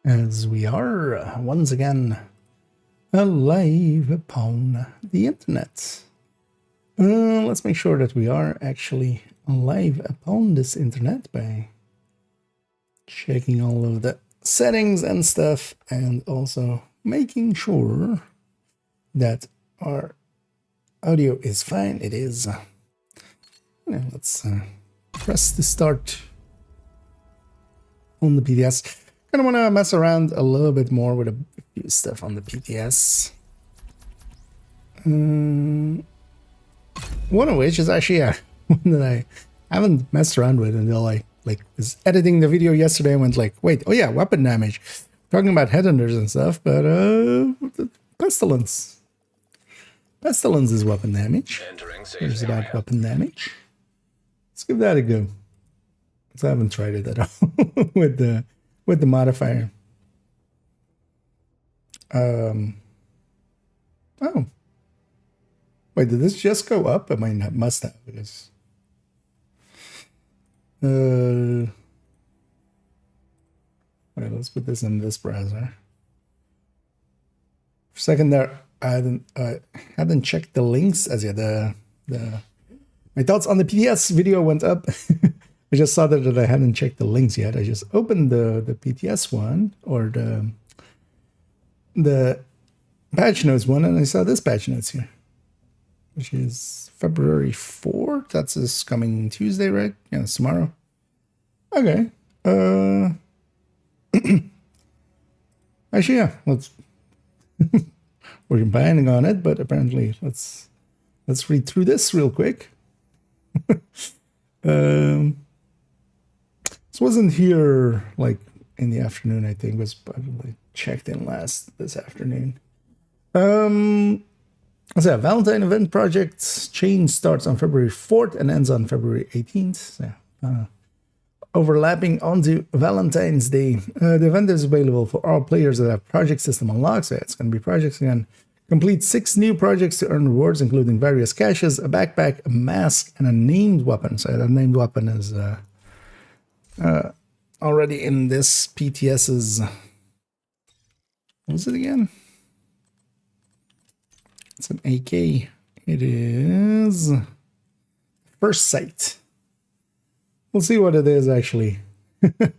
as we are once again alive upon the internet. Let's make sure that we are actually alive upon this internet by checking all of the settings and stuff, and also making sure that our audio is fine. It is. Now let's press the start on the PTS. Kind of want to mess around a little bit more with a few stuff on the PTS. One of which is actually one that I haven't messed around with until I was editing the video yesterday and went like, wait, oh yeah, weapon damage. Talking about headhunters and stuff, but pestilence. Pestilence is weapon damage. Here's about weapon damage. Let's give that a go. Because I haven't tried it at all with the modifier. Oh. Wait, did this just go up? I might not, must have, because wait, let's put this in this browser. For a second there, I hadn't checked the links as yet. My thoughts on the PTS video went up. I just saw that I hadn't checked the links yet. I just opened the PTS one, or the patch notes one, and I saw this patch notes here, which is February 4th. That's this coming Tuesday, right? Yeah, it's tomorrow. Okay. Actually, yeah, we're planning on it, but apparently let's read through this real quick. This wasn't here like in the afternoon. I think it was probably checked in this afternoon. So Valentine event project change starts on February 4th and ends on February 18th. So, overlapping onto Valentine's Day. The event is available for all players that have project system unlocked. So it's going to be projects again. Complete 6 new projects to earn rewards, including various caches, a backpack, a mask, and a named weapon. So that named weapon is already in this PTS's. What was it again? It's an AK. It is First Sight. We'll see what it is actually. And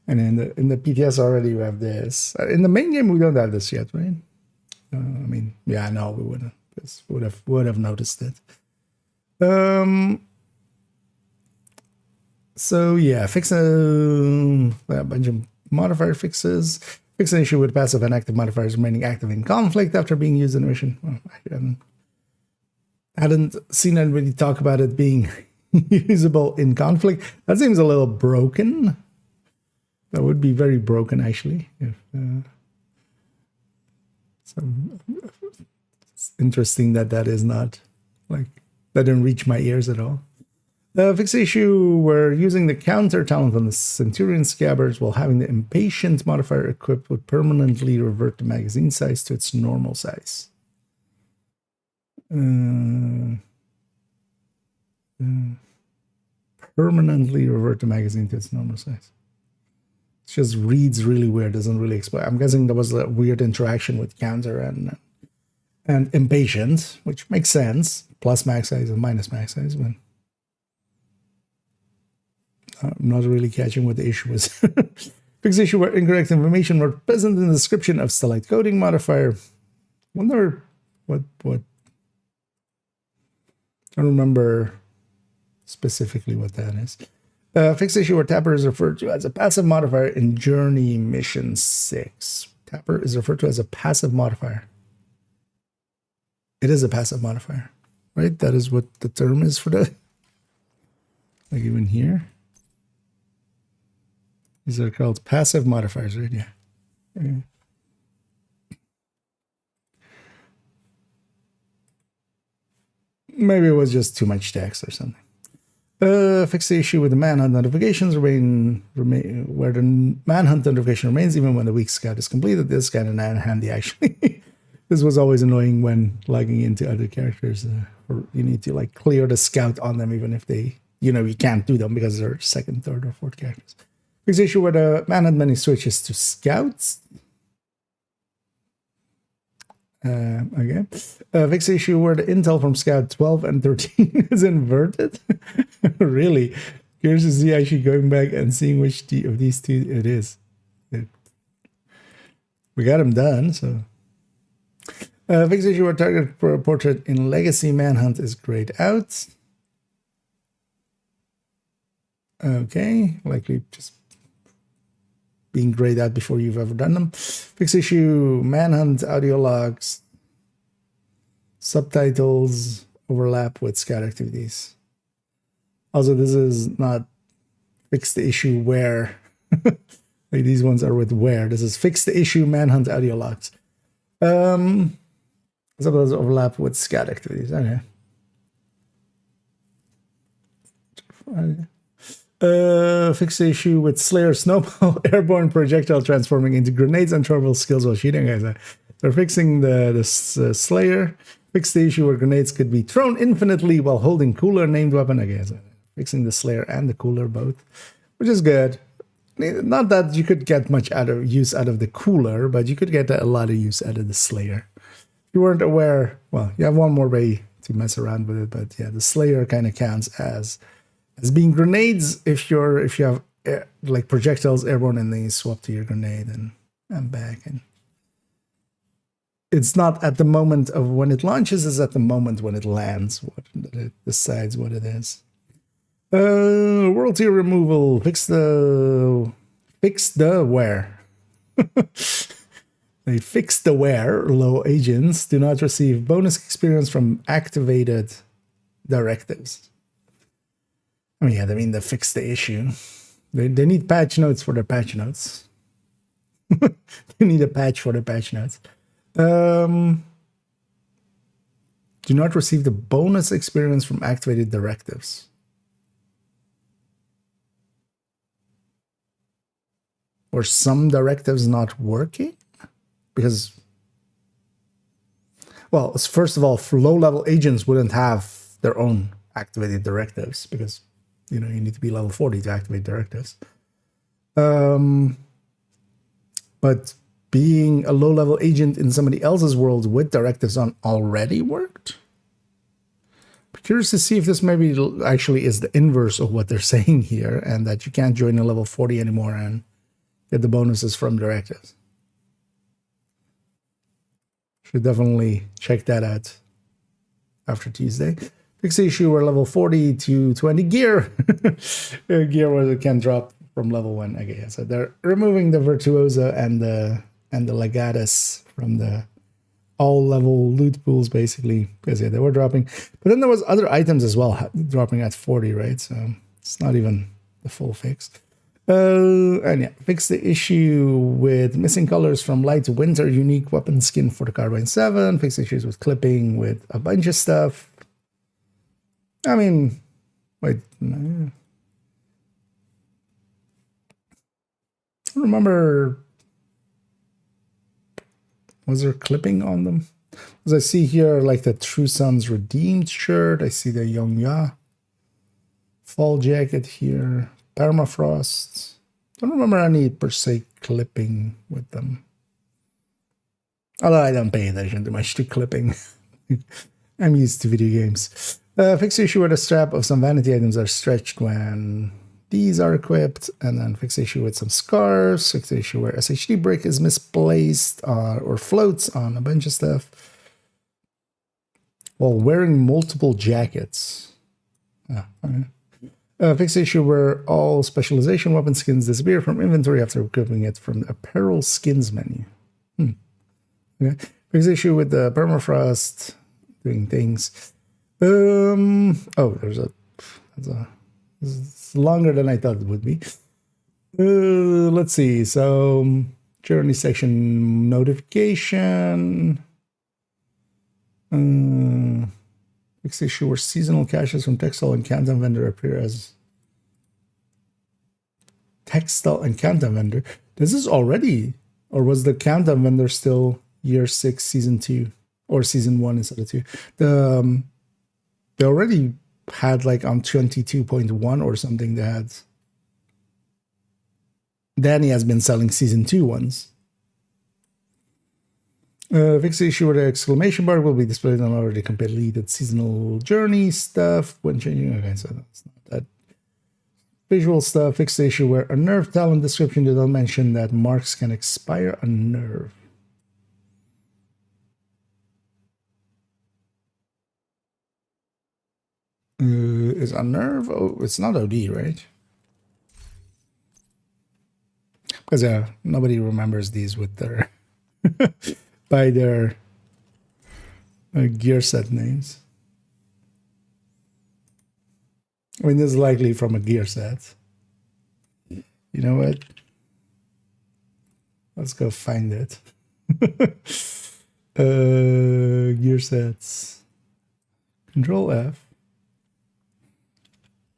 in the PTS already we have this. In the main game we don't have this yet, right? I mean, yeah, no, we wouldn't. Would have noticed it. So yeah, fix a bunch of modifier fixes. Fix an issue with passive and active modifiers remaining active in conflict after being used in a mission. Well, I hadn't seen anybody talk about it being usable in conflict. That seems a little broken. That would be very broken, actually. If, it's interesting that is not, like, that didn't reach my ears at all. Fix the issue where using the counter talent on the Centurion Scabbards while having the Impatient modifier equipped would permanently revert the magazine size to its normal size. Permanently revert the magazine to its normal size. It just reads really weird, doesn't really explain. I'm guessing there was a weird interaction with counter and Impatient, which makes sense. Plus max size and minus max size, but I'm not really catching what the issue is. Fix the issue where incorrect information were present in the description of select coding modifier. Wonder what I don't remember specifically what that is. Fix the issue where Tapper is referred to as a passive modifier in Journey Mission 6. Tapper is referred to as a passive modifier. It is a passive modifier, right? That is what the term is for that. Like even here. These are called passive modifiers, right? Yeah. Maybe it was just too much text or something. Fix the issue with the manhunt notifications remain where the manhunt notification remains even when the weak scout is completed. This is kind of handy, actually. This was always annoying when logging into other characters. Or you need to like clear the scout on them even if they, you can't do them because they're second, third, or fourth characters. Fix issue where the manhunt menu switches to scouts. Okay. Fix issue where the intel from Scout 12 and 13 is inverted. Really? Curious to see actually going back and seeing which of these two it is. We got them done, so. Fix issue where target portrait in Legacy Manhunt is grayed out. Okay, likely just being grayed out before you've ever done them. Fix issue, Manhunt, audio logs, subtitles overlap with scout activities. Also, this is not fix the issue where. Like these ones are with where. This is fix the issue, Manhunt, audio logs. Subtitles overlap with scout activities. Okay. Fix the issue with Slayer Snowball airborne projectile transforming into grenades and trouble skills while shooting. Okay, so they're fixing the Slayer. Fix the issue where grenades could be thrown infinitely while holding cooler named weapon. Okay, so fixing the Slayer and the cooler both, which is good. Not that you could get much use out of the cooler, but you could get a lot of use out of the Slayer. If you weren't aware, well, you have one more way to mess around with it, but yeah, the Slayer kind of counts as being grenades if you have like projectiles airborne and they swap to your grenade and back. And it's not at the moment of when it launches, it's at the moment when it lands what it decides what it is. World tier removal. Fix the where. They fixed the where low agents do not receive bonus experience from activated directives. I mean, yeah, I mean, they fixed the issue. They need patch notes for their patch notes. They need a patch for their patch notes. Do not receive the bonus experience from activated directives. Or some directives not working? Because, well, first of all, for low-level agents wouldn't have their own activated directives because, you know, you need to be level 40 to activate directives. But being a low-level agent in somebody else's world with directives on already worked. I'm curious to see if this maybe actually is the inverse of what they're saying here, and that you can't join a level 40 anymore and get the bonuses from directives. Should definitely check that out after Tuesday. Fix the issue where level 40 to 20 gear. Gear where it can drop from level 1. Okay, so they're removing the Virtuoso and the Legatus from the all-level loot pools, basically, because yeah, they were dropping. But then there was other items as well dropping at 40, right? So it's not even the full fix. And yeah, fix the issue with missing colors from light winter unique weapon skin for the Carbine 7. Fix issues with clipping with a bunch of stuff. I mean, wait. I don't remember. Was there clipping on them? Because I see here like the True Sons Redeemed shirt. I see the Young Ya fall jacket here. Permafrost. Don't remember any per se clipping with them. Although I don't pay attention too much to clipping. I'm used to video games. Fix the issue where the strap of some vanity items are stretched when these are equipped. And then fix the issue with some scarves. Fix the issue where SHD brick is misplaced or floats on a bunch of stuff while wearing multiple jackets. Okay. Fix the issue where all specialization weapon skins disappear from inventory after equipping it from the apparel skins menu. Okay. Fix the issue with the permafrost doing things. It's longer than I thought it would be. Let's see. So journey section notification. Fix the issue where seasonal caches from textile and countdown vendor appear as textile and countdown vendor. This is already, or was the countdown vendor still year 6, season 2, or season 1 instead of 2? They already had like on 22.1 or something. They had Danny has been selling season 2 ones. Fix the issue where the exclamation bar will be displayed on already completed seasonal journey stuff when changing. Okay, so that's not that. Visual stuff. Fix the issue where a nerve talent description did not mention that marks can expire a nerve. Is a nerve? Oh, it's not OD, right? Because nobody remembers these with their by their gear set names. I mean, this is likely from a gear set. You know what? Let's go find it. Gear sets. Control F.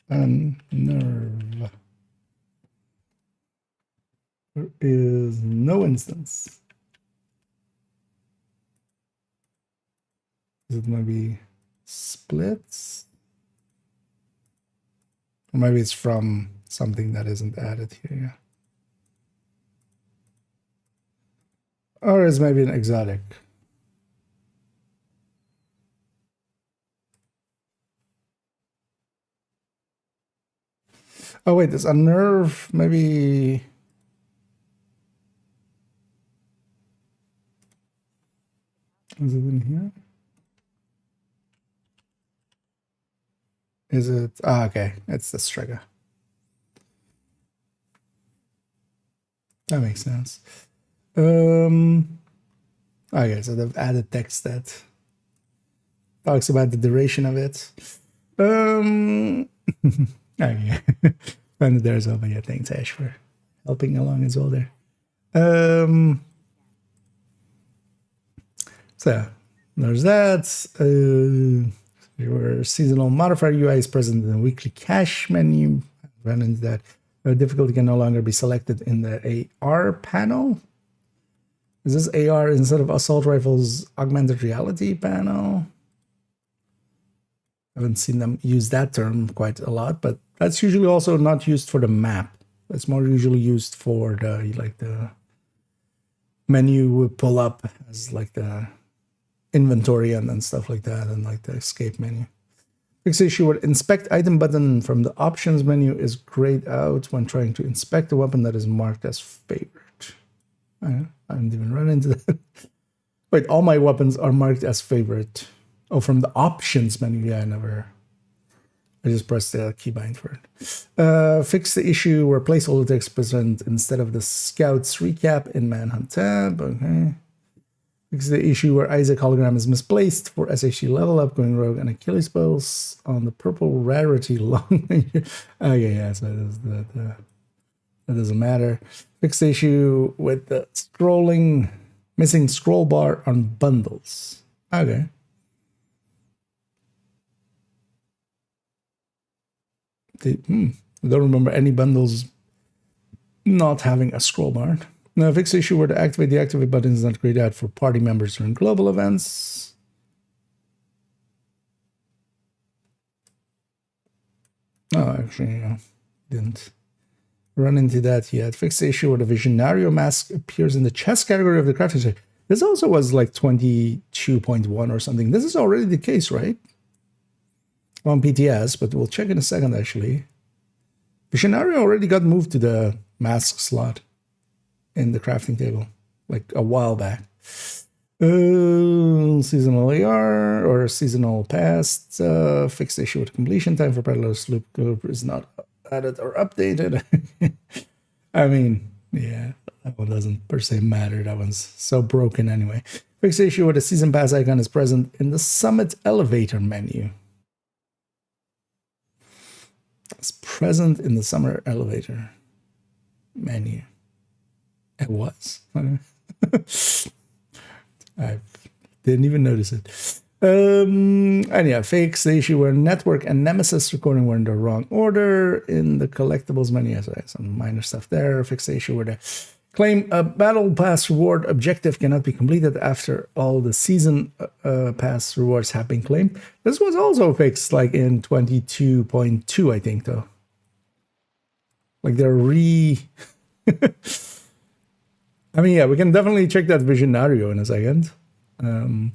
And nerve. There is no instance. Is it maybe splits? Or maybe it's from something that isn't added here. Or is maybe an exotic. Oh wait, there's a nerve, maybe. Is it in here? Is it? Ah, okay. It's the trigger. That makes sense. Okay, so they've added text that talks about the duration of it. Okay. And there's over here. Thanks, Ash, for helping along as well there. So there's that. Your seasonal modifier UI is present in the weekly cache menu. Run into that. Difficulty can no longer be selected in the AR panel. Is this AR instead of assault rifles augmented reality panel? I haven't seen them use that term quite a lot, but that's usually also not used for the map. That's more usually used for the the menu pull up as like the inventory and then stuff like that, and like the escape menu. Fix issue with inspect item button from the options menu is grayed out when trying to inspect a weapon that is marked as favorite. I haven't even run into that. Wait, all my weapons are marked as favorite. Oh, from the options menu. Yeah, I just pressed the keybind for it. Fix the issue where placeholder text present instead of the Scouts recap in Manhunt tab. Okay. Fix the issue where Isaac hologram is misplaced for SHC level up, going rogue, and Achilles spells on the purple rarity long. Okay, yeah, so that doesn't matter. Fix the issue with the missing scroll bar on bundles. Okay. I don't remember any bundles not having a scroll bar. Now, fix the issue where the activate deactivate button is not grayed out for party members during global events. Oh, actually, didn't run into that yet. Fix the issue where the Visionario mask appears in the chest category of the crafting site. This also was like 22.1 or something. This is already the case, right? On PTS, but we'll check in a second, actually. Visionario already got moved to the mask slot in the crafting table, like a while back. Seasonal AR or seasonal past. Fix the issue with completion time for Peddler's Loop is not added or updated. I mean, yeah, that one doesn't per se matter. That one's so broken anyway. Fix the issue where the season pass icon is present in the summit elevator menu. It's present in the summer elevator menu. It was. I didn't even notice it. Anyhow, fix the issue where network and Nemesis recording were in the wrong order in the collectibles menu. So some minor stuff there. Fix the issue where the claim a battle pass reward objective cannot be completed after all the season pass rewards have been claimed. This was also fixed like in 22.2, I think, though. Like they're I mean, yeah, we can definitely check that Visionario in a second. I'm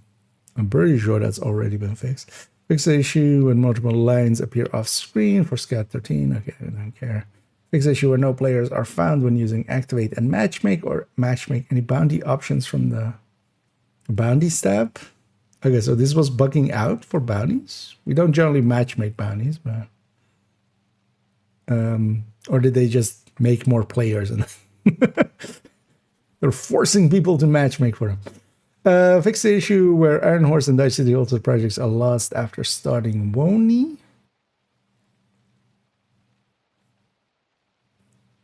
pretty sure that's already been fixed. Fix the issue when multiple lines appear off screen for Scat 13. Okay, I don't care. Fix the issue where no players are found when using activate and matchmake, or matchmake any bounty options from the bounties tab. Okay, so this was bugging out for bounties. We don't generally matchmake bounties, but or did they just make more players and they're forcing people to matchmake for them? Fix the issue where Iron Horse and Dice City Ultimate projects are lost after starting WONI.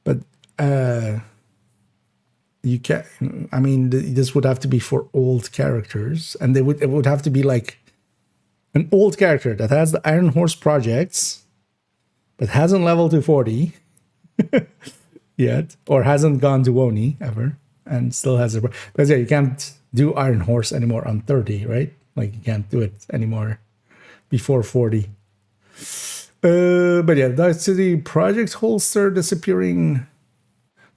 But you can, I mean, this would have to be for old characters, and it would have to be like an old character that has the Iron Horse projects, but hasn't leveled to 40 yet, or hasn't gone to WONI ever, and still has a. Because yeah, you can't do Iron Horse anymore on 30, right? Like you can't do it anymore before 40. But yeah, Dark City Project holster disappearing,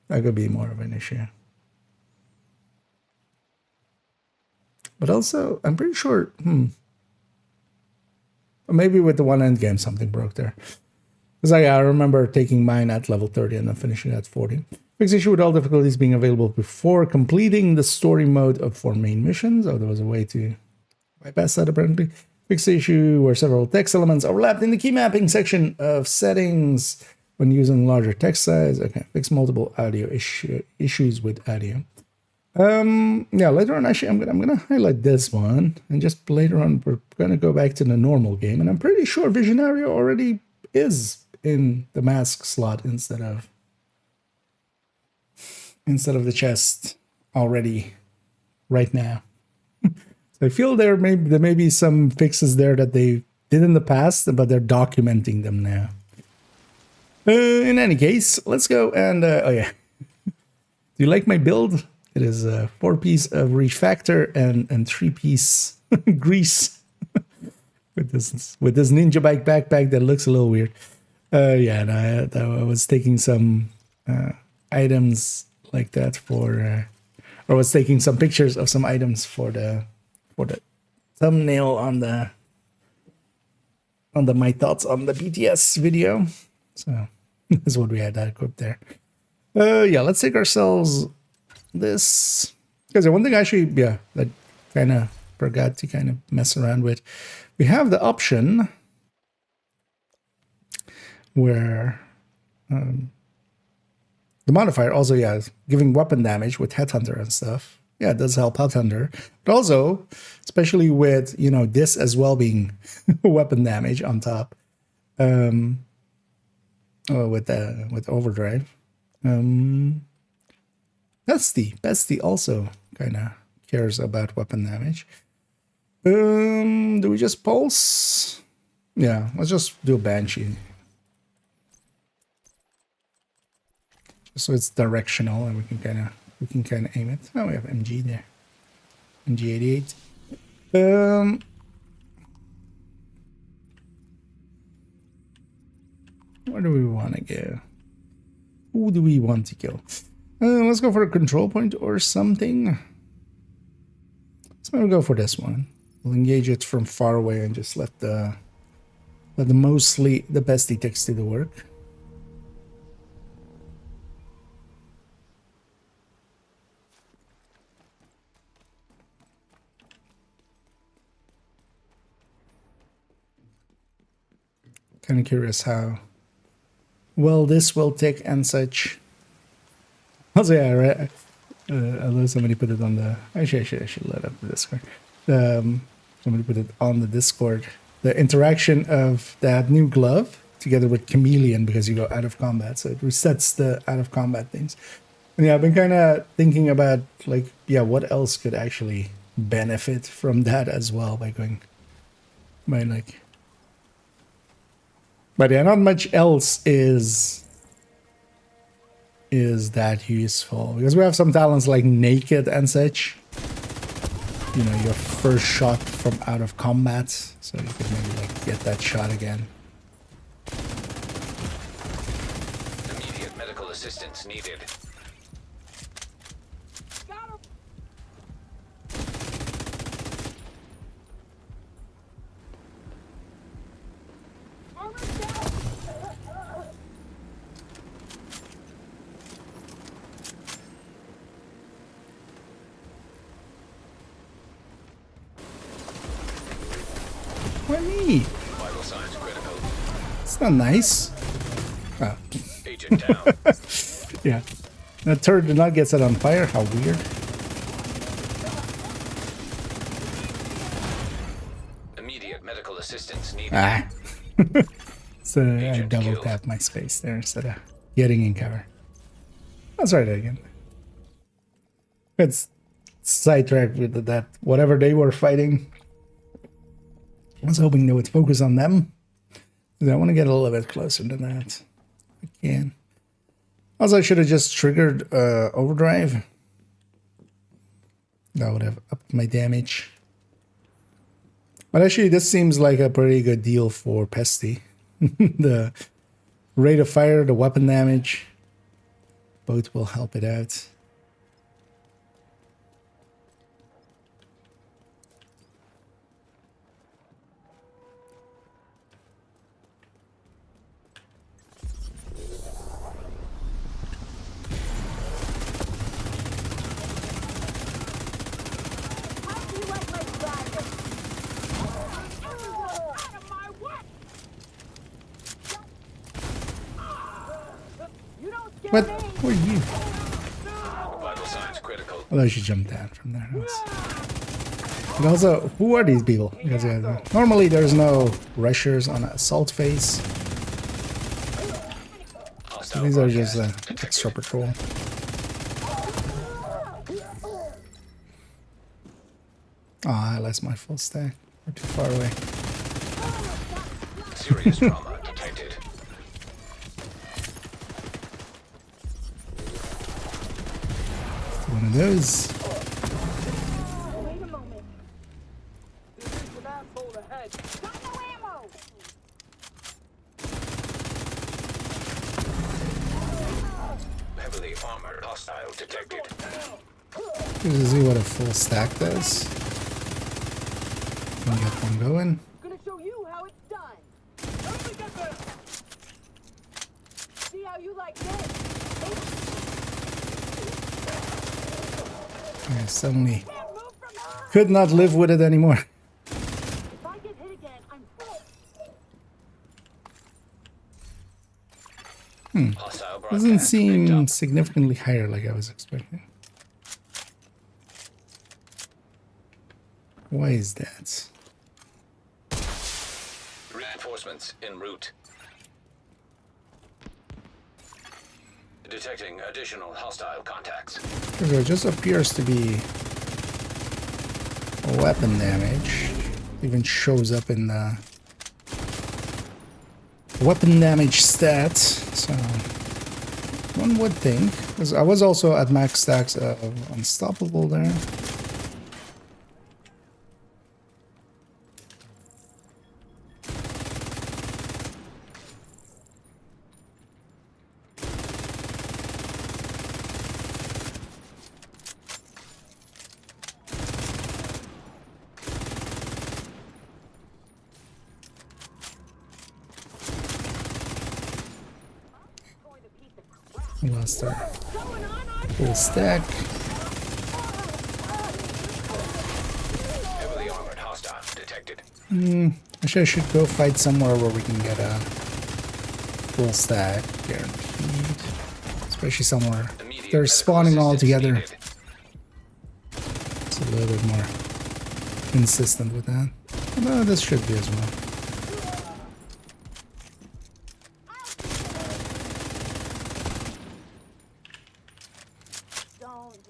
that could be more of an issue. But also, I'm pretty sure, maybe with the one end game something broke there. Because I remember taking mine at level 30 and then finishing at 40. Fix issue with all difficulties being available before completing the story mode of 4 main missions. Oh, there was a way to bypass that apparently. Fix the issue where several text elements overlapped in the key mapping section of settings when using larger text size. Okay, fix multiple audio issues with audio. Yeah, later on actually I'm gonna highlight this one, and just later on we're gonna go back to the normal game, and I'm pretty sure Visionario already is in the mask slot instead of the chest already right now. So I feel there may be some fixes there that they did in the past, but they're documenting them now. In any case, let's go and oh yeah. Do you like my build? It is a 4-piece of refactor and 3-piece grease with this ninja bike backpack that looks a little weird. Yeah, and I was taking some items like that for, or was taking some pictures of some items for the thumbnail on the my thoughts on the PTS video. So that's what we had that equipped there. Yeah, let's take ourselves this, because one thing actually, yeah, that kind of forgot to kind of mess around with. We have the option where the modifier also, yeah, is giving weapon damage with Headhunter and stuff. Yeah, it does help Headhunter, but also, especially with, you know, this as well being weapon damage on top, with Overdrive. Bestie also kind of cares about weapon damage. Do we just pulse? Yeah, let's just do a Banshee. Just so it's directional and we can kind of aim it. Oh, we have MG there. MG88. Where do we want to go? Who do we want to kill? Let's go for a control point or something. Let's maybe go for this one. We'll engage it from far away and just let the mostly the bestie takes do the work. Kind of curious how well this will take and such. Also, yeah, right. Although somebody put it on the. Actually, I should let up the Discord. Somebody put it on the Discord. The interaction of that new glove together with Chameleon, because you go out of combat, so it resets the out of combat things. And yeah, I've been kind of thinking about, like, yeah, what else could actually benefit from that as well by going by like. But yeah, not much else is that useful, because we have some talents like naked and such. You know, your first shot from out of combat, so you could maybe like get that shot again. Immediate medical assistance needed. at me. Vital signs critical. It's not nice. Oh. Agent down. Yeah. That turret did not get set on fire. How weird. Immediate medical assistance needed. Ah. So I Agent double killed. tapped my space there instead of getting in cover. Let's try that again. It's sidetracked with that. Whatever they were fighting, I was hoping they would focus on them. I want to get a little bit closer than that. If I can. Also, I should have just triggered overdrive. That would have upped my damage. But actually, this seems like a pretty good deal for Pesty. The rate of fire, the weapon damage, both will help it out. What? Who are you? Vital signs critical. Although she jumped down from there. And also, who are these people? Because normally there's no rushers on an assault phase. So these are just extra patrol. Ah, I lost my full stack. We're too far away. Serious trauma detected. One of those. Wait a moment. There's an asshole ahead. Got no ammo. Heavily armored hostile detected. Let's see what a full stack does. Can get one going. Gonna show you how it's done. Let me get there. See how you like this? I suddenly Can't move from her. could not live with it anymore. If I get hit again, I'm full. Hostile broadcast Doesn't picked seem up. significantly higher like I was expecting. Why is that? Reinforcements en route. Detecting additional hostile contacts. Because there just appears to be weapon damage. Even shows up in the weapon damage stats. So one would think, because I was also at max stacks of unstoppable there. Lost our full stack. Heavily armored hostile detected. Actually, I should go fight somewhere where we can get a full stack guaranteed. Especially somewhere Immediate they're medical spawning all assistance together. needed. It's a little bit more consistent with that. Although this should be as well.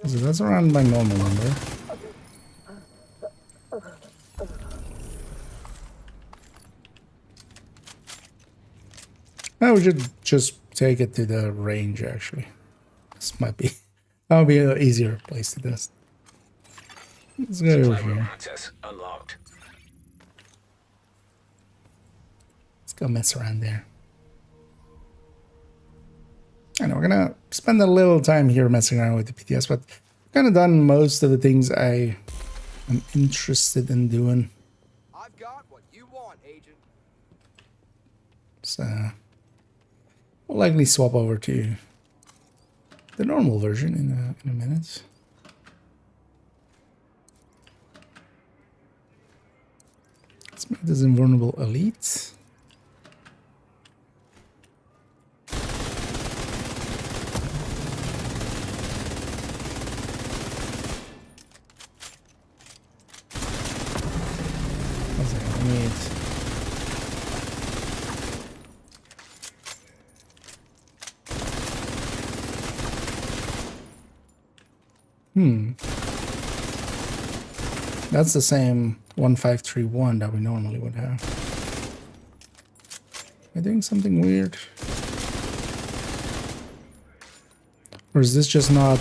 So that's around my normal number. I should just take it to the range, actually. This might be... That'll be an easier place to do this. Let's go over Supply room here. access unlocked. Let's go mess around there. I know we're gonna spend a little time here messing around with the PTS, but I've kind of done most of the things I am interested in doing. I've got what you want, Agent. So we'll likely swap over to the normal version in a minute. Let's make this invulnerable elite. What's that? I need. That's the same 1531 that we normally would have. Am I doing something weird? Or is this just not...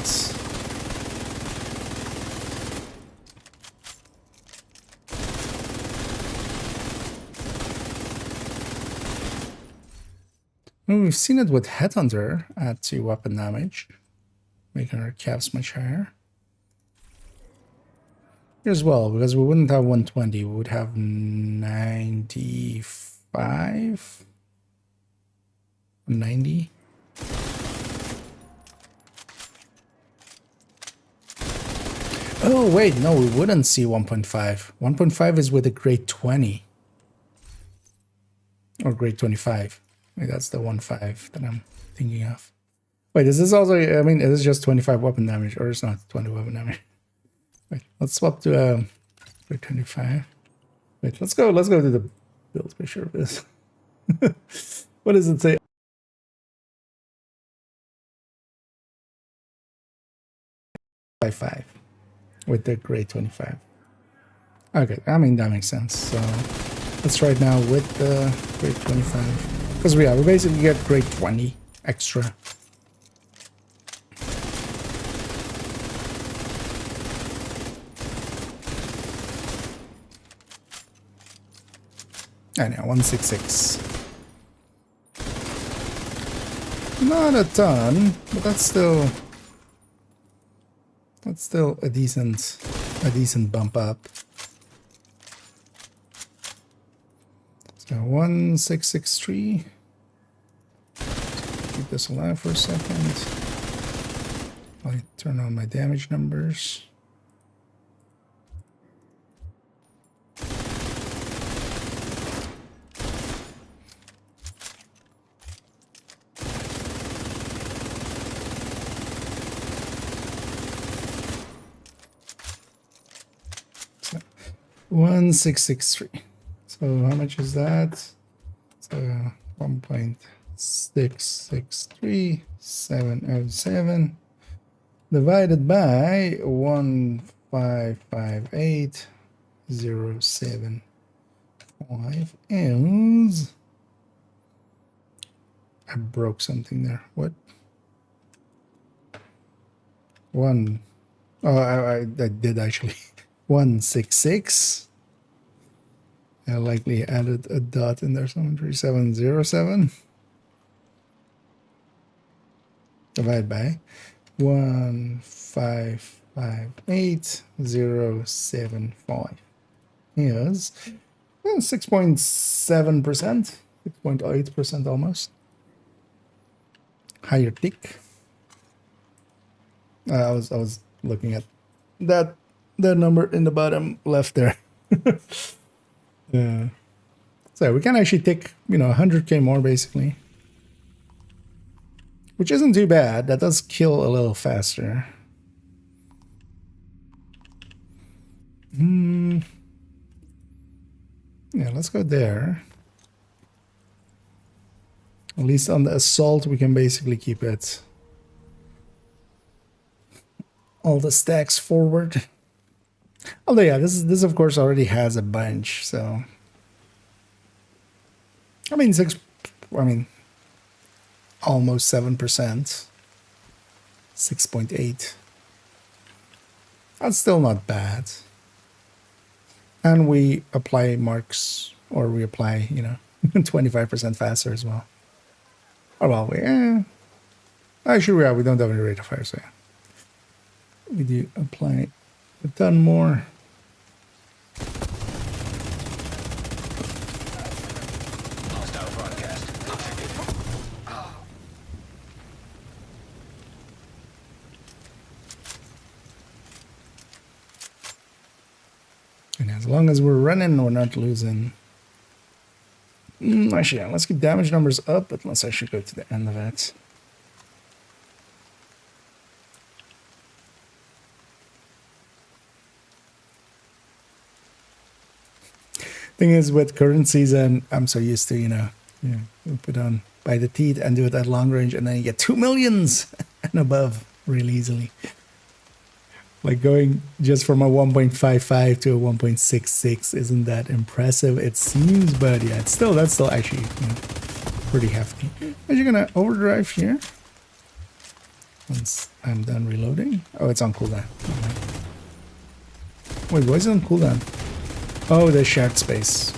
Well, we've seen it with Headhunter add to weapon damage, making our caps much higher. Here as well, because we wouldn't have 120, we would have 95? 90? Oh, wait, no, we wouldn't see 1.5. 1.5 is with a grade 20. Or grade 25. Maybe that's the 1.5 that I'm thinking of. Wait, is this also, I mean, is this just 25 weapon damage, or it's not 20 weapon damage? Wait, let's swap to grade 25. Wait, let's go to the build picture of this. What does it say? 5 with the grade 25. Okay, I mean that makes sense. So let's try it now with the grade 25. Because we basically get grade 20 extra. I know, 166. Not a ton, but that's still a decent bump up. So 1663. Keep this alive for a second. I'll turn on my damage numbers. So 1663. So how much is that? So 1.663707 divided by 1558075 is... I broke something there. What? I did actually. 166. I likely added a dot in there somewhere. 3707 divided by 1558075 is 6.7%, 6.8% almost. Higher tick. I was looking at that number in the bottom left there. So we can actually take, 100k more basically, which isn't too bad. That does kill a little faster. Yeah, let's go there. At least on the assault we can basically keep it all the stacks forward. Although yeah, this of course already has a bunch, so I mean almost 7%. 6.8. That's still not bad. And we apply marks, or we apply, 25% faster as well. Oh well, actually we don't have any rate of fire, so yeah. We do apply a ton more. Hostile broadcast detected. And as long as we're running, we're not losing Actually, yeah, let's keep damage numbers up, but let's actually go to the end of it. Thing is, with current season, I'm so used to, you put on by the teeth and do it at long range, and then you get 2 millions and above really easily. Like going just from a 1.55 to a 1.66 isn't that impressive, it seems, but yeah, that's still actually pretty hefty. Are you gonna overdrive here? Once I'm done reloading. Oh, it's on cooldown. Wait, why is it on cooldown? Oh, the shared space.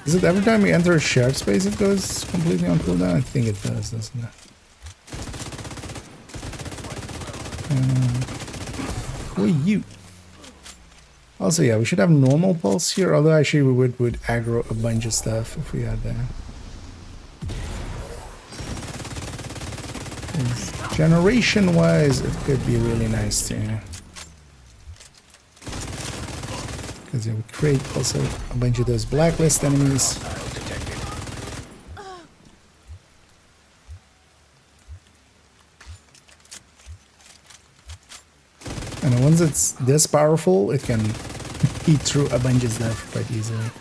Is it every time you enter a shared space it goes completely on cooldown? I think it does, doesn't it? Who are you? Also, yeah, we should have normal pulse here, although actually we would aggro a bunch of stuff if we had that. Generation-wise, it could be really nice too. Because it would create also a bunch of those blacklist enemies. And once it's this powerful, it can eat through a bunch of stuff quite easily.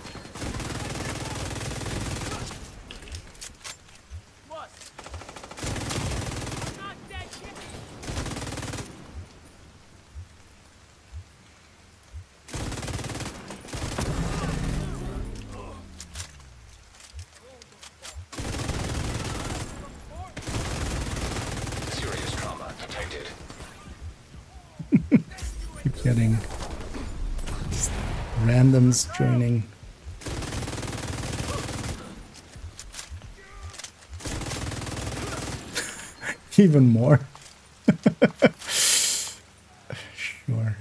Getting randoms joining. Even more. Sure.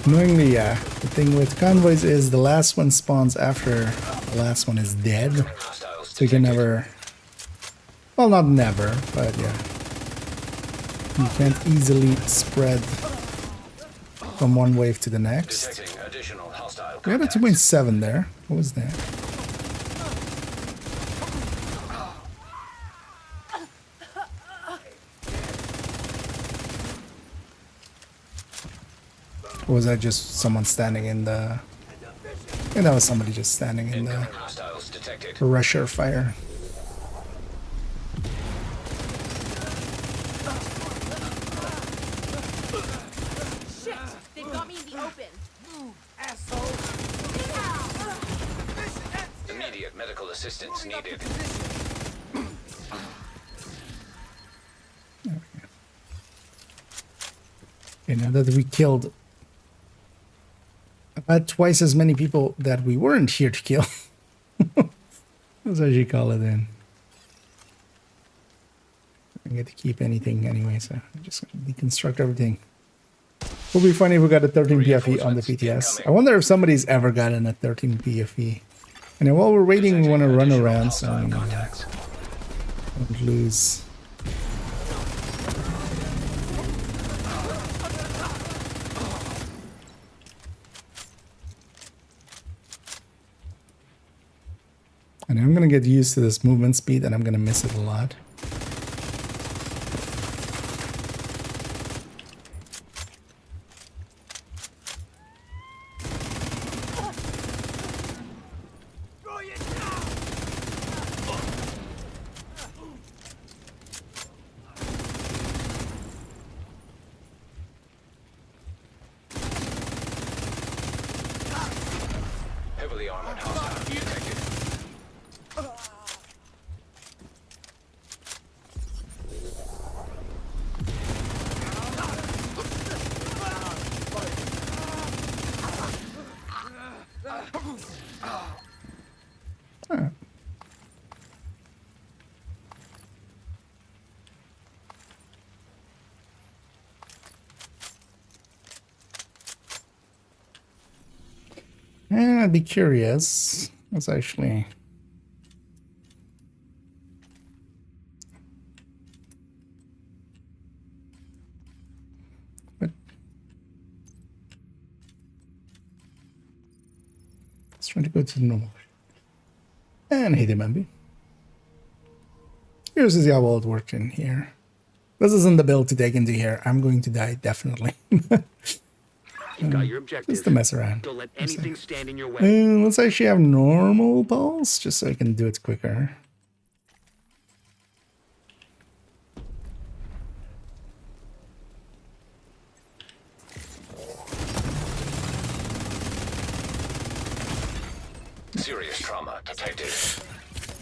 Annoyingly, yeah. The thing with convoys is the last one spawns after the last one is dead. So you can never... Well, not never, but yeah. You can't easily spread from one wave to the next. We had a 2.7 there. What was that? Or was that just someone standing in the... I think that was somebody just standing in the rusher fire. Immediate medical assistance needed. Okay, now that we killed about twice as many people that we weren't here to kill. That's how you call it then. I don't get to keep anything anyway, so I'm just gonna deconstruct everything. It would be funny if we got a 13 PFE on the PTS. I wonder if somebody's ever gotten a 13 PFE. And then while we're waiting, we want to run around so we don't lose. And I'm going to get used to this movement speed and I'm going to miss it a lot. Heavily armored hostile detected. And I'd be curious. Let's actually... Let's try to go to the normal. And hit him, maybe. Here's how well it worked in here. This isn't the build to take into here. I'm going to die, definitely. You've got your objective. Just to mess around. Don't let anything stand in your way. Let's actually have normal pulse, just so I can do it quicker. Serious trauma detected.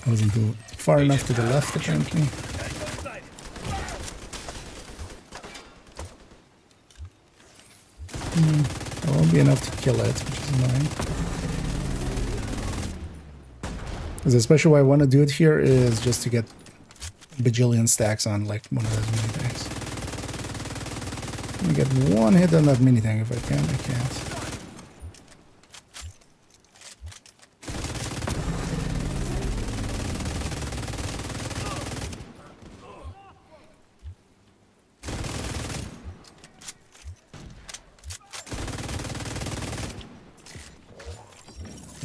I wasn't too far enough to the left, apparently. That won't be enough to kill it, which is annoying. Because especially why I want to do it here is just to get bajillion stacks on like one of those mini tanks. Let me get one hit on that mini tank if I can. I can't.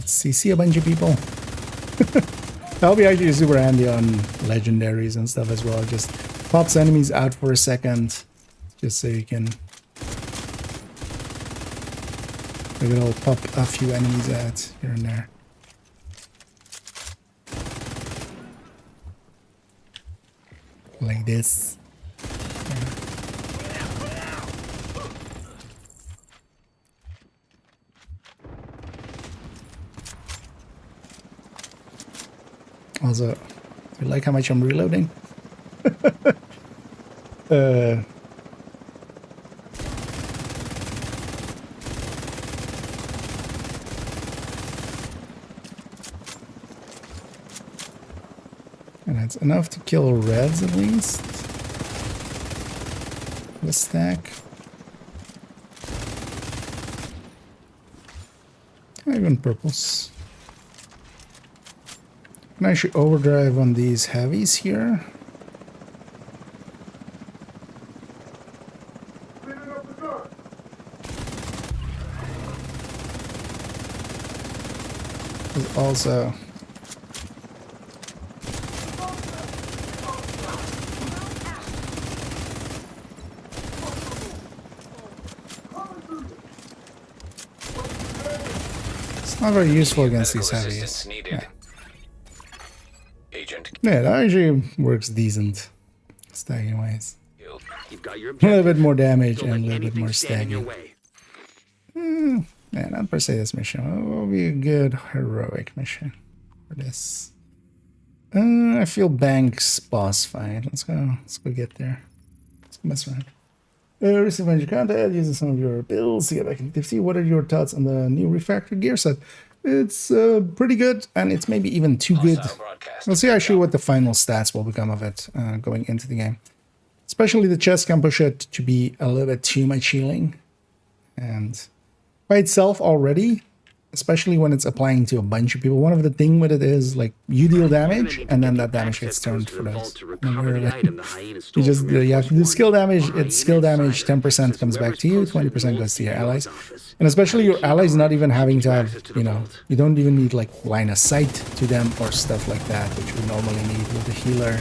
CC a bunch of people. That'll be actually super handy on legendaries and stuff as well. Just pops enemies out for a second, just so you can. Maybe it'll pop a few enemies out here and there. Like this. Also, you like how much I'm reloading? And it's enough to kill reds at least. The stack. Even purples. Can I actually overdrive on these heavies here? There's also it's not very useful against these heavies. Yeah, that actually works decent, stacking wise. You've got your A little bit more damage Don't and a let little bit anything more stand in your stacking. way. Yeah, not per se this mission. It will be a good heroic mission for this. I feel Banks boss fight. Let's go get there. Let's go mess around. Receive major content using some of your builds to get back in activity. What are your thoughts on the new refactored gear set? It's pretty good, and it's maybe even too good. We'll see actually what the final stats will become of it going into the game. Especially the chest can push it to be a little bit too much healing. And by itself already, especially when it's applying to a bunch of people, one of the thing with it is like you deal damage, and then that damage gets turned for those. You just you have to do skill damage. It's skill damage. 10% comes back to you. 20% goes to your allies. And especially your allies not even having to have, you know, you don't even need like line of sight to them or stuff like that, which we normally need with the healer.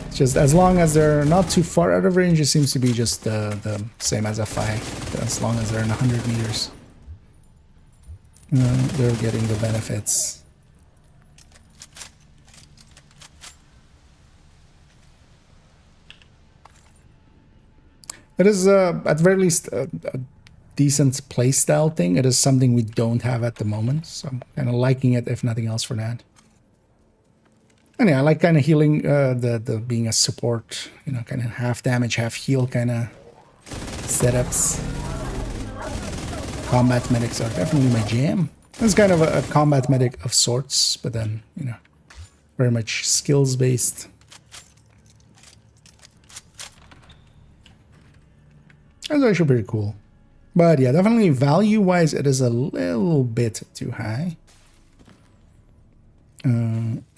It's just as long as they're not too far out of range, it seems to be just the same as a fight. As long as they're in 100 meters, they're getting the benefits. It is, at very least, a decent playstyle thing. It is something we don't have at the moment, so I'm kind of liking it, if nothing else, for that. And yeah, I like kind of healing, the being a support, you know, kind of half damage, half heal kind of setups. Combat medics are definitely my jam. It's kind of a combat medic of sorts, but then, you know, very much skills based. That's actually pretty cool. But yeah, definitely value-wise, it is a little bit too high.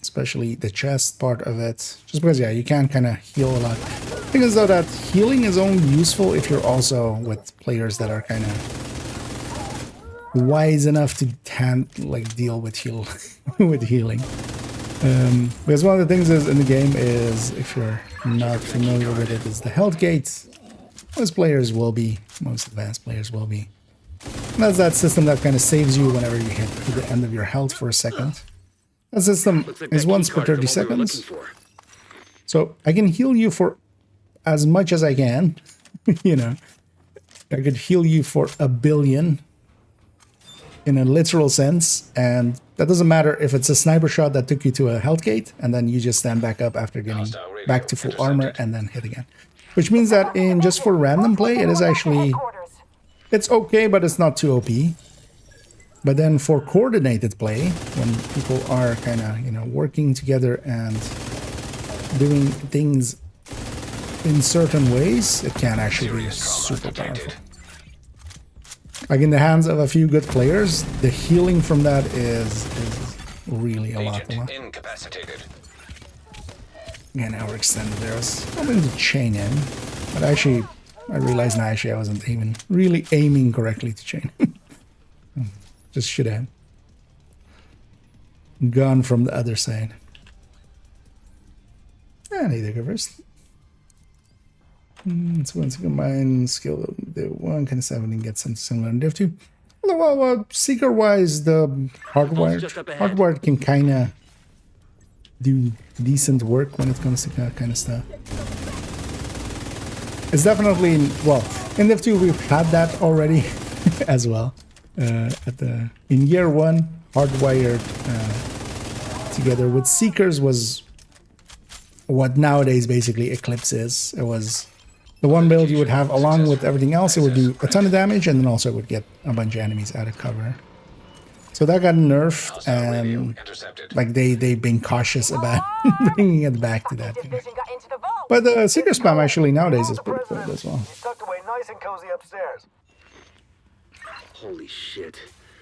Especially the chest part of it. Just because, yeah, you can kind of heal a lot. The thing is, though, that healing is only useful if you're also with players that are kind of wise enough to deal with with healing. Because one of the things is in the game is, if you're not familiar with it, is the health gate. Most players will be, most advanced players will be. And that's that system that kind of saves you whenever you hit to the end of your health for a second. That system is once per 30 seconds. So I can heal you for as much as I can. You know, I could heal you for 1 billion in a literal sense, and that doesn't matter if it's a sniper shot that took you to a health gate and then you just stand back up after getting back to full armor and then hit again. Which means that in just for random play, it is actually, it's okay, but it's not too OP. But then for coordinated play, when people are kind of, you know, working together and doing things in certain ways, it can actually be super powerful. Like in the hands of a few good players, the healing from that is really a lot. Incapacitated. Yeah, now we're extended there. I was hoping to chain in, but actually, I realized now actually I wasn't even really aiming correctly to chain. Just should have gone from the other side. I need to go first. So once you combine skill, the 1 kind of 7 and get something similar in Div 2. Well, seeker-wise, the hardwired can kind of do decent work when it comes to that kind of stuff. It's definitely, well, in Div 2 we've had that already as well. In year 1, hardwired together with seekers was what nowadays basically Eclipse is. It was the one build you would have along with everything else. It would do a ton of damage, and then also it would get a bunch of enemies out of cover. So that got nerfed, and like they've been cautious about bringing it back to that. But the seeker spam actually nowadays is pretty good as well. Tucked away nice and cozy upstairs. Holy shit.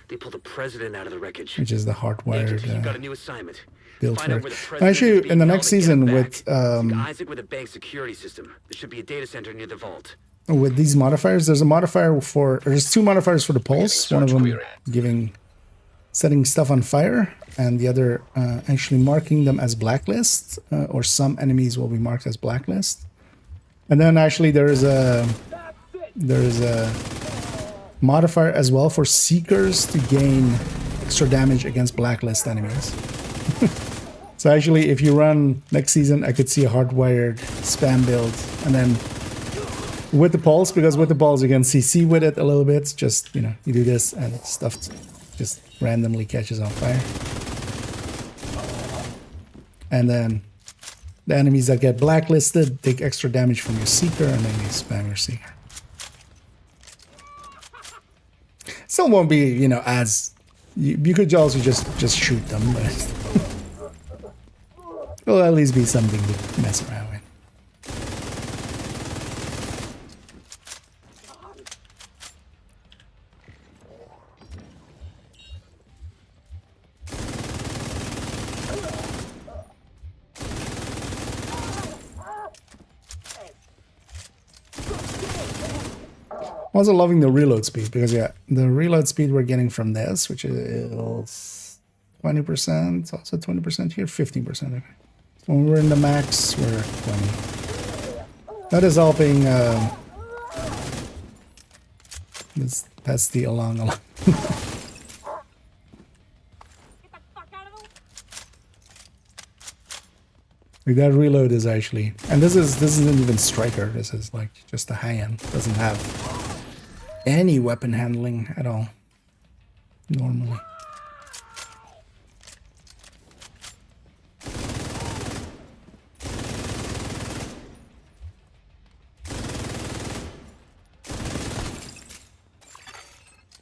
They pulled the president out of the wreckage. Which is the hardwired You've got a new assignment. build for it. Actually, in the next season with Isaac with a bank security system. There should be a data center near the vault. with these modifiers, there's a modifier for, there's 2 modifiers for the pulse. One of them setting stuff on fire, and the other actually marking them as blacklist, or some enemies will be marked as blacklist. And then actually there is a modifier as well for seekers to gain extra damage against blacklist enemies. So actually, if you run next season, I could see a hardwired spam build, and then with the pulse, because with the pulse you can CC with it a little bit. Just, you know, you do this and stuff just randomly catches on fire. And then the enemies that get blacklisted take extra damage from your seeker, and then you spam your seeker. Still won't be, you know, as you could also just shoot them, but it'll at least be something to mess around with. I'm also loving the reload speed, because yeah, the reload speed we're getting from this, which is 20%, also 20% here, 15%. Okay. So when we're in the max, we're at 20. That is helping this pesty along. Like that reload is actually, and this isn't even striker. This is like just a high end. Doesn't have any weapon handling at all normally.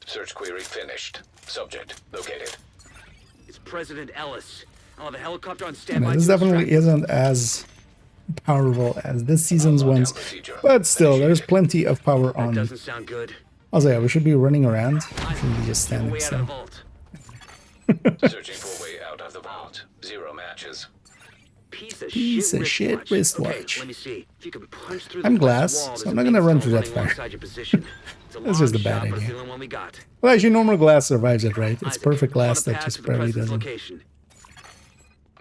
Search query finished. Subject located. It's President Ellis. I'll have a helicopter on Yeah, standby. this definitely isn't as powerful as this season's ones, but still, there's plenty of power That on. doesn't sound good. Also, yeah, we should be running around. We shouldn't be just Get standing way out of the still. vault. Searching for way out of the vault. 0 matches. Piece of shit wristwatch. wristwatch. Okay, let me see. If you can punch through I'm the glass glass, wall, so there's I'm not a gonna big run stone through that running fire. alongside your position. It's a That's just long a bad shot, but idea. it's the only one we got. Well, actually, normal glass survives it, right? It's Isaac, perfect plot glass a that path just to the barely president's doesn't. location.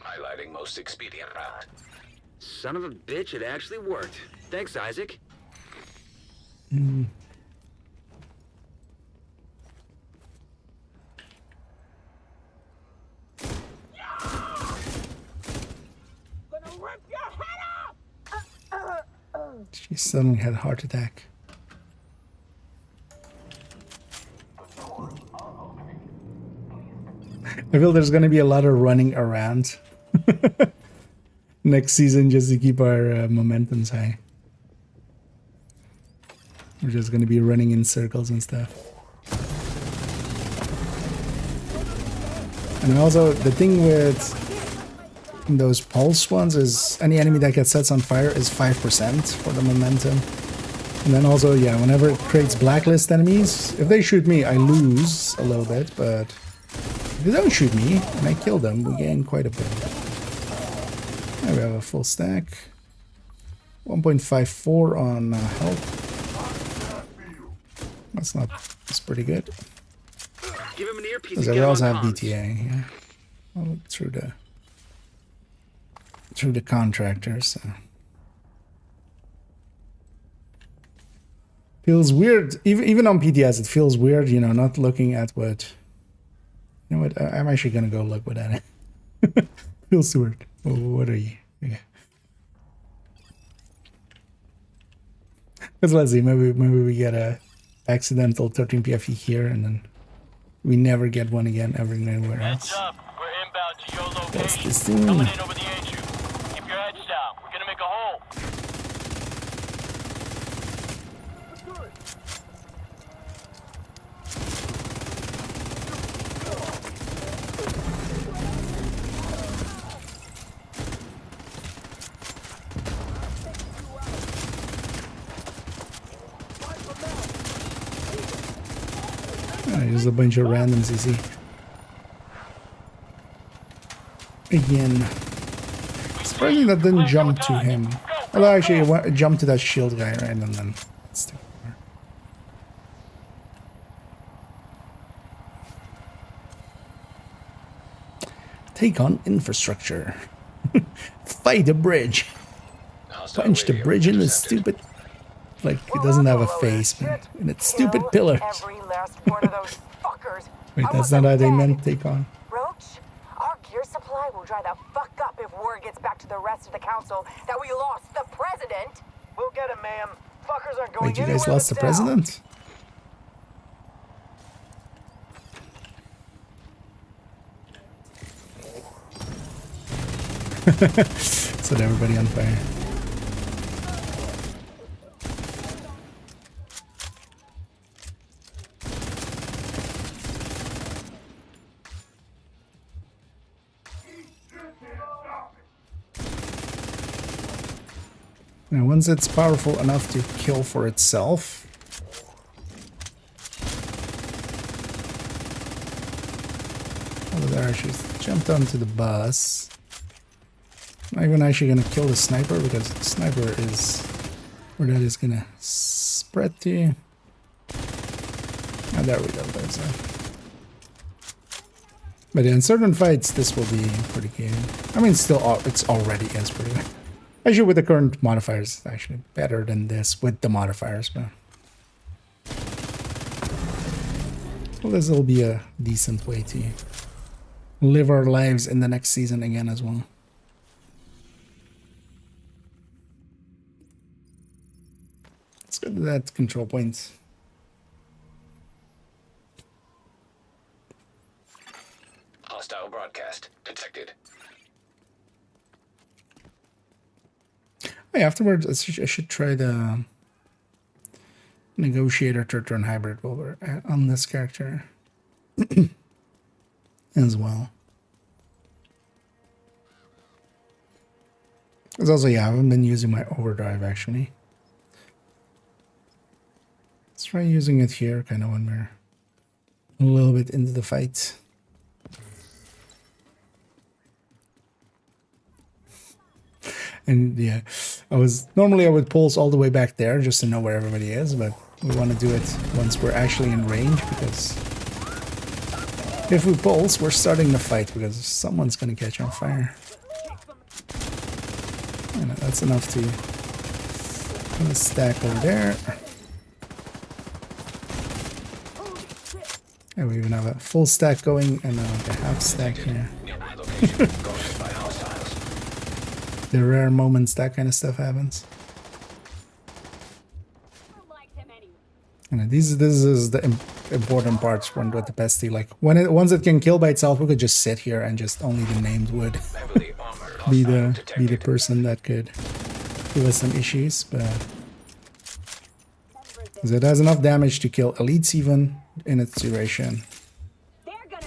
I like most expedient route. Son of a bitch, it actually worked. Thanks, Isaac. Gonna rip your head off! She suddenly had a heart attack. I feel there's gonna be a lot of running around next season just to keep our momentums high. We're just gonna be running in circles and stuff. And also, the thing with those pulse ones is any enemy that gets sets on fire is 5% for the momentum. And then also, yeah, whenever it creates blacklist enemies, if they shoot me, I lose a little bit, but if they don't shoot me and I kill them, we gain quite a bit. Now we have a full stack. 1.54 on health. That's pretty good. Give him an earpiece. Because And I get also him have on comms. BTA, yeah. I'll look through the contractors. So. Feels weird, even on PTS, it feels weird, you know, not looking at what. You know what? I'm actually gonna go look what at it. Feels weird. Oh, what are you? Okay. Because let's see, maybe we get a accidental 13 PFE here, and then we never get one again ever anywhere else. Heads up, we're inbound to your That's location. this thing. Coming in over the HU. Keep your heads down. We're gonna make a hole. There's a bunch of random CC. Again. Surprising that didn't jump to him. Although actually it jumped to that shield guy, right? And then let's take over. Take on infrastructure. Fight a bridge. Hostile Punch the radio bridge in the intercepted. stupid. Like it doesn't have a face, man. And it's stupid pillars. Every last one of those fuckers. Wait, I that's want not how them they dead. meant take on. Roach, our gear supply will dry the fuck up if word gets back to the rest of the council that we lost the president. We'll get him, ma'am. Fuckers aren't going Wait, you anywhere guys lost the but down. president? Set everybody on fire. Now, once it's powerful enough to kill for itself, over there, she's jumped onto the bus. Not even actually gonna kill the sniper because the sniper is where that is gonna spread to. Oh, there we go. There's a. But in certain fights, this will be pretty good. I mean, still, it's already is pretty good. Actually, with the current modifiers, it's actually better than this with the modifiers, but well, this will be a decent way to live our lives in the next season again as well. Let's go to that control point. Hostile broadcast detected. Hey, afterwards, I should try the negotiator turn hybrid while we're on this character as well. Because also, yeah, I haven't been using my overdrive actually. Let's try using it here, kind of when we're a little bit into the fight. And yeah, I would pulse all the way back there just to know where everybody is, but we want to do it once we're actually in range, because if we pulse, we're starting the fight because someone's going to catch on fire. And that's enough to stack over there. And we even have a full stack going and like a half stack here. Nearby location guarded by hostiles. The rare moments that kind of stuff happens. And this is the important parts when with the pesty. Like once it can kill by itself, we could just sit here and just only the named would Heavily armored be hostile the detected. person that could give us some issues, but 'cause it has enough damage to kill elites even in its duration. They're gonna.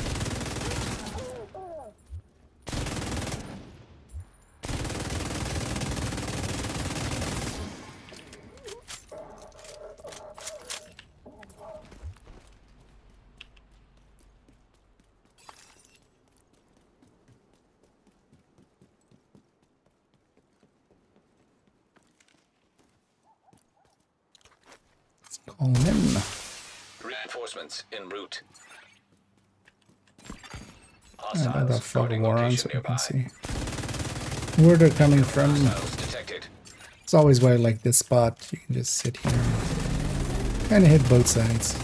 Call him. Reinforcements en route. About that fuck guarding war on location so we nearby. can see where they're coming from. Hostiles detected. It's always why I like this spot. You can just sit here and hit both sides.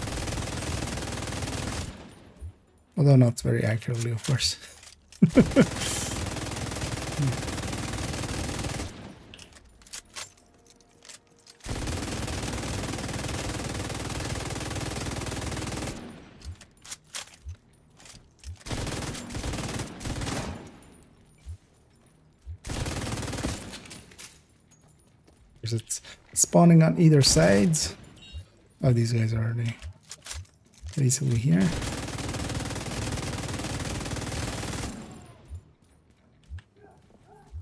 Although not very accurately, of course. It's spawning on either sides. Oh, these guys are already basically here.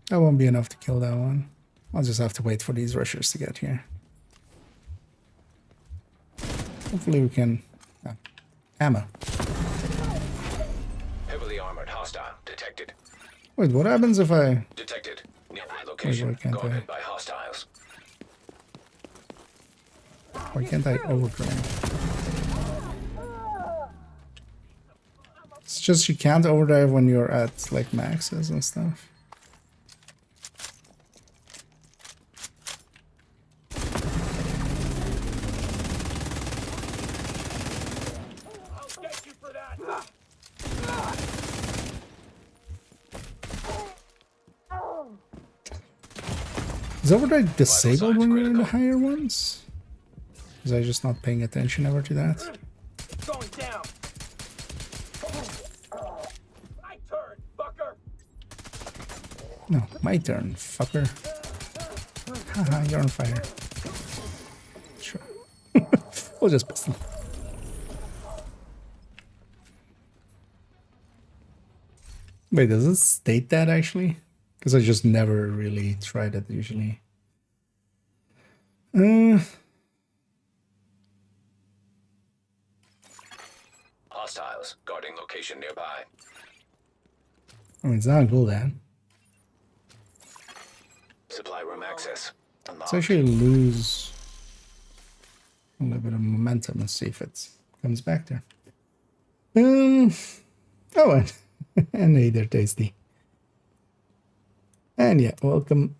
That won't be enough to kill that one. I'll just have to wait for these rushers to get here. Hopefully we can... ammo. Heavily armored hostile detected. Wait, what happens if I... Detected. Nearby location can't I? guarded by hostiles. Why can't I overdrive? It's just you can't overdrive when you're at like maxes and stuff. I'll get you for that. Is overdrive disabled signs when you're in the critical. higher ones? Was I just not paying attention ever to that? Going down. My turn, fucker. No, my turn, fucker. Haha, you're on fire. Sure. We'll just pistol. Wait, does it state that actually? Because I just never really tried it usually. Hostiles guarding location nearby. I mean, it's not cool then. Supply room access. Unlocked. Let's actually lose a little bit of momentum and see if it comes back there. Oh, and hey, they're tasty. And yeah, welcome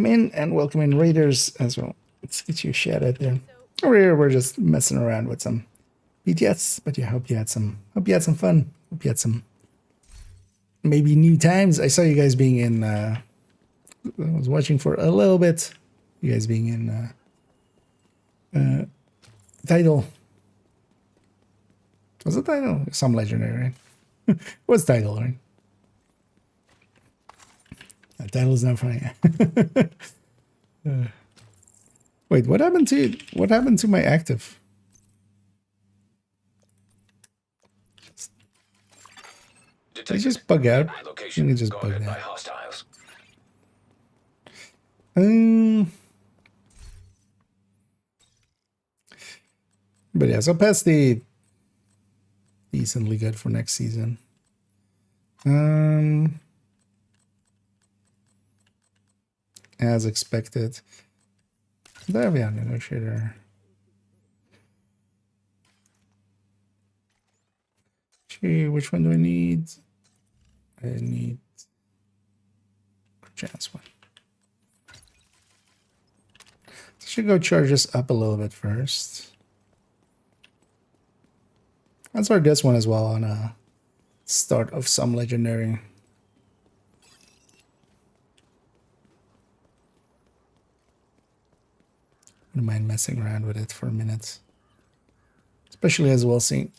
in, and welcome in raiders as well. Let's get you a shout out there. Over here, we're just messing around with some PTS, but yeah, hope you had some fun. Hope you had some maybe new times. I saw you guys being in. I was watching for a little bit. You guys being in title. Was it title? Some legendary, right? What's title, right? That title's not funny. Wait, what happened to my active? Did I just bug out? Nearby Let location me just bug guarded by out. hostiles. But yeah, so Pesty decently good for next season. As expected. There we are, negotiator. Gee, which one do I need? I need chance one. Should go charge this up a little bit first. Let's start this one as well on a start of some legendary. Wouldn't mind messing around with it for a minute. Especially as we'll see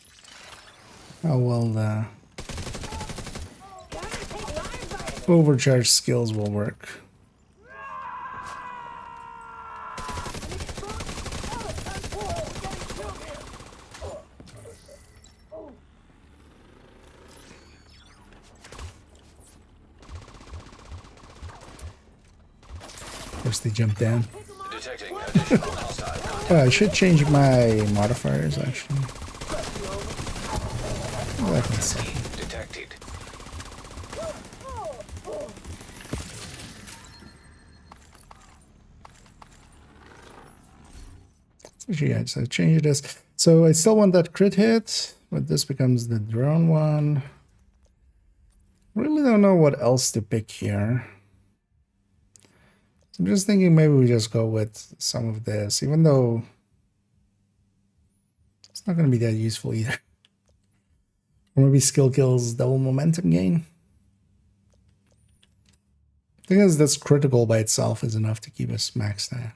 how well the overcharge skills will work. Of course they jump down. Detecting additional hostile contact. I should change my modifiers actually. Let me see. Detected. Yeah, so change this. So I still want that crit hit, but this becomes the drone one. Really don't know what else to pick here. So I'm just thinking maybe we just go with some of this, even though it's not going to be that useful either. Or maybe skill kills double momentum gain. I think that's critical by itself is enough to keep us maxed out.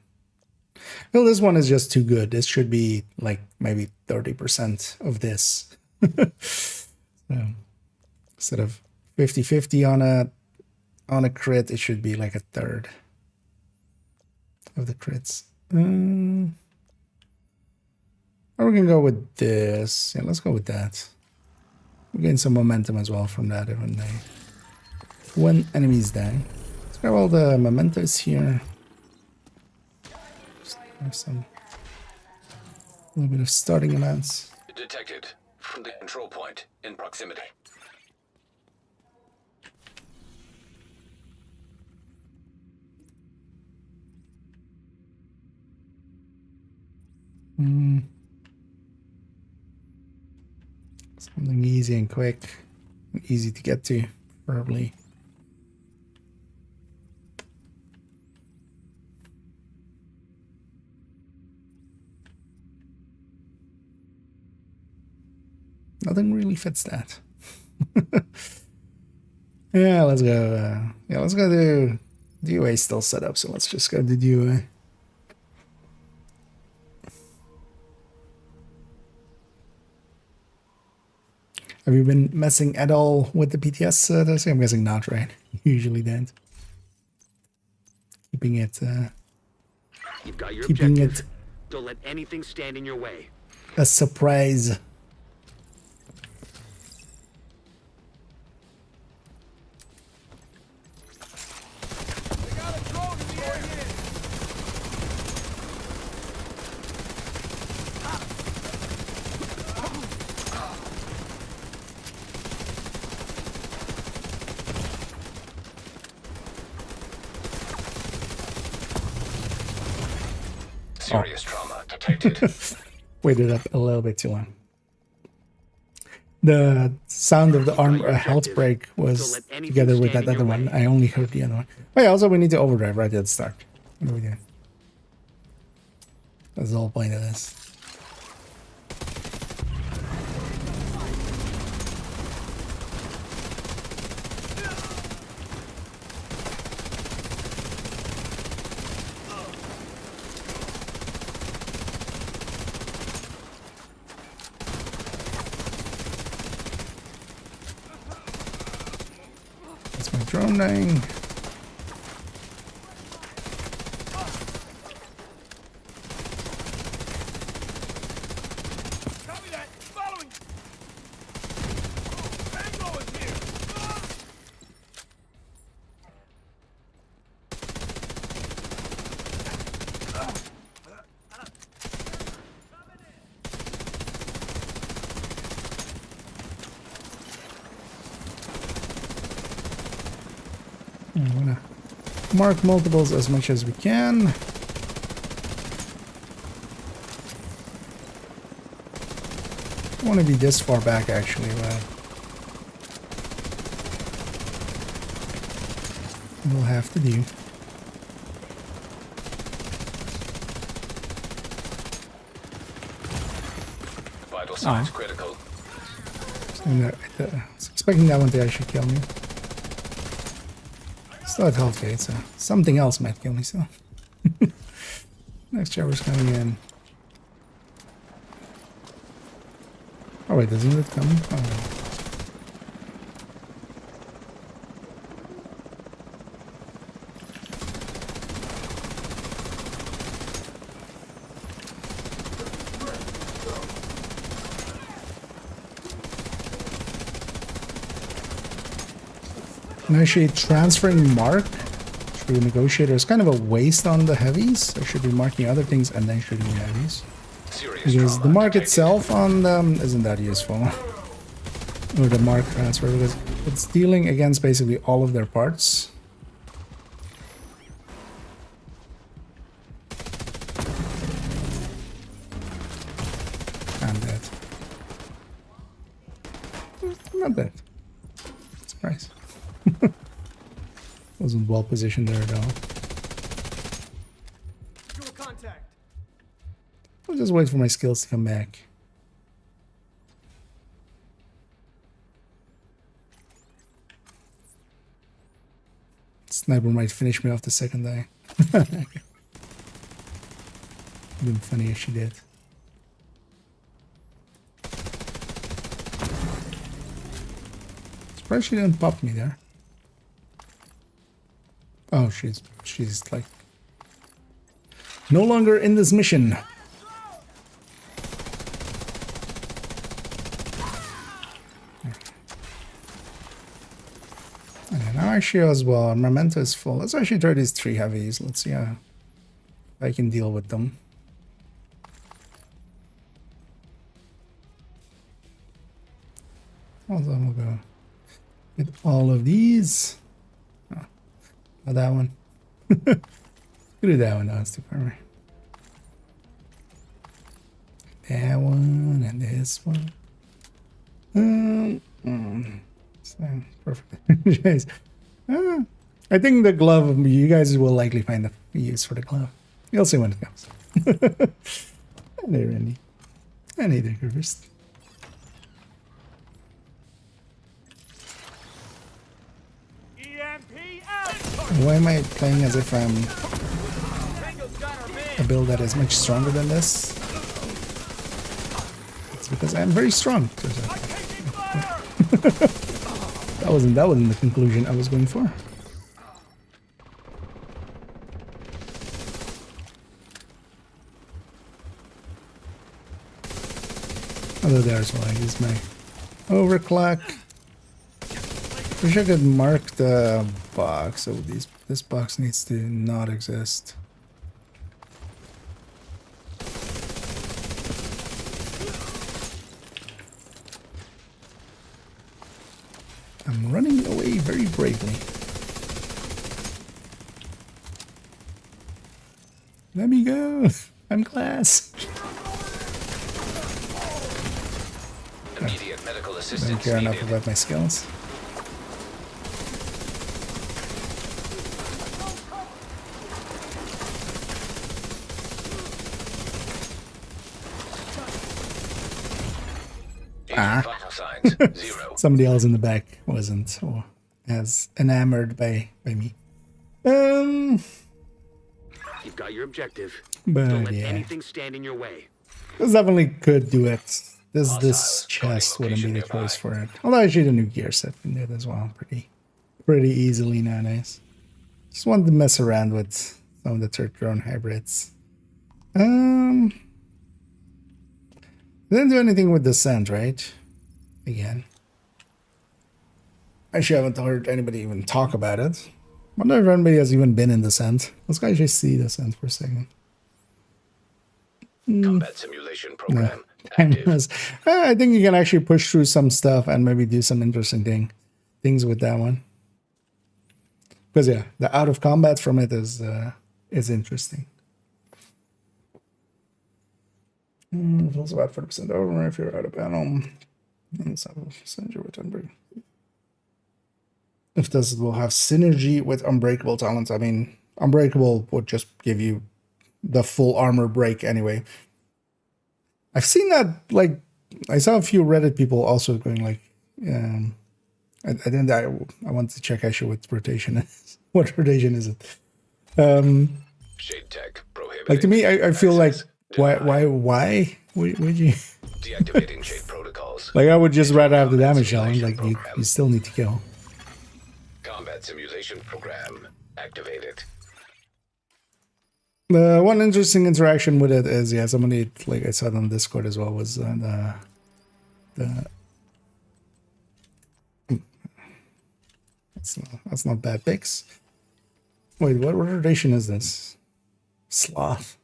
Well, this one is just too good. This should be like maybe 30% of this. So instead of 50-50 on a crit, it should be like a third of the crits. Or we can go with this. Yeah, let's go with that. We gain some momentum as well from that when enemies die. Let's grab all the mementos here. Have some a little bit of starting amounts. Detected from the control point in proximity. Something easy and quick, and easy to get to, preferably. Nothing really fits that. Yeah, let's go. Let's go do DOA still set up, so let's just go to DOA. Have you been messing at all with the PTS testing? I'm guessing not, right? Usually don't. Keeping it. You've got your Keeping objective. it Don't let anything stand in your way. a surprise. They got a drone in the area. Serious trauma detected. Waited up a little bit too long. The sound of the arm health break was together with that other one. I only heard the other one. Oh yeah, also we need to overdrive right at the start. What do we do? That's the whole point of this. That's my drone dying. Copy that. Following. Tango is here. I wanna mark multiples as much as we can. I want to be this far back actually, but we'll have to do. Vital signs critical. And, I was expecting that one to actually kill me. Still at health rate, so something else might kill me, so. Next shower's coming in. Oh wait, isn't it coming? Oh no. And actually transferring mark through negotiator is kind of a waste on the heavies. I should be marking other things and then shooting the heavies. Serious Because the trauma mark detected. itself on them isn't that useful. Or the mark transfer, because it's dealing against basically all of their parts. And dead. Not bad. Surprise. Wasn't well positioned there at all. Visual contact. I'll just wait for my skills to come back. Sniper might finish me off the second die. It'd been funny if she did. Surprised she didn't pop me there. Oh, she's like no longer in this mission. Okay, now actually as well, Memento is full. Let's actually try these 3 heavies. Let's see how I can deal with them. Also, we'll go get all of these. Oh, not that one. Do that one. No, it's too far away. That one and this one. So, perfect. Jeez. I think the glove, you guys will likely find the use for the glove. You'll see when it comes. And there, Randy. I need to go first. EMP out. Why am I playing as if I'm Tango's got our man. a build that is much stronger than this? It's because I'm very strong. Taking fire. That wasn't the conclusion I was going for. Although there's one. I use my overclock. Wish I could mark the box. So this box needs to not exist. I'm running away very bravely. Let me go. I'm glass. Immediate medical I don't assistance care enough needed. about my skills. Agent vital signs 0. Somebody else in the back wasn't or as enamored by me. You've got your objective. But Don't let yeah, anything stand in your way. this definitely could do it. This Hostiles, chest locating wouldn't be the location choice for nearby. it. Although actually the new gear set can do it as well, pretty easily nowadays. Just wanted to mess around with some of the third drone hybrids. Didn't do anything with Descent, right? Again. Actually, I haven't heard anybody even talk about it. Wonder if anybody has even been in Descent. Let's go actually see Descent for a second. Combat simulation program Time active. was- I think you can actually push through some stuff and maybe do some interesting things with that one. Because yeah, the out of combat from it is interesting. Feels about 40% over if you're out of panel. And some synergy with Unbreakable. If this will have synergy with Unbreakable talents, I mean, Unbreakable would just give you the full armor break anyway. I've seen that like I saw a few Reddit people also going like, I think that I want to check actually what rotation is. What rotation is it? Shade tech prohibited. Like to me, I feel like Access why would you? Deactivating shade protocols. Like I would just rather have the Combat damage challenge. simulation Like program. you still need to kill. Combat simulation program activated. The one interesting interaction with it is, yeah, somebody, like I said on Discord as well, was that's not bad picks. Wait, what rotation is this? Sloth.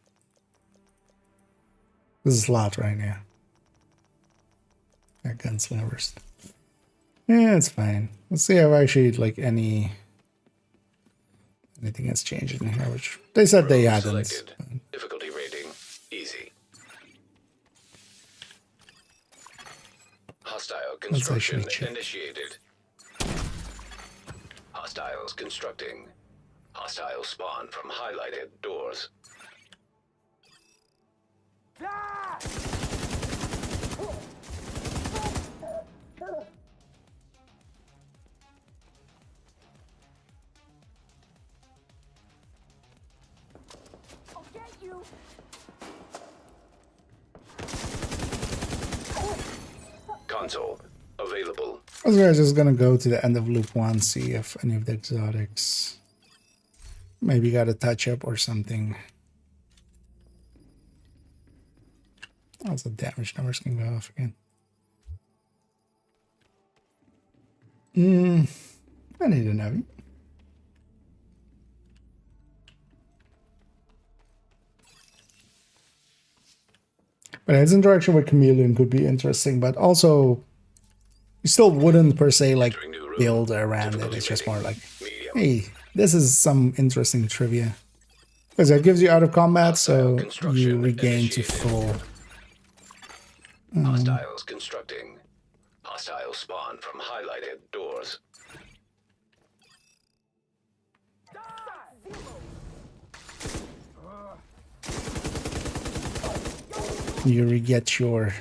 This is slot right now. Yeah, gunslingers. Yeah, it's fine. Let's see if actually like anything has changed in here, which they said they hadn't. Selected. Difficulty rating easy. Hostile construction actually check. initiated. Hostiles constructing. Hostile spawn from highlighted doors. I'll get you. Console available. I was just gonna go to the end of loop 1, see if any of the exotics maybe got a touch up or something. Also, damage numbers can go off again. I need an heavy. But his interaction with Chameleon could be interesting, but also you still wouldn't per se like Entering new room. build around it. Difficulty It's just more rating like, medium. hey, this is some interesting trivia. Because it gives you out of combat, so Hostile you construction regain to initiated. full. Hostiles constructing. Hostile spawn from highlighted doors. You re-get your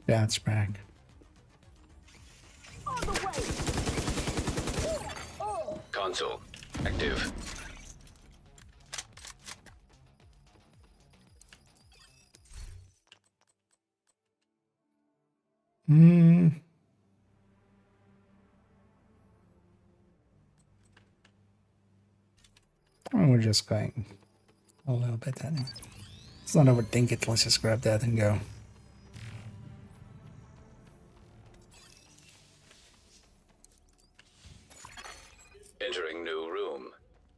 stats back. On the way. Console active. And we're just going a little bit then. Let's not overthink it. Let's just grab that and go. Entering new room.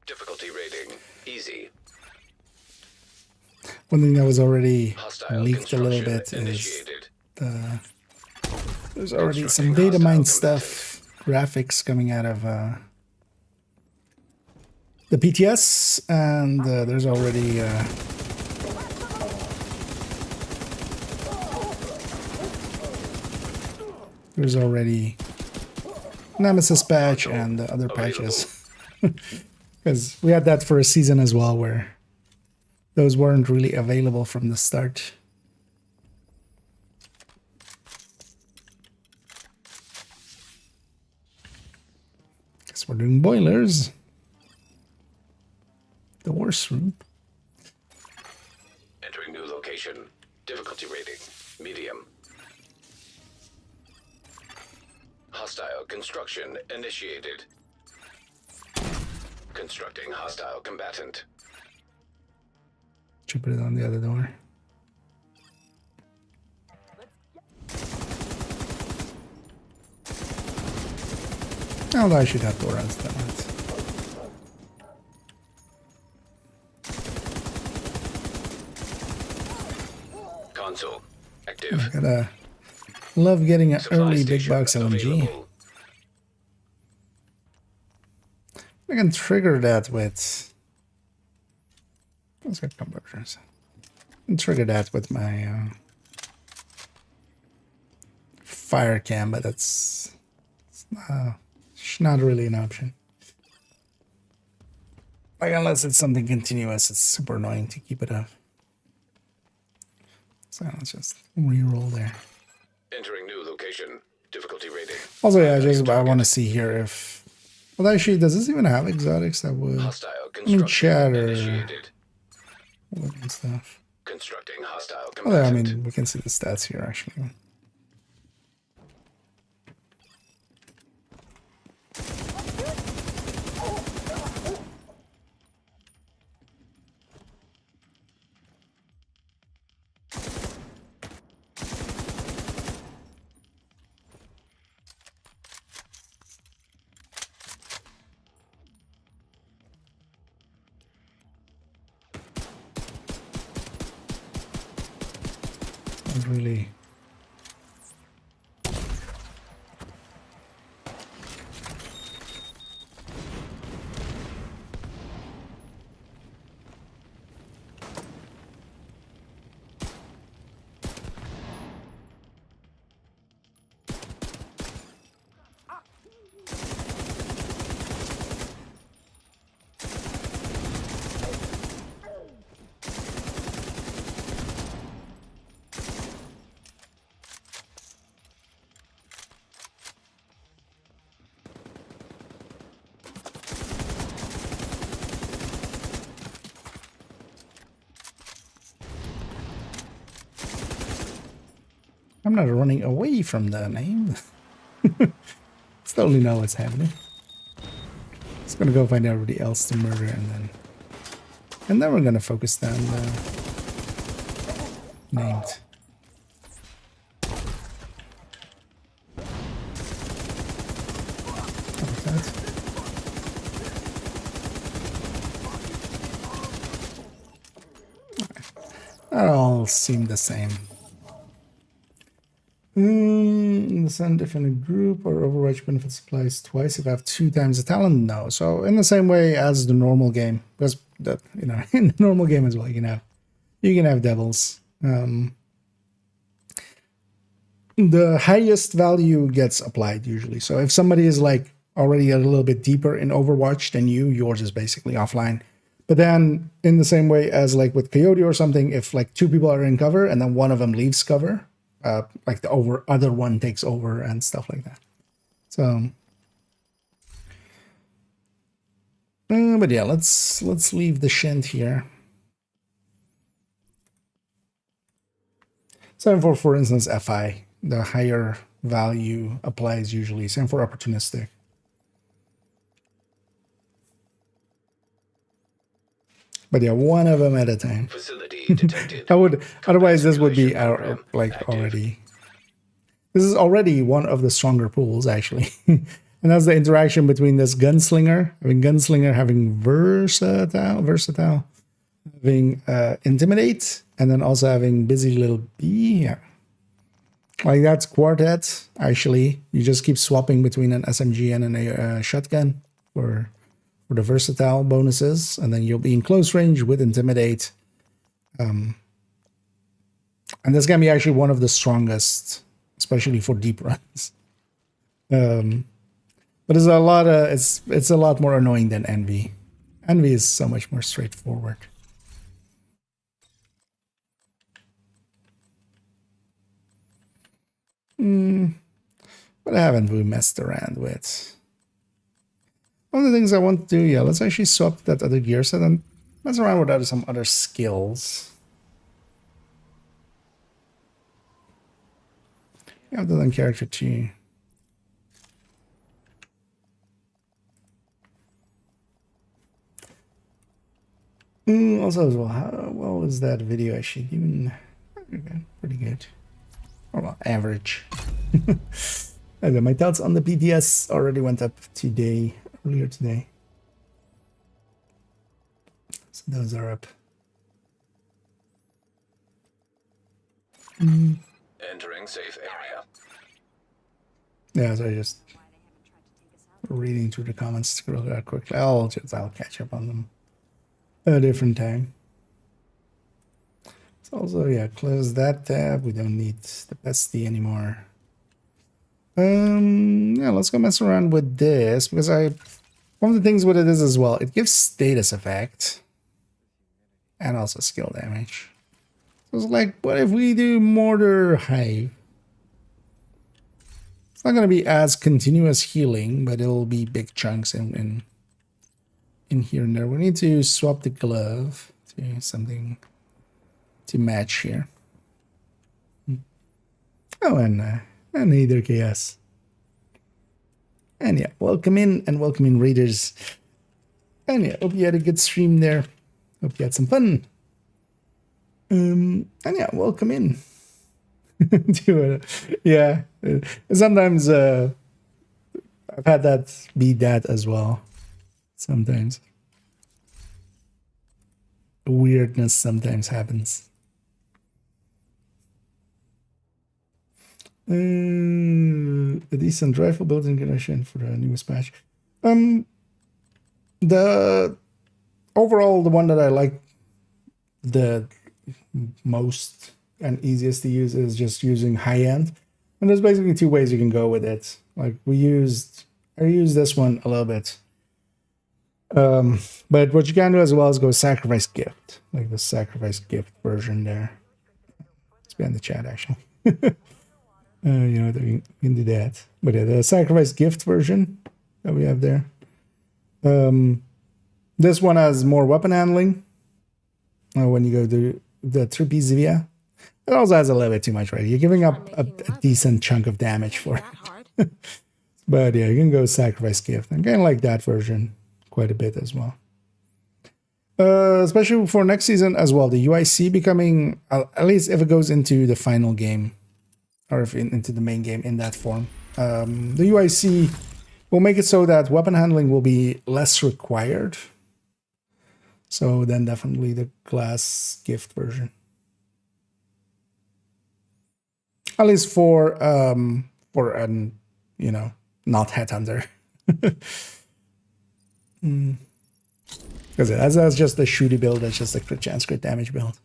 Difficulty rating easy. One thing that was already Hostile leaked a little construction bit is initiated. there's already some Constructing data mine hostile stuff, graphics coming out of the PTS, and there's already Nemesis patch and the other patches. Because we had that for a season as well, where those weren't really available from the start. Guess we're doing boilers. The worst room. Entering new location. Difficulty rating medium. Hostile construction initiated. Constructing hostile combatant. Should put it on the other door. Although I should have door on that. Console active. Gotta love getting an Supply early big station box LMG. available. I can trigger that with. Let's get converters. I can trigger that with my fire cam, but it's not really an option. Like unless it's something continuous, it's super annoying to keep it up. So let's just re-roll there. location. Difficulty rating. Also, yeah, I want to see here if... Well, actually, does this even have exotics that would... Hostile I mean, construction chatter initiated. and stuff. Constructing hostile Although, I combatant. mean, we can see the stats here, actually. Not really. I'm not running away from the name. Totally know what's happening. Just gonna go find everybody else to murder and then we're gonna focus down the named. Like that. That all seem the same. In the same different group or Overwatch benefit supplies twice if I have 2 times the talent? No. So in the same way as the normal game, because that in the normal game as well, you can have devils. The highest value gets applied usually. So if somebody is like already a little bit deeper in Overwatch than you, yours is basically offline. But then in the same way as like with Coyote or something, if like 2 people are in cover and then one of them leaves cover, like the other one takes over and stuff like that. So, but yeah, let's leave the Shint here. So for instance, FI, the higher value applies usually. Same for opportunistic. But yeah, one of them at a time. Facility detected. Otherwise this would be like active. already. This is already one of the stronger pools actually, and that's the interaction between this gunslinger, having versatile, having intimidate, and then also having busy little bee. Yeah, like that's quartet. Actually, you just keep swapping between an SMG and a shotgun for the versatile bonuses, and then you'll be in close range with intimidate. And this can be actually one of the strongest, especially for deep runs. But it's a lot it's a lot more annoying than Envy. Envy is so much more straightforward. What haven't we messed around with? One of the things I want to do, yeah, let's actually swap that other gear set and mess around with some other skills. You have that on character too. Also as well, how well is that video actually doing? Pretty good. Or well, average. Okay, my thoughts on the PTS already went up earlier today. So those are up. Entering safe area. Yeah, so I just reading through the comments real quickly. I'll catch up on them at a different time. So also, yeah, close that tab. We don't need the bestie anymore. Yeah, let's go mess around with this because one of the things with it is as well, it gives status effect and also skill damage. So it's like, what if we do Mortar Hive? not going to be as continuous healing, but it'll be big chunks in here and there. We need to swap the glove to something to match here. Oh, and either chaos. And yeah, welcome in raiders. And yeah, hope you had a good stream there. Hope you had some fun. And yeah, welcome in. Yeah, sometimes I've had that be that as well. Sometimes weirdness sometimes happens. A decent rifle building condition for the newest patch. The overall, the one that I like the most and easiest to use is just using high end, and there's basically two ways you can go with it. Like I used this one a little bit, but what you can do as well is go sacrifice gift, like the sacrifice gift version there. It's behind the chat actually. You know, you can do that. But yeah, the sacrifice gift version that we have there. This one has more weapon handling. When you go to the 3-piece Zivia, it also has a little bit too much, right? You're giving up a decent chunk of damage for it. But yeah, you can go sacrifice gift. I kind of like that version quite a bit as well. Especially for next season as well. The UIC becoming, at least if it goes into the final game, or if into the main game in that form. The UIC will make it so that weapon handling will be less required. So then definitely the glass gift version. At least for an, you know, not headhunter. Because that's just a shooty build, that's just a crit chance, crit damage build.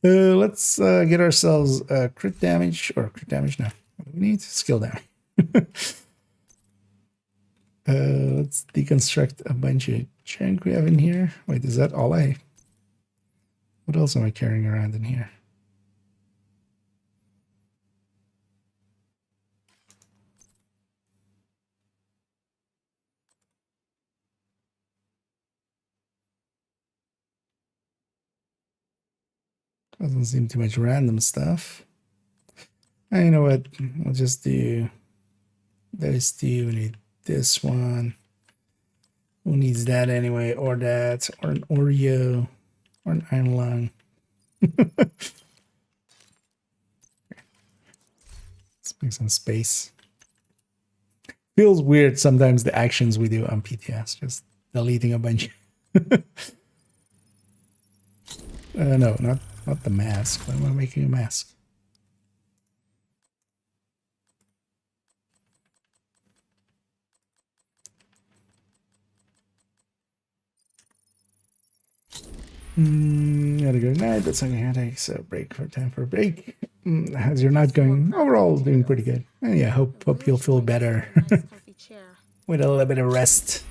Let's get ourselves crit damage, or crit damage now. What do we need? Skill damage. Let's deconstruct a bunch of junk we have in here. Wait, is that all I... What else am I carrying around in here? Doesn't seem too much random stuff. And you know what? We'll just do those two. We need this one. Who needs that anyway? Or that, or an Oreo, or an iron lung. Let's make some space. Feels weird sometimes the actions we do on PTS, just deleting a bunch. No, not the mask. Why am I making a mask? Gotta go tonight. That's not a headache. So break for time for a break. As you're not going overall, doing pretty good. And yeah, hope you'll feel better with a little bit of rest.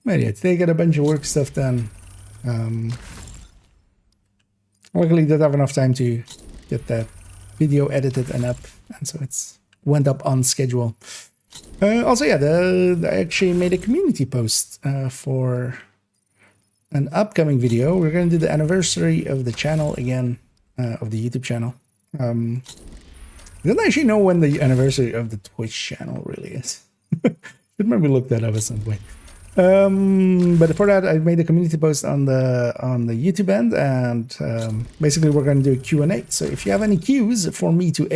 But yeah, today got a bunch of work stuff done. Luckily did have enough time to get that video edited and up, and so it's went up on schedule. Also, yeah, I actually made a community post for an upcoming video. We're going to do the anniversary of the channel again, of the YouTube channel. I don't actually know when the anniversary of the Twitch channel really is. Should maybe look that up at some point. But for that, I made a community post on the YouTube end, and basically we're going to do a Q&A. So if you have any Qs for me to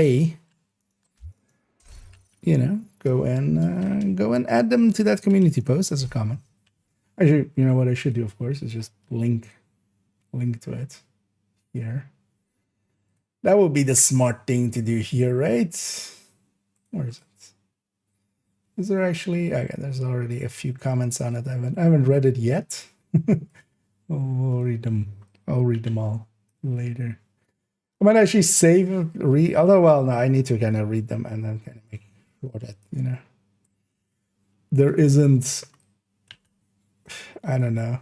you know, go and add them to that community post as a comment. Actually, you know what I should do, of course, is just link to it here. That would be the smart thing to do here, right? Where is it? Is there actually? Okay, there's already a few comments on it. I haven't read it yet. I'll read them. I'll read them all later. I might actually read. Although, well, no, I need to kind of read them and then kind of make sure that, you know, there isn't, I don't know,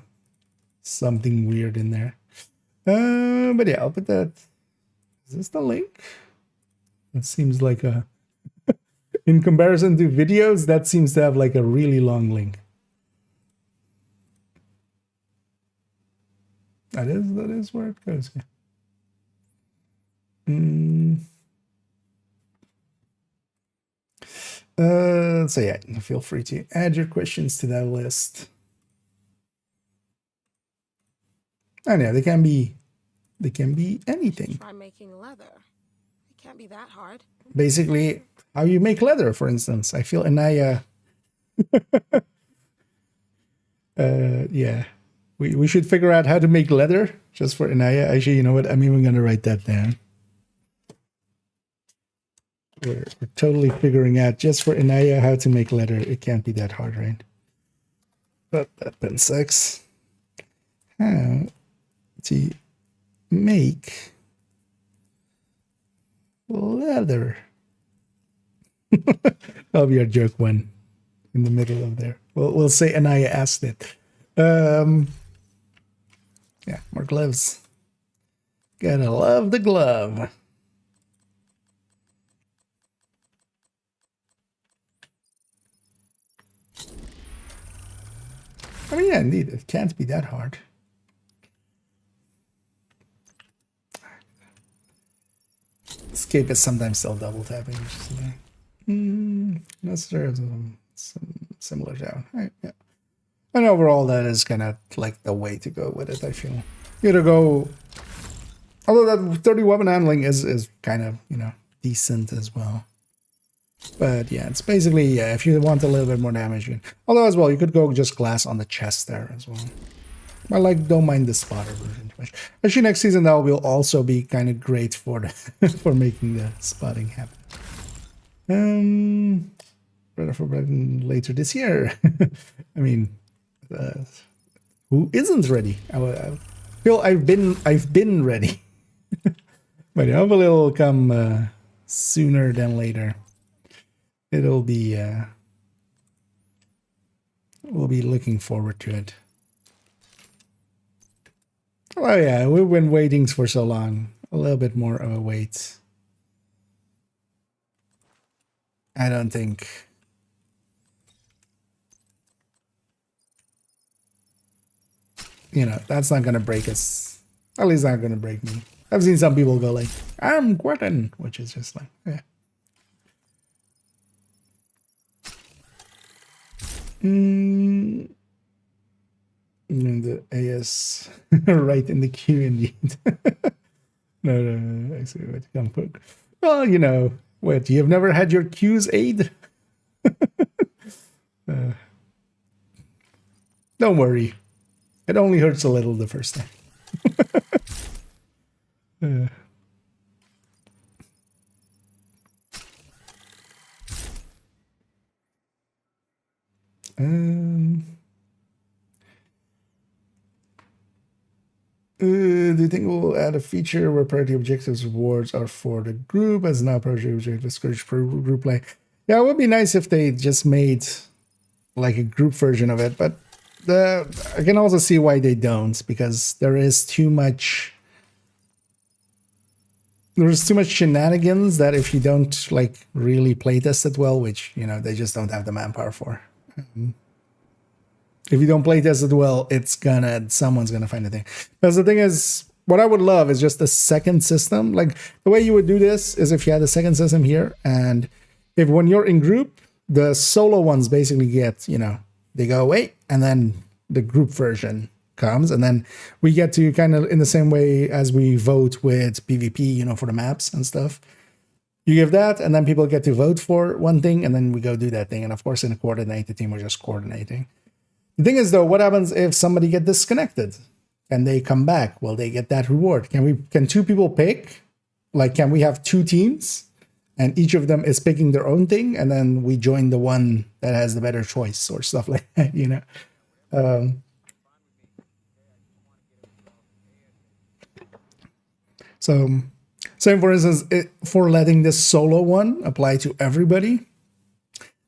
something weird in there. But yeah, I'll put that. Is this the link? It seems like a, in comparison to videos, that seems to have like a really long link. That is where it goes. Yeah. So yeah, feel free to add your questions to that list. And yeah, they can be anything. Try making leather. It can't be that hard. Basically, how you make leather, for instance. I feel Anaya. Yeah, we should figure out how to make leather just for Anaya. Actually, you know what? I'm even gonna write that down. We're totally figuring out just for Anaya how to make leather. It can't be that hard, right? But that then sucks. How to make leather. That'll be our joke one in the middle of there. We'll say Anaya asked it. Yeah, more gloves. Gotta love the glove. I mean, yeah, indeed, it can't be that hard. Escape is sometimes still double tapping. That's some similar down. Right, yeah. And overall, that is kind of like the way to go with it, I feel. You gotta go. Although that 30 weapon handling is kind of, you know, decent as well. But yeah, it's basically, yeah, if you want a little bit more damage. Although as well, you could go just glass on the chest there as well. I like, don't mind the spotter version too much. Actually, next season that will also be kind of great for the for making the spotting happen. Ready for later this year. I mean, who isn't ready? I feel I've been ready. But hopefully it'll come sooner than later. It'll be we'll be looking forward to it. Oh yeah, we've been waiting for so long. A little bit more of a wait. I don't think. You know, that's not gonna break us. At least not gonna break me. I've seen some people go like, I'm quitting, which is just like, yeah. And the AS right in the queue indeed. No, actually, what you can put. Well, you know, what, you've never had your queues aid? Don't worry. It only hurts a little the first time. Do you think we'll add a feature where priority objectives rewards are for the group as now priority objectives discourage for group play? Yeah, it would be nice if they just made like a group version of it, but I can also see why they don't, because there is too much. There's too much shenanigans that if you don't like really playtest it well, which, you know, they just don't have the manpower for. If you don't playtest it well, someone's gonna find a thing. Because the thing is, what I would love is just a second system. Like the way you would do this is if you had a second system here, and if when you're in group, the solo ones basically get, you know, they go away, and then the group version comes, and then we get to kind of in the same way as we vote with PvP, you know, for the maps and stuff. You give that, and then people get to vote for one thing, and then we go do that thing. And of course, in a coordinated team, we're just coordinating. The thing is, though, what happens if somebody get disconnected and they come back? Well, they get that reward. Can two people pick? Like, can we have two teams and each of them is picking their own thing, and then we join the one that has the better choice or stuff like that, you know? So, same for instance, for letting this solo one apply to everybody.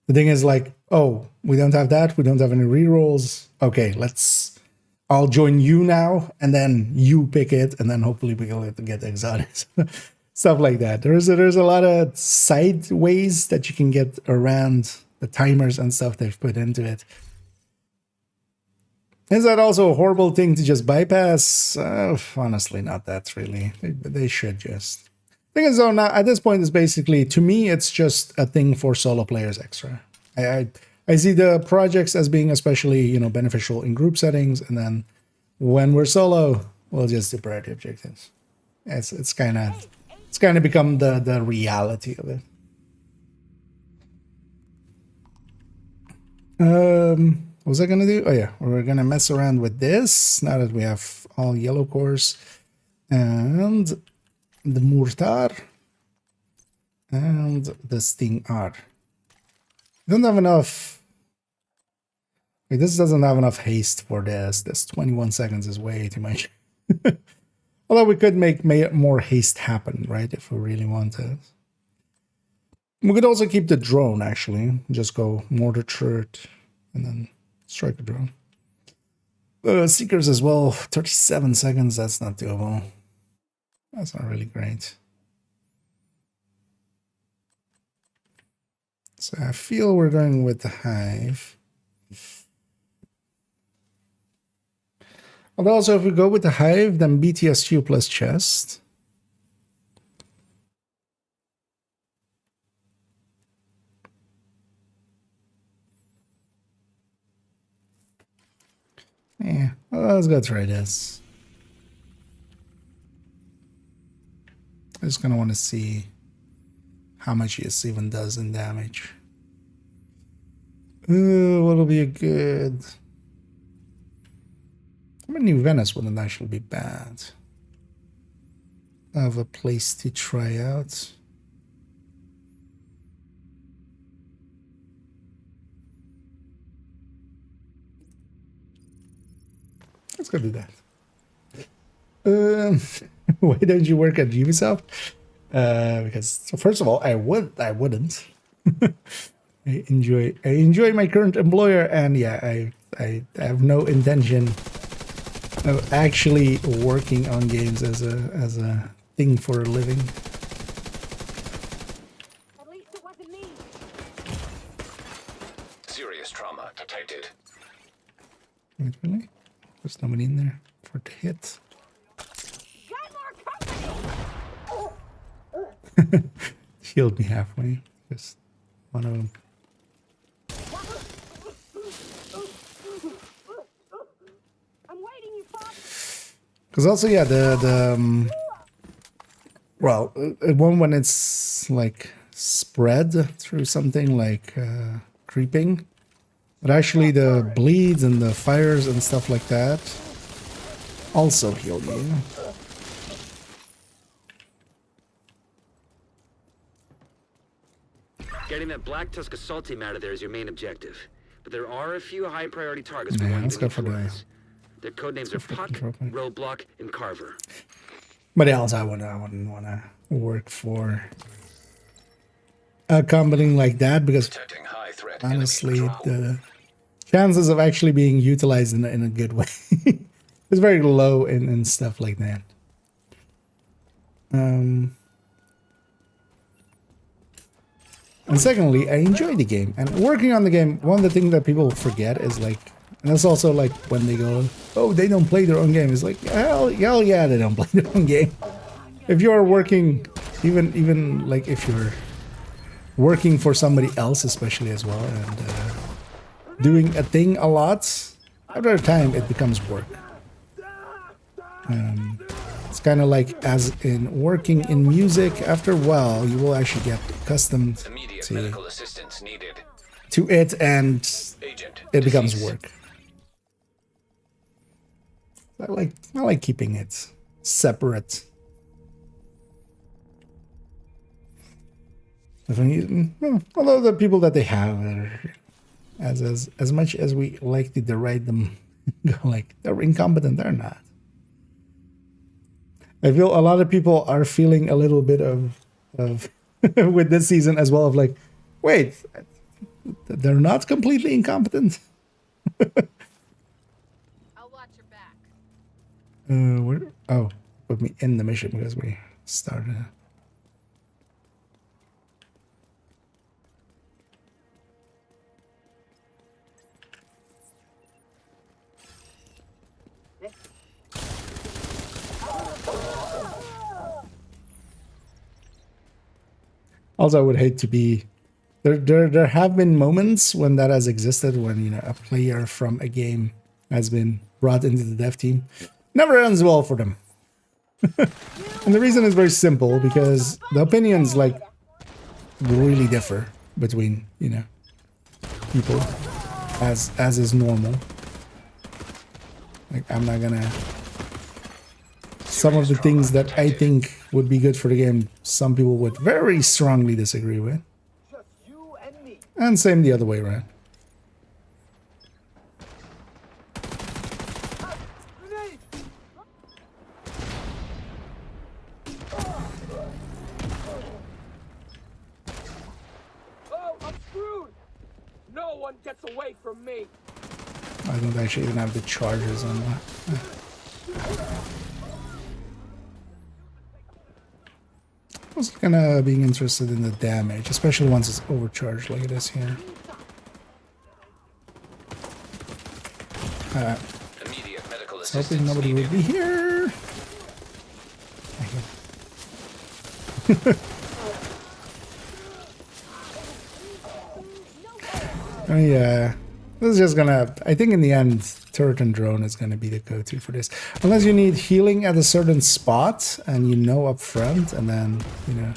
The thing is like, oh, we don't have that. We don't have any rerolls. Okay, I'll join you now, and then you pick it, and then hopefully we'll get exotics. Stuff like that. There's a lot of side ways that you can get around the timers and stuff they've put into it. Is that also a horrible thing to just bypass? Honestly, not that really. They should just. Thing is, though, now at this point, it's basically, to me, it's just a thing for solo players extra. I see the projects as being especially, you know, beneficial in group settings, and then when we're solo, we'll just do priority objectives. It's kind of become the reality of it. What was I gonna do? Oh yeah, we're gonna mess around with this now that we have all yellow cores and the mortar and the sting R. Don't have enough. Wait, this doesn't have enough haste for this. This 21 seconds is way too much. Although we could make more haste happen, right? If we really wanted. We could also keep the drone, actually. Just go mortar turret and then strike a drone. Seekers as well. 37 seconds. That's not doable. That's not really great. So I feel we're going with the hive. Although also if we go with the hive, then BTSU plus chest. Yeah, well, let's go try this. I just kind of want to see how much this even does in damage. What'll be a good... I mean, New Venice wouldn't actually be bad. I have a place to try out. Let's go do that. Why don't you work at Ubisoft? Because first of all, I wouldn't. I enjoy my current employer, and yeah, I have no intention of actually working on games as a thing for a living. At least it wasn't me. Serious trauma detected. Wait, really? There's nobody in there for it to hit. Got more company. Healed me halfway. Just one of them. I'm waiting, you fuck. Because also, yeah, well, when it's like spread through something like creeping, but actually the bleeds and the fires and stuff like that also heal you. Getting that black tusk assault team out of there is your main objective. But there are a few high priority targets we Yeah, want let's you go to for the... neutralize. Their codenames are Puck, control point. Roadblock, and Carver. But else, I wouldn't want to work for a company like that, because Detecting high threat. honestly, enemy patrol. the chances of actually being utilized in a good way is very low in stuff like that. And secondly, I enjoy the game, and working on the game, one of the things that people forget is like, and that's also like when they go, oh, they don't play their own game. It's like, hell yeah, they don't play their own game. If you're working, even like if you're working for somebody else, especially as well, and doing a thing a lot, after a time it becomes work. It's kind of like as in working in music. After a while, you will actually get accustomed Immediate medical assistance needed. to it, and Agent. it becomes deceased. work. I like keeping it separate. Although the people that they have are, as much as we like to deride them, go like they're incompetent, they're not. I feel a lot of people are feeling a little bit of with this season as well, of like, wait, they're not completely incompetent. I'll watch your back. Where? Oh, put me in the mission because we started. Also, I would hate to be there have been moments when that has existed, when, you know, a player from a game has been brought into the dev team. Never ends well for them. And the reason is very simple, because the opinions like really differ between, you know, people, as is normal. Like, I'm not gonna, some of the things that I think would be good for the game, some people would very strongly disagree with. Just you and me. And same the other way around. Grenade! Oh, I'm screwed! No one gets away from me! I don't actually even have the charges on that. I was kind of being interested in the damage, especially once it's overcharged like it is here. Immediate medical Hoping assistance nobody needed. would be here. Oh yeah, this is just gonna, I think in the end, turret and drone is gonna be the go-to for this. Unless you need healing at a certain spot and you know up front, and then, you know,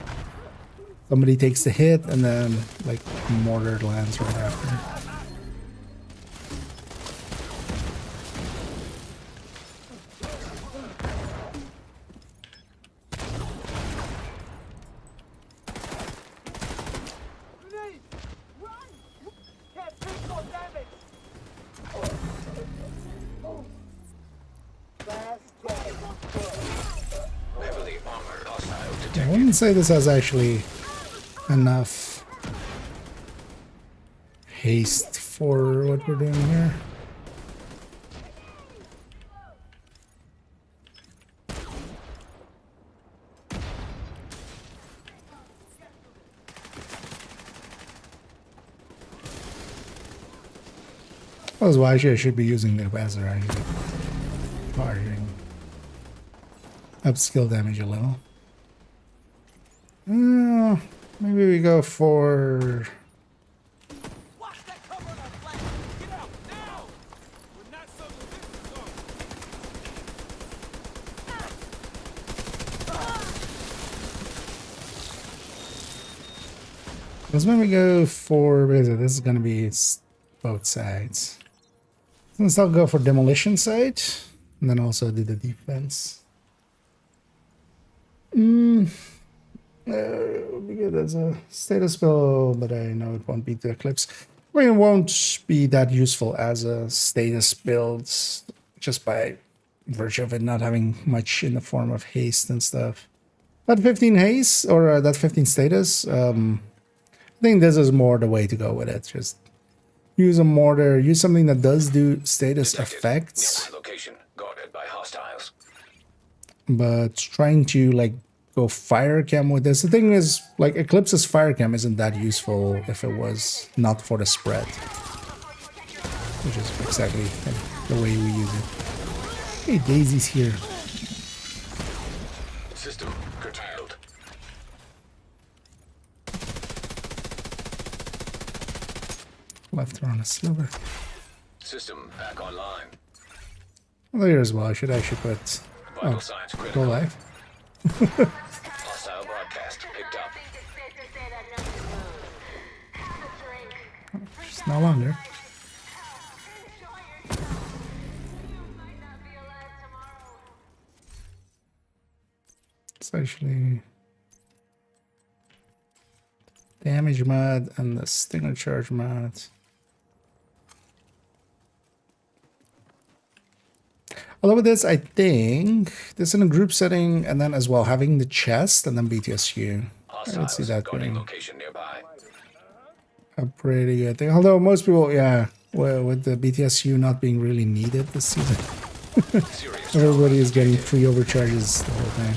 somebody takes the hit and then like mortar lands right after. Grenade! Run! Can't take more damage! Heavily armored hostile I detected. wouldn't say this has actually enough haste for what we're doing here. That's why I should be using the Weather actually. Charging up skill damage a little. Maybe we go for Watch that cover on our flank! Get out, now! We're not so resistance zone. let's maybe go for, what is it? This is gonna be both sides. Let's not go for demolition site, and then also do the defense. Because that's a status spell, but I know it won't beat the Eclipse. I mean, it won't be that useful as a status build, just by virtue of it not having much in the form of haste and stuff. That 15 haste, or that 15 status, I think this is more the way to go with it. Just use a mortar, use something that does do status Detected. effects, Nearby location guarded by hostiles. but trying to like go fire cam with this. The thing is, like, Eclipse's fire cam isn't that useful if it was not for the spread, which is exactly the way we use it. Hey, Daisy's here. System curtailed. Left her on a sliver. System back online. Well, there as well. I should actually put Vital signs go critical. live. Hostile broadcast picked up. She's no longer. It's actually damage mod and the stinger charge mod. Although with this, I think this in a group setting, and then as well having the chest and then BTSU. I would see Hostiles that guarding being location nearby. a pretty good thing. Although most people, yeah, well, with the BTSU not being really needed this season, Serious everybody is getting free overcharges the whole time.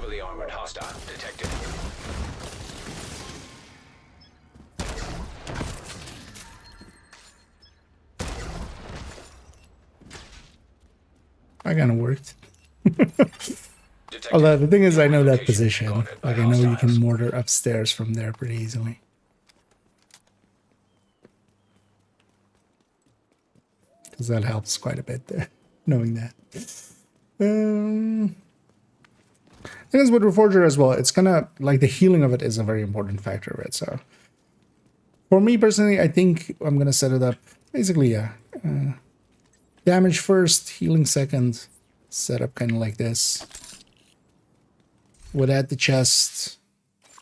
Heavily armored hostile detected. That kind of worked. Detected. Although the thing is, I know that Location position. guarded by Like, I know you can hostiles. mortar upstairs from there pretty easily. Because that helps quite a bit there, knowing that. Thing is with Reforger as well, it's kind of like the healing of it is a very important factor of it. So for me personally, I think I'm going to set it up basically, yeah. Damage first, healing second, set up kind of like this. Would add the chest.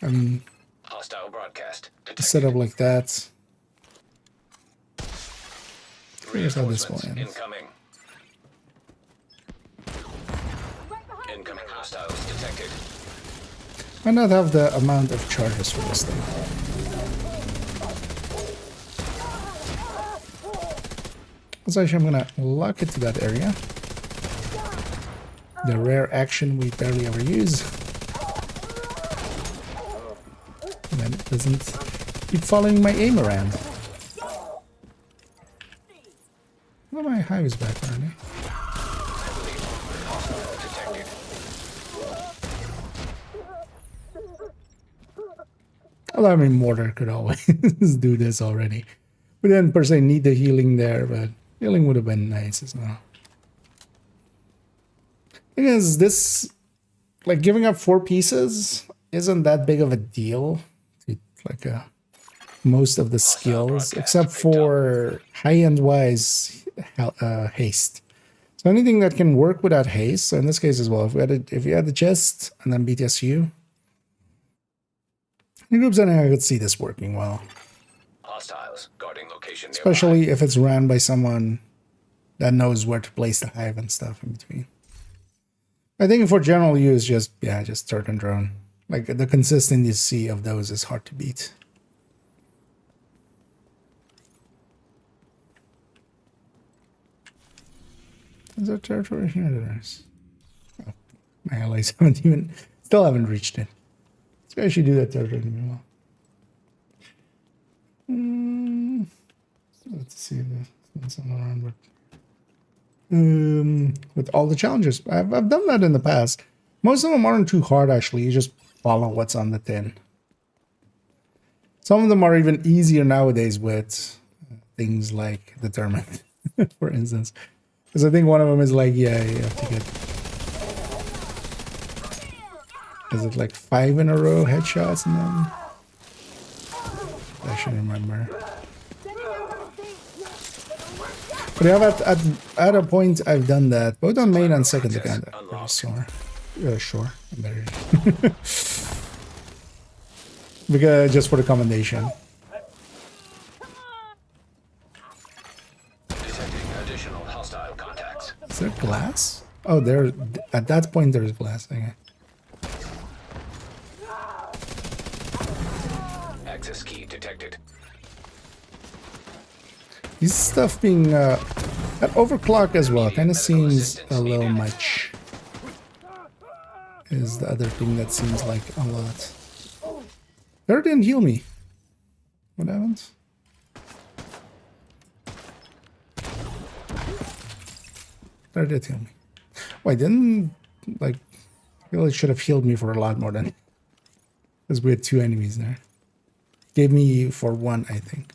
I mean, Hostile broadcast detected. set up like that. Here's how this will Reinforcements end. incoming. Incoming hostiles detected. Might not have the amount of charges for this thing. So actually, I'm gonna lock it to that area. The rare action we barely ever use. And then it doesn't keep following my aim around. Well, my hive is back already. Heavily armored hostile detected. Although, I mean, mortar could always do this already. We didn't per se need the healing there, but healing would have been nice as well. Thing is, this, like, giving up 4 pieces isn't that big of a deal. Like, most of the skills, except for high-end wise haste. So anything that can work without haste. So in this case as well, if you had the chest and then BTSU, in groups, I think I could see this working well. Hostiles guarding location nearby. Especially if it's ran by someone that knows where to place the hive and stuff in between. I think for general use, just turret and drone. Like, the consistency of those is hard to beat. Is there territory here? There is. Oh, my allies still haven't reached it. So I should do that territory meanwhile. So let's see if there's something around. But with all the challenges, I've done that in the past. Most of them aren't too hard, actually. You just follow what's on the tin. Some of them are even easier nowadays with things like Determined, for instance. Because I think one of them is like, yeah, you have to get... Is it like 5 in a row headshots and then... I should remember. But yeah, at a point I've done that, both on main and second account. I'm pretty sure. I'm better. Because just for the commendation. Detecting additional hostile contacts. Is there glass? Oh, there. At that point, there's glass. Okay. Access key detected. This stuff being at overclock as well kind of seems a little much. Is the other thing that seems like a lot. There didn't heal me. What happened? There did heal me. Why didn't, like, I feel it should have healed me for a lot more than, because we had 2 enemies there. Gave me for 1, I think.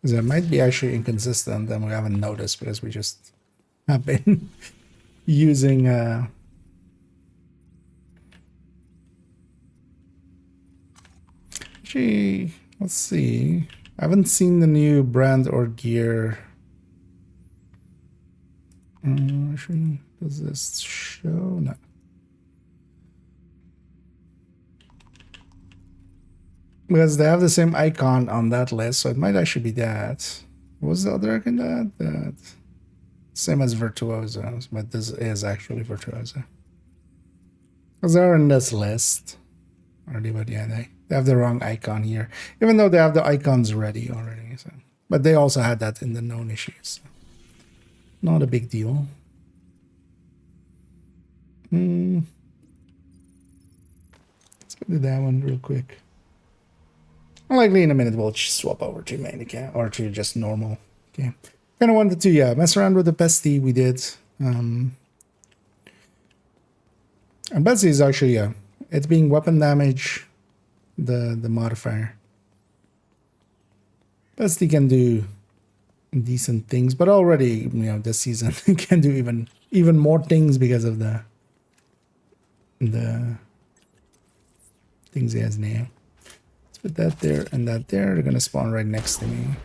That might be actually inconsistent and we haven't noticed because we just have been using actually, let's see. I haven't seen the new brand or gear. Actually, does this show? No. Because they have the same icon on that list, so it might actually be that. What was the other icon that? Same as Virtuoso, but this is actually Virtuoso. Because they're in this list. Already, but yeah, they have the wrong icon here. Even though they have the icons ready already. So. But they also had that in the known issues. So. Not a big deal. Let's go do that one real quick. Likely in a minute we'll swap over to main account or to just normal. Okay. Kind of wanted to, yeah, mess around with the bestie we did. And bestie is actually, yeah, it's being weapon damage, the modifier. Bestie can do decent things, but already, you know, this season can do even more things because of the things he has now. Let's put that there and that there. They're gonna spawn right next to me.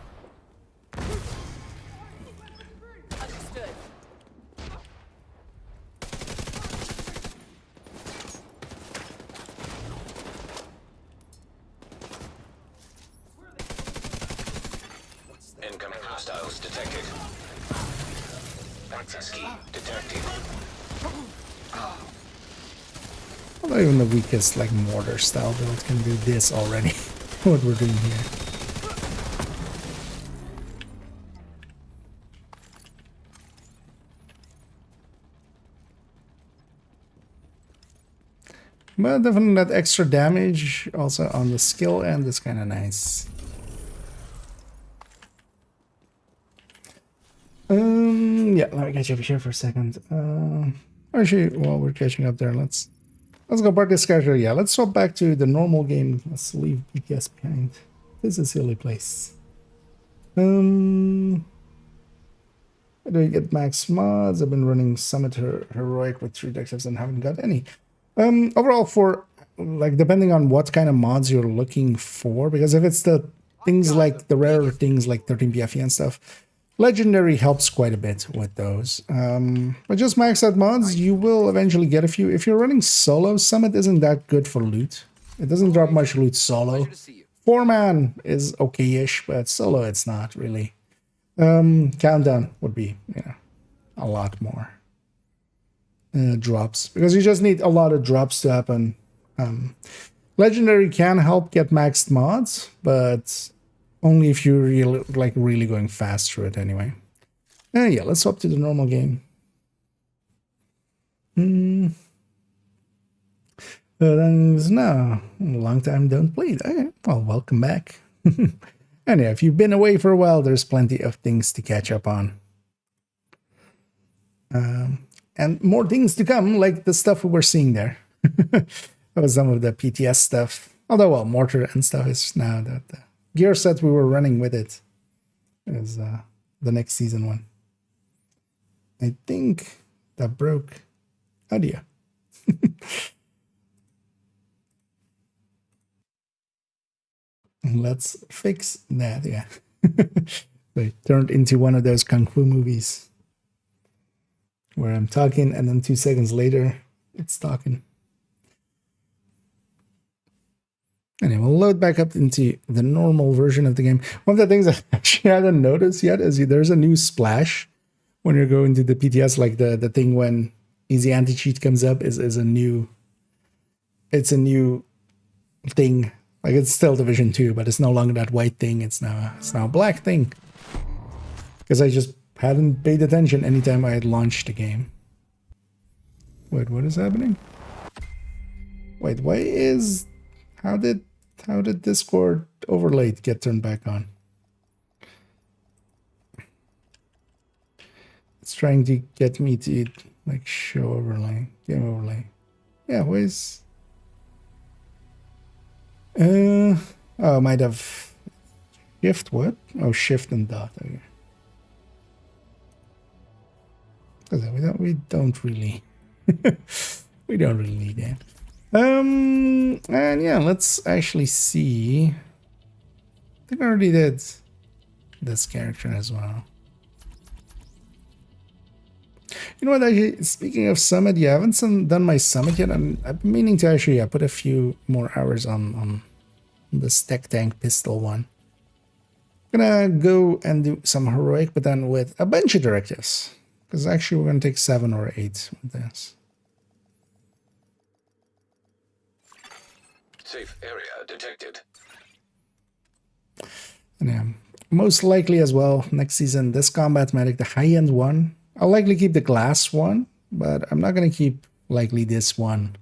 Incoming hostiles detected. Access key detected. Although even the weakest, like, mortar style build can do this already. What we're doing here. But definitely that extra damage also on the skill end is kind of nice. Yeah, let me catch up here for a second. Actually, while we're catching up there, let's go park this character. Yeah, let's swap back to the normal game. Let's leave PTS behind. This is a silly place. How do we get max mods? I've been running Summit Heroic with 3 objectives and haven't got any. Overall, for like depending on what kind of mods you're looking for, because if it's the things like the rarer things like 13 PFE and stuff, Legendary helps quite a bit with those. But just max out mods, you will eventually get a few. If you're running solo, Summit isn't that good for loot. It doesn't drop much loot solo. 4-man is okay-ish, but solo it's not really. Countdown would be, you know, a lot more drops, because you just need a lot of drops to happen. Legendary can help get maxed mods, but only if you're really going fast through it anyway. Yeah, let's swap to the normal game. No, long time don't play. Okay, well, welcome back. And yeah, if you've been away for a while, there's plenty of things to catch up on. And more things to come, like the stuff we were seeing there. That was some of the PTS stuff. Although, well, Mortar and stuff is now that the gear set we were running with it is the next season one. I think that broke audio. Let's fix that, yeah. It turned into one of those kung fu movies where I'm talking and then 2 seconds later it's talking. Anyway, we'll load back up into the normal version of the game. One of the things I actually hadn't noticed yet is there's a new splash when you're going to the PTS, like the thing when Easy Anti-Cheat comes up is a new, it's a new thing. Like it's still Division 2, but it's no longer that white thing. It's now a black thing. Because I just hadn't paid attention anytime I had launched the game. Wait, what is happening? Wait, why is... How did Discord overlay get turned back on? It's trying to get me to like show overlay, game overlay. Yeah, where's... Oh, I might have shift what? Oh, shift and dot. Okay. Because we don't really we don't really need that. And yeah, let's actually see. I think I already did this character as well. You know what, actually, speaking of Summit, yeah, I haven't done my Summit yet. I've been meaning to actually put a few more hours on the Stack Tank pistol one. I'm gonna go and do some heroic, but then with a bunch of directives. Because actually we're gonna take 7 or 8 with this. Safe area detected. And yeah, most likely as well, next season, this combat medic, the high-end one, I'll likely keep the glass one, but I'm not going to keep likely this one.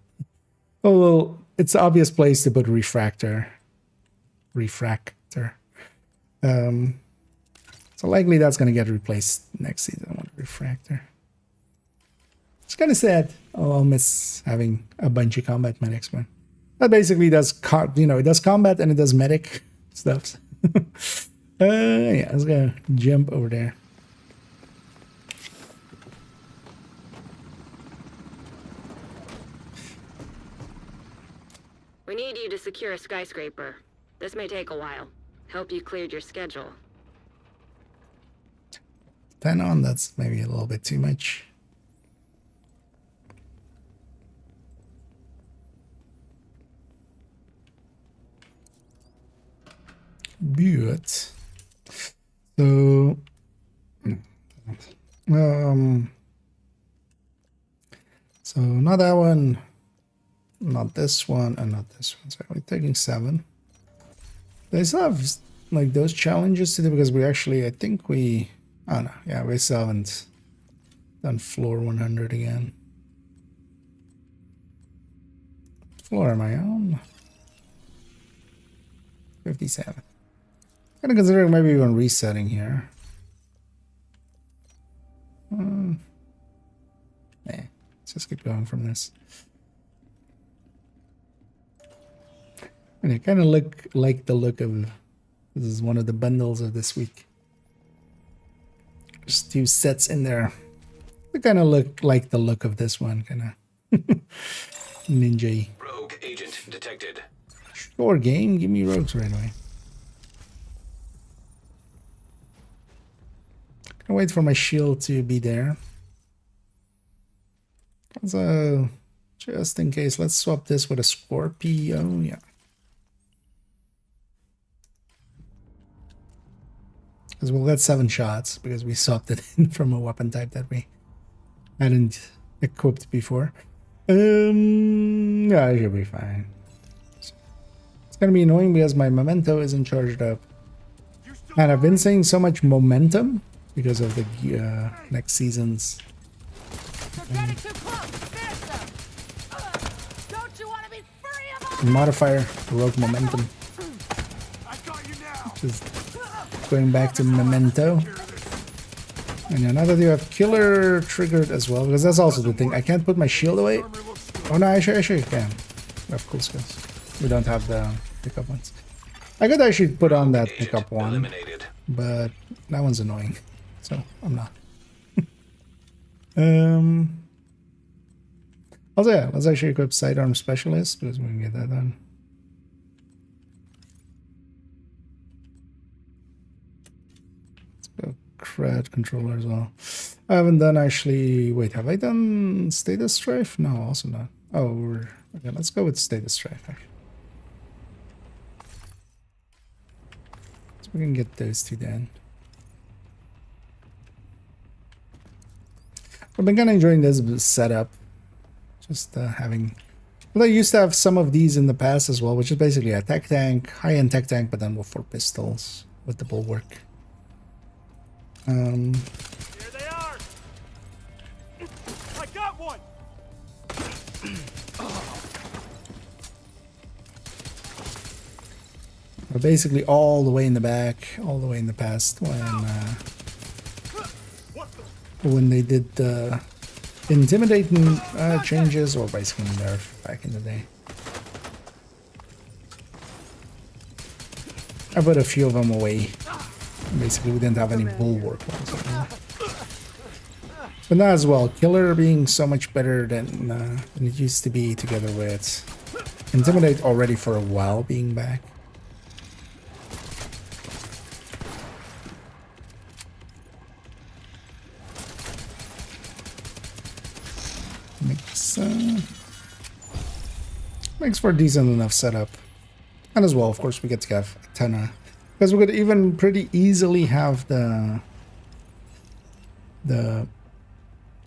Oh, well, it's the obvious place to put refractor. So likely that's going to get replaced next season. I want refractor. It's kind of sad. Oh, I'll miss having a bunch of combat medics, man. That basically does, it does combat and it does medic stuff. Yeah, let's go jump over there. We need you to secure a skyscraper. This may take a while. Hope you cleared your schedule. 10 on, that's maybe a little bit too much. But so so not that one, not this one, and not this one. So we're taking 7. They still have like those challenges to do because we actually, I think we, oh no, yeah, we still haven't done floor 100 again. Floor am I on? 57. Kind of considering maybe even resetting here. Let's just keep going from this. And it kind of look like the look of, this is one of the bundles of this week. There's 2 sets in there. They kind of look like the look of this one, kind of ninja. Rogue agent detected. Sure, game, give me rogues right away. Gonna wait for my shield to be there. So, just in case, let's swap this with a Scorpio. Yeah. Because we'll get 7 shots because we swapped it in from a weapon type that we hadn't equipped before. Yeah, I should be fine. It's gonna be annoying because my memento isn't charged up. And I've been saying so much momentum because of the next season's modifier, rogue momentum. Which is going back to memento. And now that you have killer triggered as well, because that's also the thing. I can't put my shield away. Oh no, actually I can. We have cool skills. We don't have the pickup ones. I could actually put on that pickup one, Eliminated. but that one's annoying. So I'm not. Also, yeah, let's actually equip sidearm specialist because we can get that done. Let's go CRAD controller as well. I haven't done actually. Wait, have I done status strife? No, also not. Oh, okay. Let's go with status strife. Actually. So we can get those 2 then. I've been kind of enjoying this setup. Just having... Well, I used to have some of these in the past as well, which is basically a tech tank, high-end tech tank, but then with 4 pistols with the bulwark. Here they are. I got one. But basically all the way in the back, all the way in the past when they did the intimidating changes, or basically nerf back in the day. I put a few of them away. Basically, we didn't have any bulwark ones anymore. But now as well, killer being so much better than it used to be, together with intimidate already for a while being back. Makes for a decent enough setup. And as well, of course, we get to have a ton of... Because we could even pretty easily have the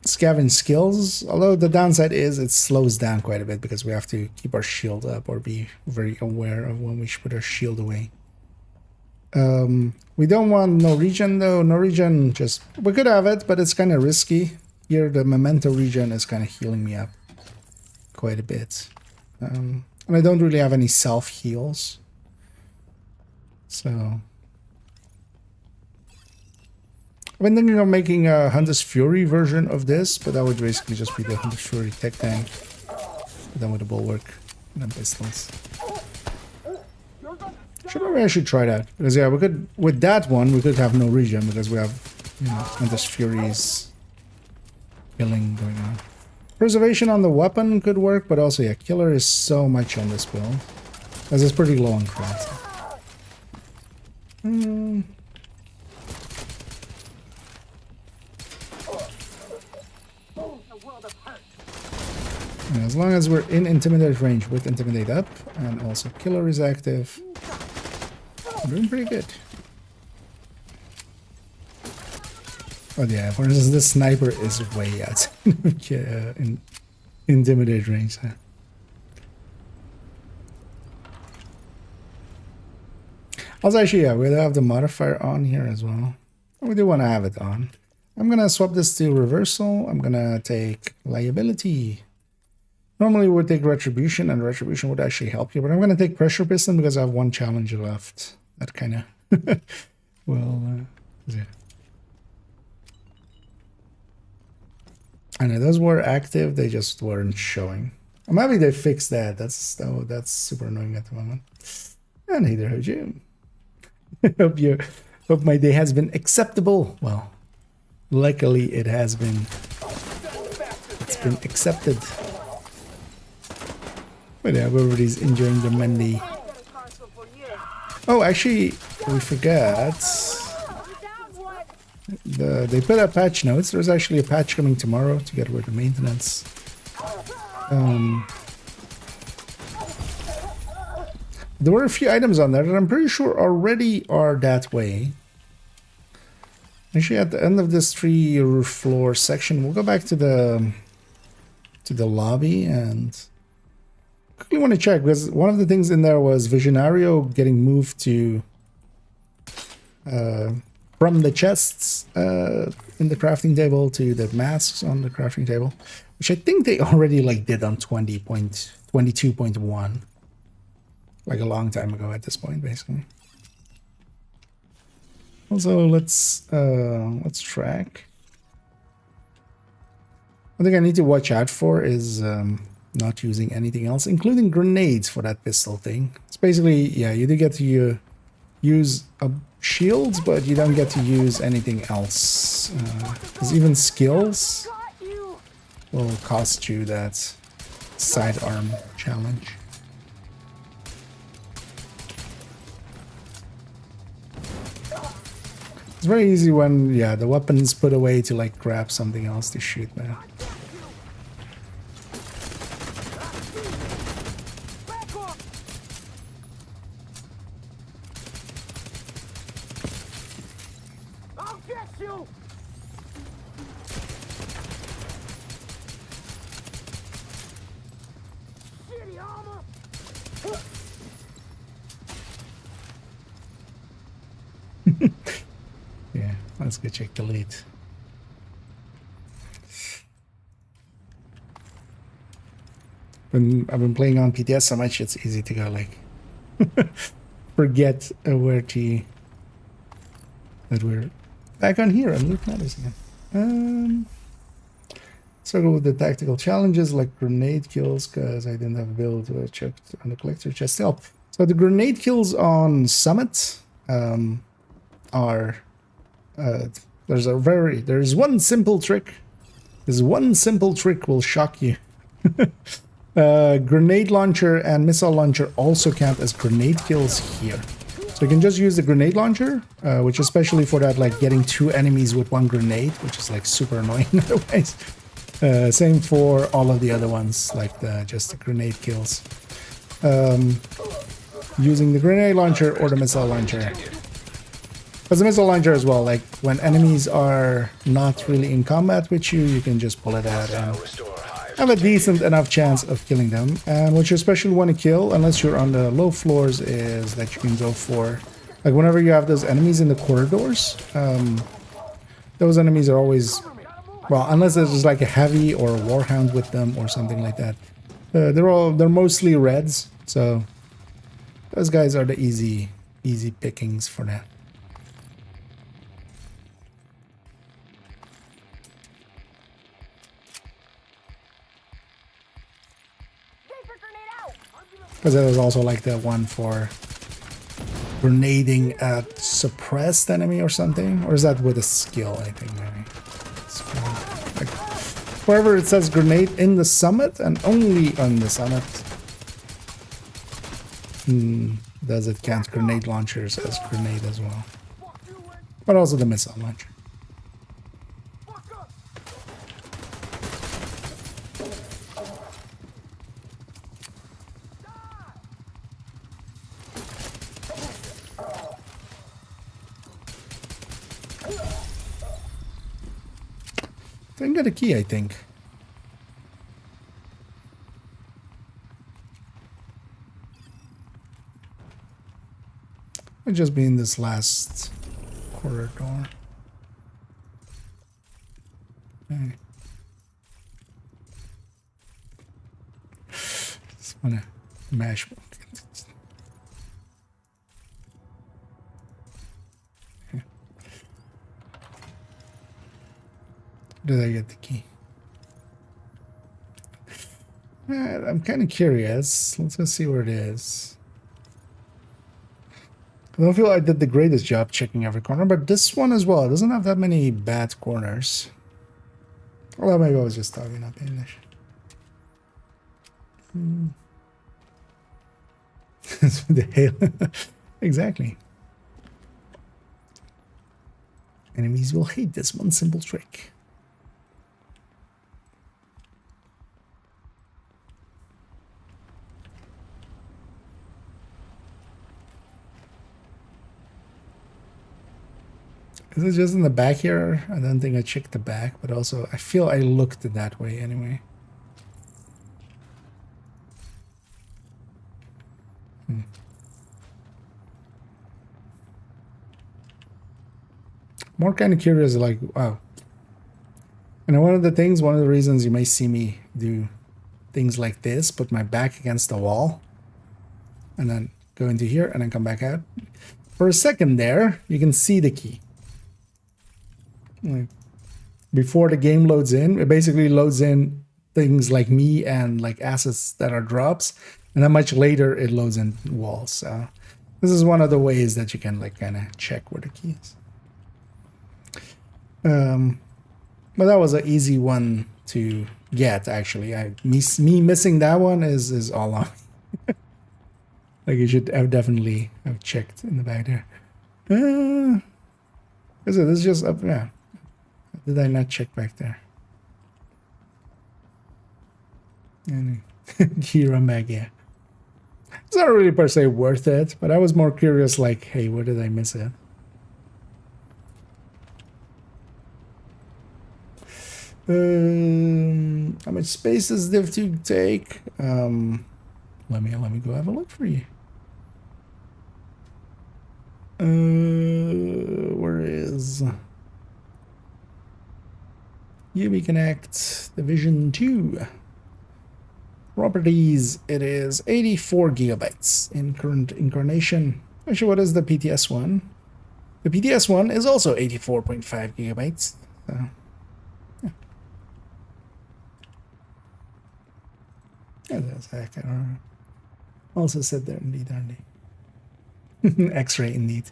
scavenge skills, although the downside is it slows down quite a bit because we have to keep our shield up or be very aware of when we should put our shield away. We don't want no regen though. No regen, just we could have it, but it's kind of risky. Here the memento regen is kind of healing me up quite a bit. And I don't really have any self heals. So I've been thinking of making a Hunter's Fury version of this, but that would basically just be the Hunter's Fury tech tank, but then with a bulwark and then pistols. Maybe I should try that, because yeah, we could, with that one we could have no regen because we have, you know, Hunter's Fury's killing going on. Preservation on the weapon could work, but also yeah, killer is so much on this build because it's pretty low on craft. And as long as we're in intimidate range with intimidate up, and also killer is active, we're doing pretty good. Oh yeah, for instance, this sniper is way out in intimidate range. Huh? Also, actually, yeah, we'll have the modifier on here as well. We do want to have it on. I'm gonna swap this to reversal. I'm gonna take liability. Normally we would take retribution, and retribution would actually help you, but I'm gonna take pressure piston because I have one challenger left. That kind of well, yeah. I know those were active, they just weren't showing. I'm happy they fixed that. That's super annoying at the moment. And neither have you. Hope my day has been acceptable. Well, luckily it has been. It's been accepted. But yeah, everybody's enjoying the Monday. Oh, actually, we forgot. They put out patch notes. There's actually a patch coming tomorrow to get rid of maintenance. There were a few items on there that I'm pretty sure already are that way. Actually, at the end of this 3 floor section, we'll go back to the lobby and quickly want to check, because one of the things in there was Visionario getting moved to from the chests in the crafting table to the masks on the crafting table, which I think they already like did on 20.22.1, like a long time ago at this point, basically. Also, let's track. One thing I need to watch out for is not using anything else, including grenades for that pistol thing. It's basically, yeah, you do get to use shields, but you don't get to use anything else. Because even skills will cost you that sidearm challenge. It's very easy when, yeah, the weapon's put away to like grab something else to shoot now. Yeah, let's go check the lead. When I've been playing on PTS so much, it's easy to go like forget where to that we're back on here and loot matters again. Struggle with the tactical challenges like grenade kills because I didn't have a build to check on the collector chest help. So the grenade kills on Summit are there's one simple trick. This one simple trick will shock you. Grenade launcher and missile launcher also count as grenade kills here. So you can just use the grenade launcher, which is especially for that, like getting 2 enemies with 1 grenade, which is like super annoying otherwise. Same for all of the other ones, like just the grenade kills. Using the grenade launcher or the missile launcher As a missile launcher as well, like when enemies are not really in combat with you, you can just pull it out and Restore hive. have a decent enough chance of killing them. And what you especially want to kill, unless you're on the low floors, is that you can go for, like whenever you have those enemies in the corridors, those enemies are always, well, unless there's just like a heavy or a warhound with them or something like that. They're mostly reds, so those guys are the easy pickings for that. Because there was also like the one for grenading a suppressed enemy or something, or is that with a skill? I think maybe. Like, wherever it says grenade in the summit and only on the summit, does it count grenade launchers as grenade as well? But also the missile launcher. I got a key, I think. I'll just be in this last corridor. Okay. Just wanna mash. Did I get the key? I'm kind of curious. Let's go see where it is. I don't feel I did the greatest job checking every corner, but this one as well doesn't have that many bad corners. Although maybe I was just talking, not paying attention. The hail. Exactly. Enemies will hate this one simple trick. Is it just in the back here? I don't think I checked the back, but also I feel I looked that way anyway. More kind of curious, like, wow. And one of the reasons you may see me do things like this, put my back against the wall, and then go into here, and then come back out. For a second there, you can see the key. Like, before the game loads in, it basically loads in things like me and like assets that are drops, and then much later it loads in walls. So this is one of the ways that you can like kind of check where the key is. But that was an easy one to get actually. Me missing that one is all on me. Like you should have definitely have checked in the back there. Is it? This is just up, yeah. Did I not check back there? Kira Meg, yeah. It's not really per se worth it, but I was more curious like, hey, where did I miss it? How much space does Div 2 take? Let me go have a look for you. Where is UV Connect Division 2 properties? It is 84 gigabytes in current incarnation. Actually, what is the PTS one? The PTS one is also 84.5 gigabytes. So, yeah. Yeah, that's heck. I don't know. Also said there indeed, Andy. X-ray indeed.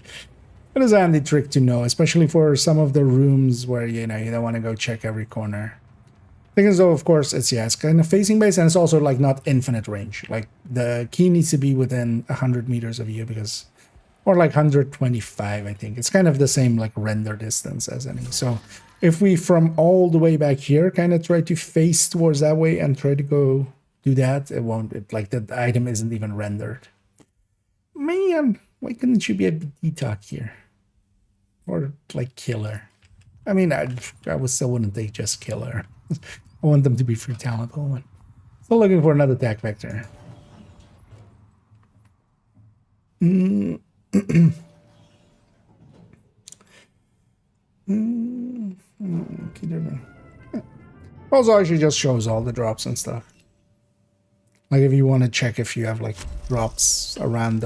It is a handy trick to know, especially for some of the rooms where you don't want to go check every corner. Thing is, though, of course, it's kind of facing base, and it's also like not infinite range. Like the key needs to be within 100 meters of you, because, or like 125, I think. It's kind of the same like render distance as any. So if we from all the way back here kind of try to face towards that way and try to go do that, it won't. Like the item isn't even rendered. Man, why couldn't you be a detox here? Or like killer. I mean, I would still wouldn't take just killer. I want them to be free talent pool. Still looking for another attack vector. Also, actually just shows all the drops and stuff. Like if you want to check if you have like drops around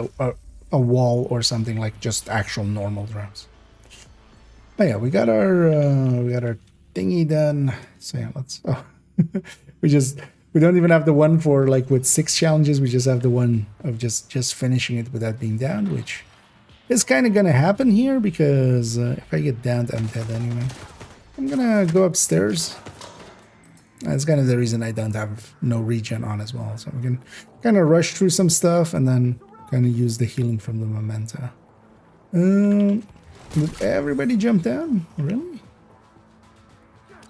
a wall or something, like just actual normal drops. But yeah, we got our thingy done. So yeah, let's. Oh, we don't even have the one for like with 6 challenges. We just have the one of just finishing it without being downed, which is kind of gonna happen here because if I get downed, I'm dead anyway. I'm gonna go upstairs. That's kind of the reason I don't have no regen on as well. So we can kind of rush through some stuff and then kind of use the healing from the memento. Did everybody jump down? Really?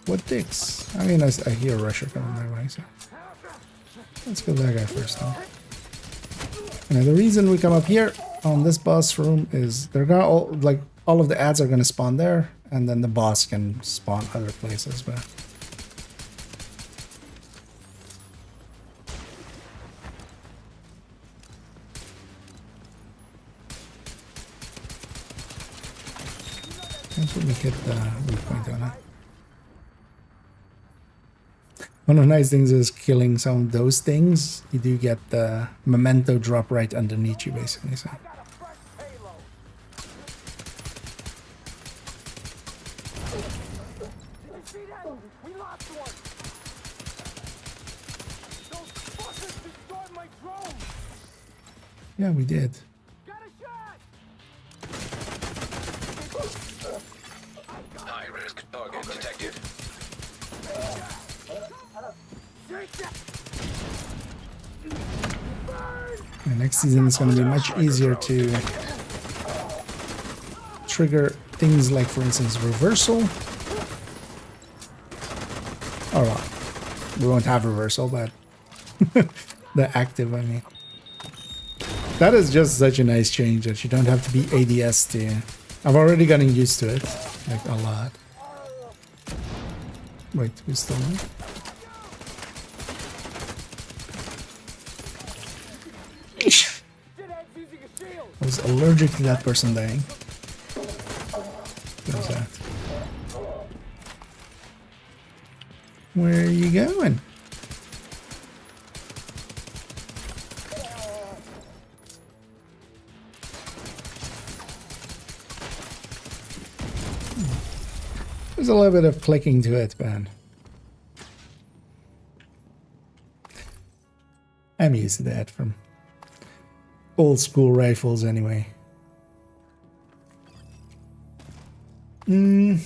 What dicks? I mean, I hear a rusher coming my way, so let's kill that guy first though. And the reason we come up here on this boss room is they're gonna all of the ads are gonna spawn there, and then the boss can spawn other places, but that's what we hit the weak point on it. One of the nice things is killing some of those things, you do get the memento drop right underneath you, basically. So. Yeah, we did. High-risk target detected. And next season is going to be much easier to trigger things like, for instance, reversal. Oh, well, we won't have reversal, but the active, I mean. That is just such a nice change that you don't have to be ADS to. I've already gotten used to it, like a lot. Wait, who's still there? I was allergic to that person dying. What's that? Where are you going? There's a little bit of clicking to it, man. I'm used to that from old school rifles anyway. Wing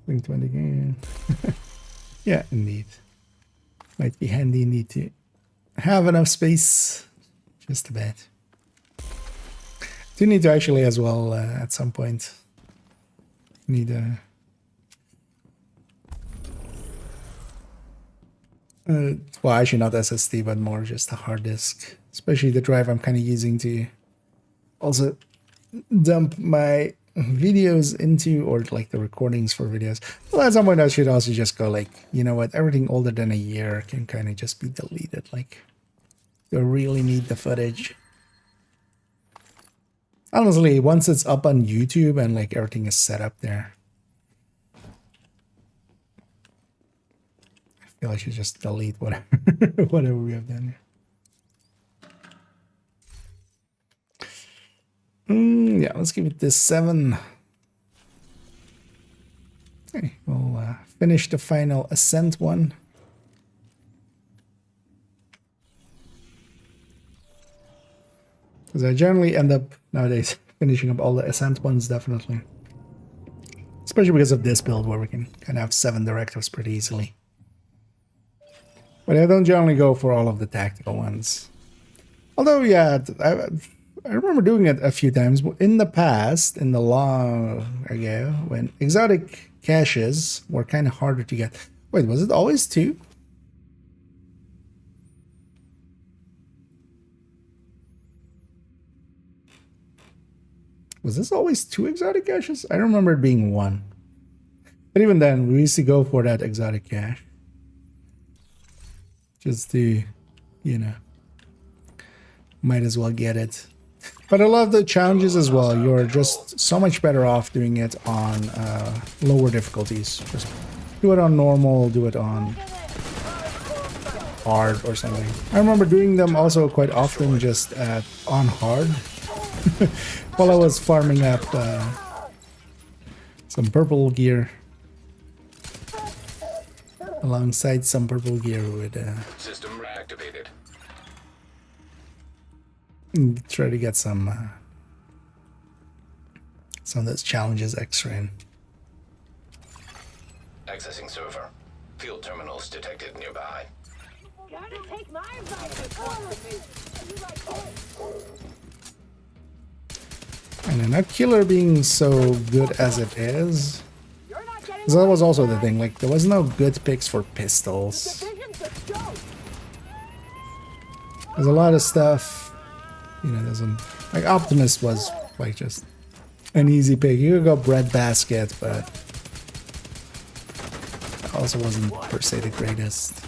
20 game. Yeah, indeed. Might be handy indeed to have enough space. Just a bit. Do need to actually as well at some point. Need a well, actually not SSD, but more just a hard disk. Especially the drive I'm kind of using to also dump my videos into, or like the recordings for videos. Well, at some point I should also just go like, you know what, everything older than a year can kind of just be deleted. Like, do I really need the footage? Honestly, once it's up on YouTube and like everything is set up there, I feel I should just delete whatever whatever we have done here. Yeah, let's give it this 7. Okay, we'll finish the final ascent one. Because I generally end up nowadays finishing up all the ascent ones, definitely. Especially because of this build where we can kind of have 7 directives pretty easily. But I don't generally go for all of the tactical ones. Although, yeah, I remember doing it a few times in the past, in the long ago, when exotic caches were kind of harder to get. Wait, was it always 2? Was this always 2 exotic caches? I remember it being 1. But even then, we used to go for that exotic cache. Just to, you know, might as well get it. But I love the challenges as well. You're just so much better off doing it on lower difficulties. Just do it on normal, do it on hard or something. I remember doing them also quite often just on hard while I was farming up some purple gear alongside some purple gear with System reactivated. try to get some of those challenges extra in. Accessing server. Field terminals detected nearby. Gotta take my advice. You like this? And now killer being so good as it is, You're not getting because that was also the thing, like there was no good picks for pistols. divisions of joke. There's a lot of stuff, you know, there's like Optimus was like just an easy pick. You could go breadbasket, but it also wasn't per se the greatest.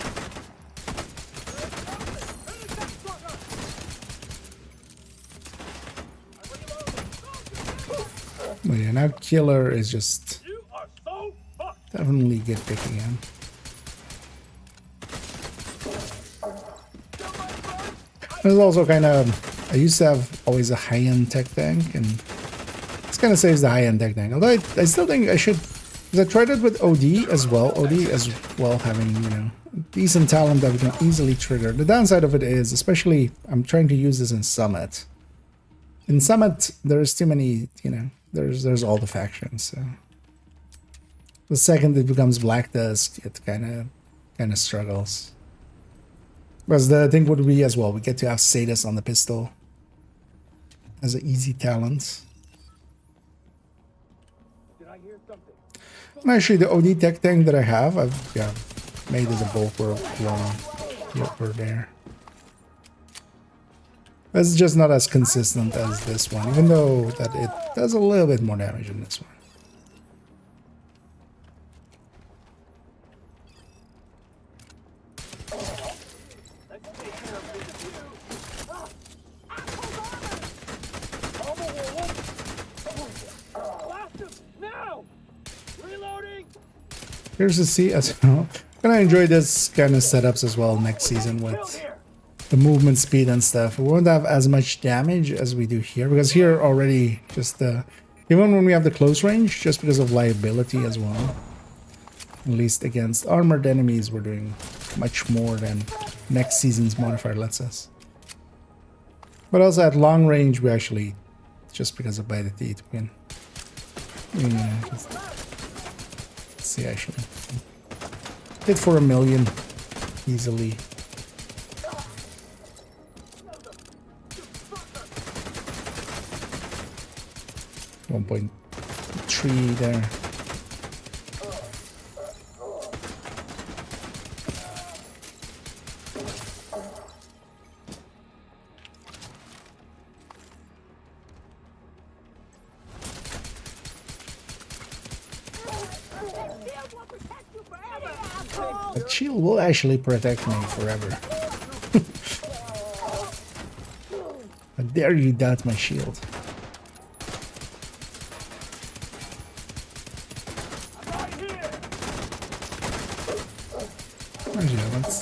But yeah, now killer is just You are so fucked. definitely good pick again. There's also kind of, I used to have always a high-end tech tank, and this kind of saves the high-end tech tank. Although I still think I should, because I tried it with OD as well. OD as well having, you know, decent talent that we can easily trigger. The downside of it is, especially, I'm trying to use this in Summit. In Summit, there's too many, you know, there's all the factions. So the second it becomes Black Dusk, it kind of struggles. Because the thing would be as well, we get to have Sadus on the pistol as an easy talent. Did I hear something? And actually, the OD tech tank that I have, I've made it a bulk or there. It's just not as consistent as this one, even though that it does a little bit more damage than this one. Here's the sea as well. I'm gonna enjoy this kind of setups as well next season with the movement speed and stuff. We won't have as much damage as we do here, because here already just even when we have the close range, just because of liability as well. At least against armored enemies, we're doing much more than next season's modifier lets us. But also at long range, we actually, just because of by the teeth, we can, just, let's see, actually hit for 1 million easily. .3 there. The shield will actually protect me forever. How dare you doubt my shield?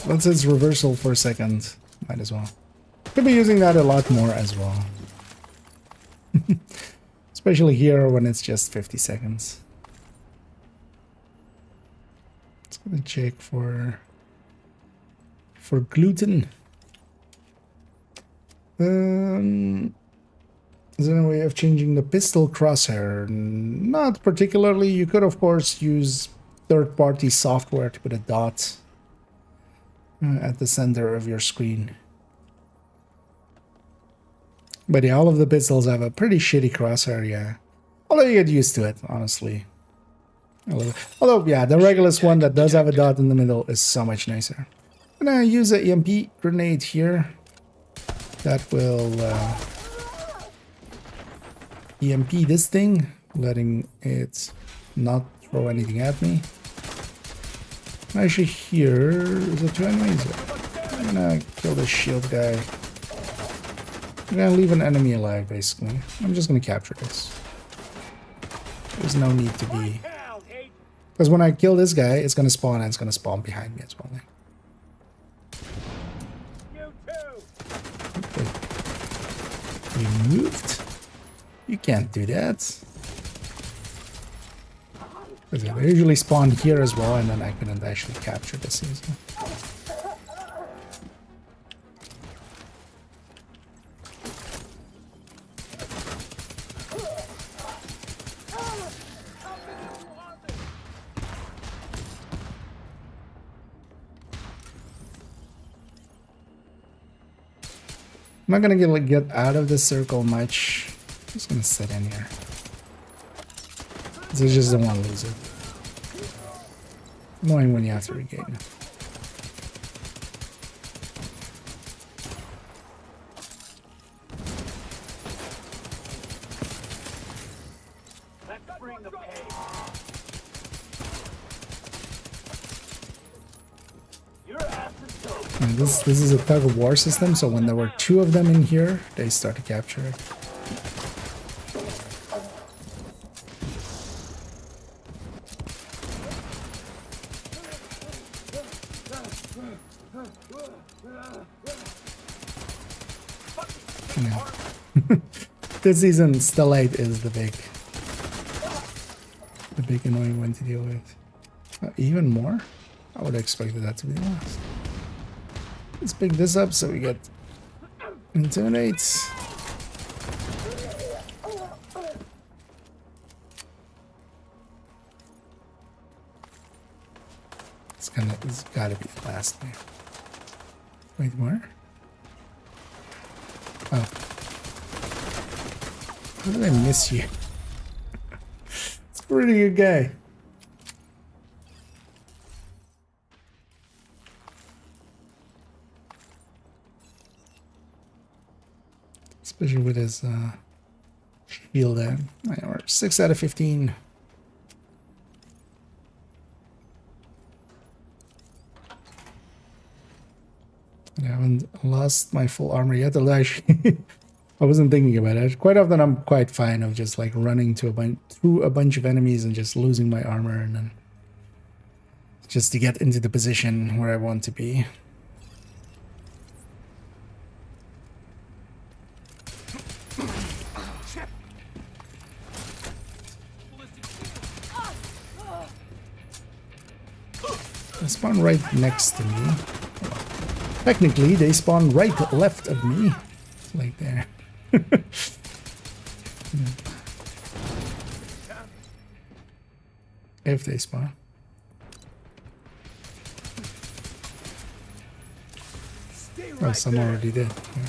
Let's its reversal for a second. Might as well. Could be using that a lot more as well. Especially here when it's just 50 seconds. Let's go and check for gluten. Is there a way of changing the pistol crosshair? Not particularly. You could of course use third-party software to put a dot at the center of your screen. But yeah, all of the pistols have a pretty shitty crosshair, yeah. Although you get used to it, honestly. Although, yeah, the Regulus one that does have a dot in the middle is so much nicer. I'm gonna use an EMP grenade here. That will, EMP this thing, letting it not throw anything at me. Actually, here is there 2 enemies. I'm gonna kill this shield guy. I'm gonna leave an enemy alive, basically. I'm just gonna capture this. There's no need to be... Because when I kill this guy, it's gonna spawn, and it's gonna spawn behind me as well. Okay. Removed? You can't do that. Because they usually spawn here as well, and then I couldn't actually capture this easily. I'm not gonna get out of the circle much. I'm just gonna sit in here. I just don't want to lose it. Annoying when you have to regain it. Let's bring the pain. Your ass is toast. And this is a tug of war system, so when there were 2 of them in here, they start to capture it. Yeah. This season, Stellite is the big annoying one to deal with. Even more? I would have expected that to be the last. Let's pick this up so we get intimidates. It's gotta be the last thing. Wait, more? Oh. How did I miss you? It's a pretty good guy. Especially with his shield there. We're 6 out of 15. I haven't lost my full armor yet, although actually I wasn't thinking about it. Quite often I'm quite fine of just like running to through a bunch of enemies and just losing my armor, and then just to get into the position where I want to be. They spawn right next to me. Technically, they spawn right left of me. Like there. If they spawn. Oh, some already did. Yeah.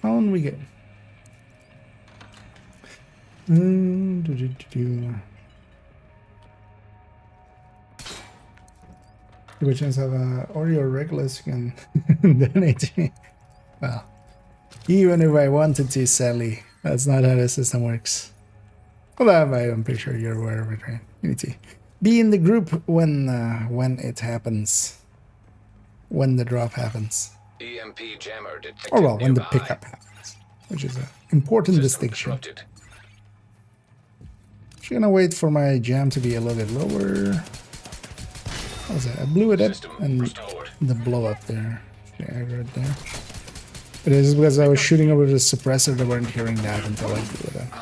On we go. Give a chance to have a Oreo regulars, you can donate to me. Well, even if I wanted to, sadly, that's not how the system works. Well, I'm pretty sure you're aware of it, right? You need to be in the group when it happens, when the drop happens. EMP jammer detected Or well, when the nearby. pickup happens, which is an important System distinction. disrupted. Just gonna wait for my jam to be a little bit lower. What was that? I blew it up System and restored. the blow up there. Yeah, I heard there. But it is because I was shooting over the suppressor, they weren't hearing that until I blew it up.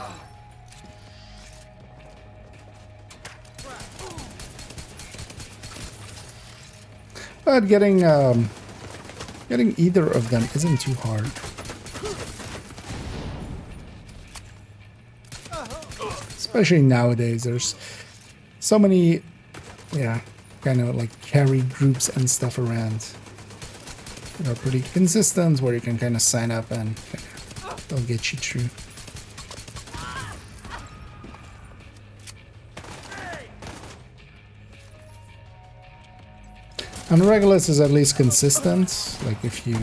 But getting either of them isn't too hard. Especially nowadays, there's so many, yeah, kind of like carry groups and stuff around that are pretty consistent, where you can kind of sign up and they'll get you through. And Regulus is at least consistent. Like if you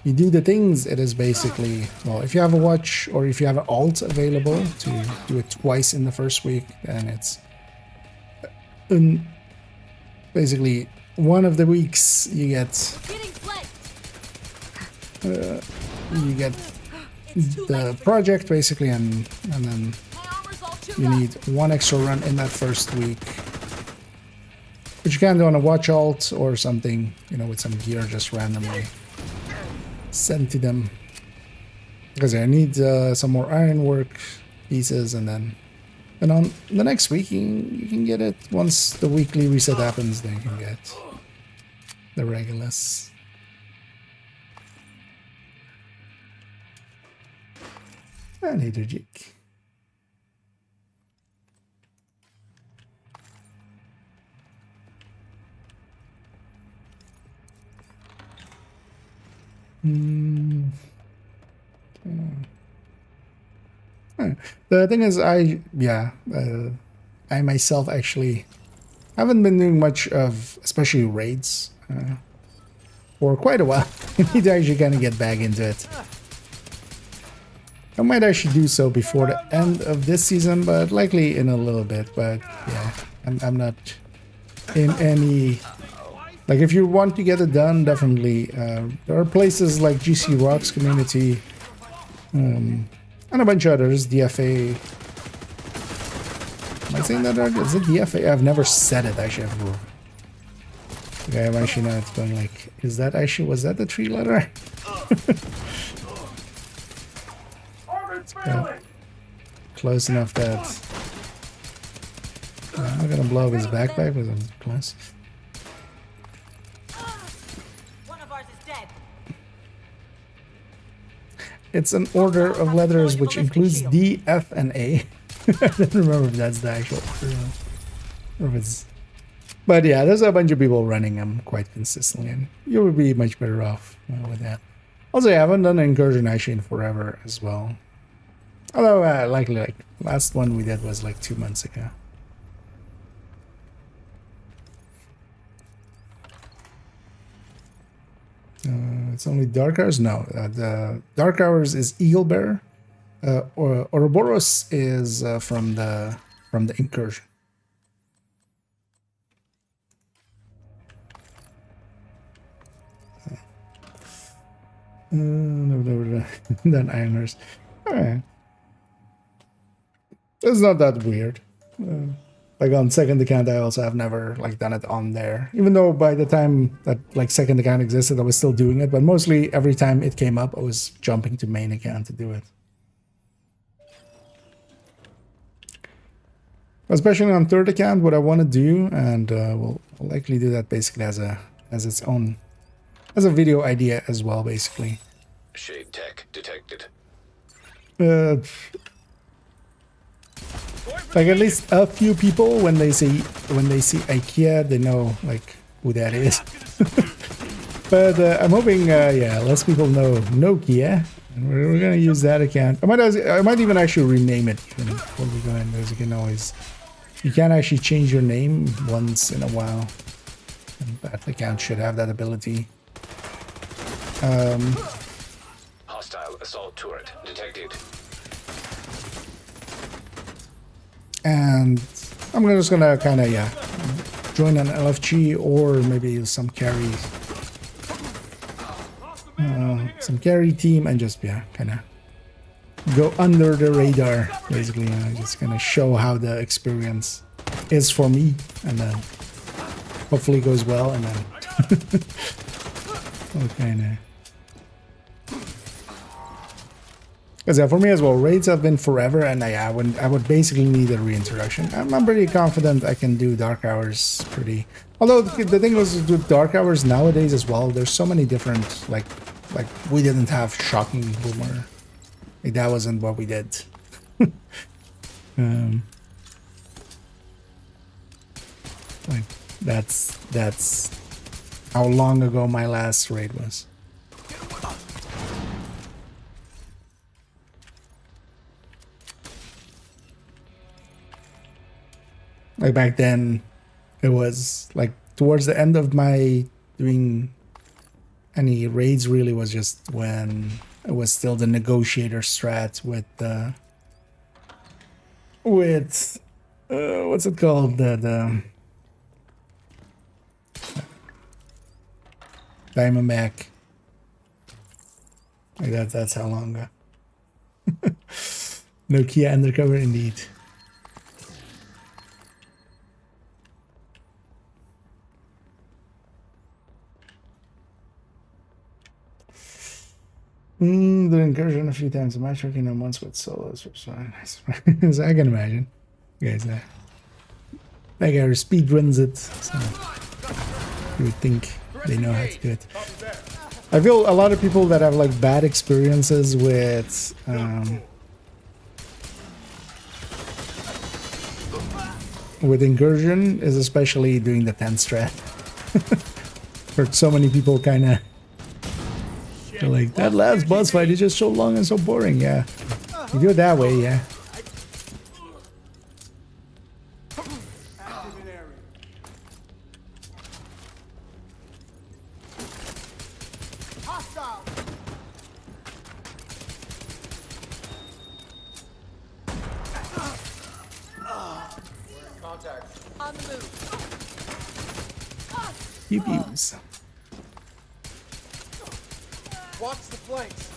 do the things, it is basically, well, if you have a watch or if you have an alt available to do it twice in the first week, then it's basically one of the weeks you get the project basically, and then you need one extra run in that first week, which you can do on a watch alt or something, you know, with some gear just randomly sent to them, because I need some more ironwork pieces, and then on the next week you can get it. Once the weekly reset happens, then you can get the Regulus. And Hydrogic. The thing is, I myself actually haven't been doing much of, especially raids, for quite a while. I need to actually kind of get back into it. I might actually do so before the end of this season, but likely in a little bit. But yeah, I'm not in any... Like, if you want to get it done, definitely. There are places like GC Rocks Community, and a bunch of others, DFA. Am I saying that right? Is it DFA? I've never said it, actually. Okay, I'm actually not going like, is that actually, was that the 3 letter? Close enough that I'm not gonna blow up his backpack, but I'm close. One of ours is dead. It's an order of letters which includes D, F, and A. I don't remember if that's the actual order, or if it's... But yeah, there's a bunch of people running them quite consistently, and you would be much better off with that. Also, I haven't done an incursion actually in forever as well. Although, likely, like, last one we did was like 2 months ago. It's only Dark Hours? No, the Dark Hours is Eagle Bear. Or Ouroboros is from the incursion. No, then Ironers. Alright. It's not that weird. Like on second account, I also have never like done it on there. Even though by the time that like second account existed, I was still doing it. But mostly every time it came up, I was jumping to main account to do it. Especially on third account, what I want to do, and we'll likely do that basically as its own, as a video idea as well, basically. Shade tech detected. Like at least a few people when they see IKEA, they know like who that is. But I'm hoping, yeah, less people know Nokia, and we're gonna use that account. I might even actually rename it even before we go in, because you can actually change your name once in a while, and that account should have that ability. Hostile assault turret detected. And I'm just gonna kind of, yeah, join an LFG or maybe some carry team and just, yeah, kind of go under the radar, basically. Just gonna show how the experience is for me, and then hopefully it goes well, and then okay. Because yeah, for me as well, raids have been forever, and I would basically need a reintroduction. I'm pretty confident I can do Dark Hours pretty... Although the thing is with Dark Hours nowadays as well, there's so many different, like we didn't have Shocking Boomer. Like that wasn't what we did. Like that's how long ago my last raid was. Like back then, it was like towards the end of my doing any raids really was just when it was still the negotiator strat with what's it called, the Diamondback. Like that's how long ago. Nokia undercover indeed. The incursion a few times. Am I working on once with solos? Nice. I can imagine. You guys, that guy speed runs it, so you would think they know how to do it. I feel a lot of people that have like bad experiences with incursion is especially doing the 10 strat. Heard so many people kind of like, that last boss fight is just so long and so boring. Yeah, you do it that way, yeah. Pew-pews. Watch the flanks.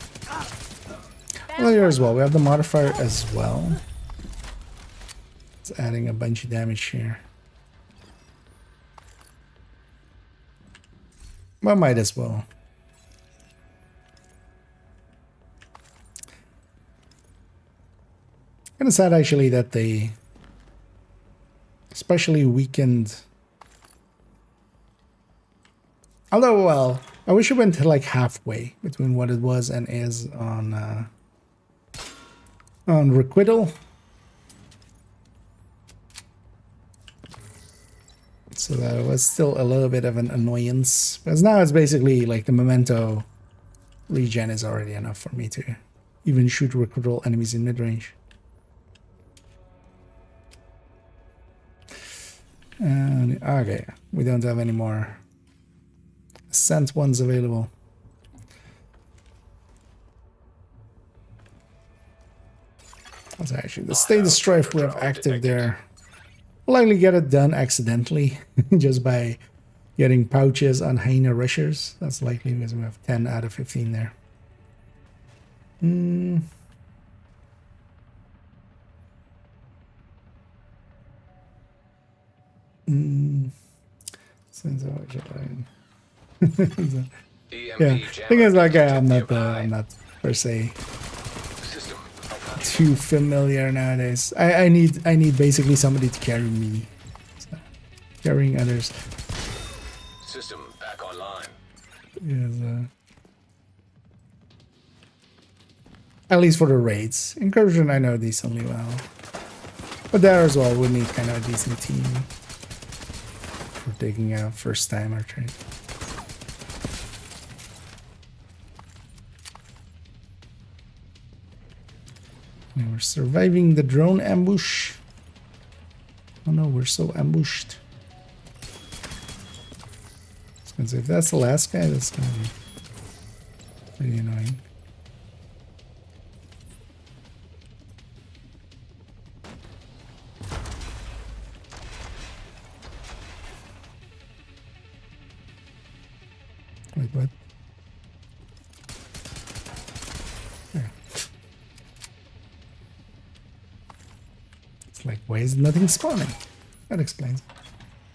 Well, here as well. We have the modifier as well. It's adding a bunch of damage here. Well, might as well. Kind of sad actually that they especially weakened. Although, well, I wish it went to like halfway between what it was and is on Requital. So that was still a little bit of an annoyance. Because now it's basically like the memento regen is already enough for me to even shoot Requital enemies in mid-range. And okay, we don't have any more Ascent ones available. That's actually the State of Strife we have active there. We'll likely get it done accidentally just by getting pouches on hyena rushers. That's likely because we have 10 out of 15 there. Yeah, thing is, like, I'm not per se too familiar nowadays. I need basically somebody to carry me. So, carrying others. System back online. Is at least for the raids. Incursion I know decently well, but there as well we need kind of a decent team for taking a first timer trade. And we're surviving the drone ambush. Oh no, we're so ambushed. If that's the last guy, that's gonna be pretty annoying. Wait, what? There. It's like, why is nothing spawning? That explains.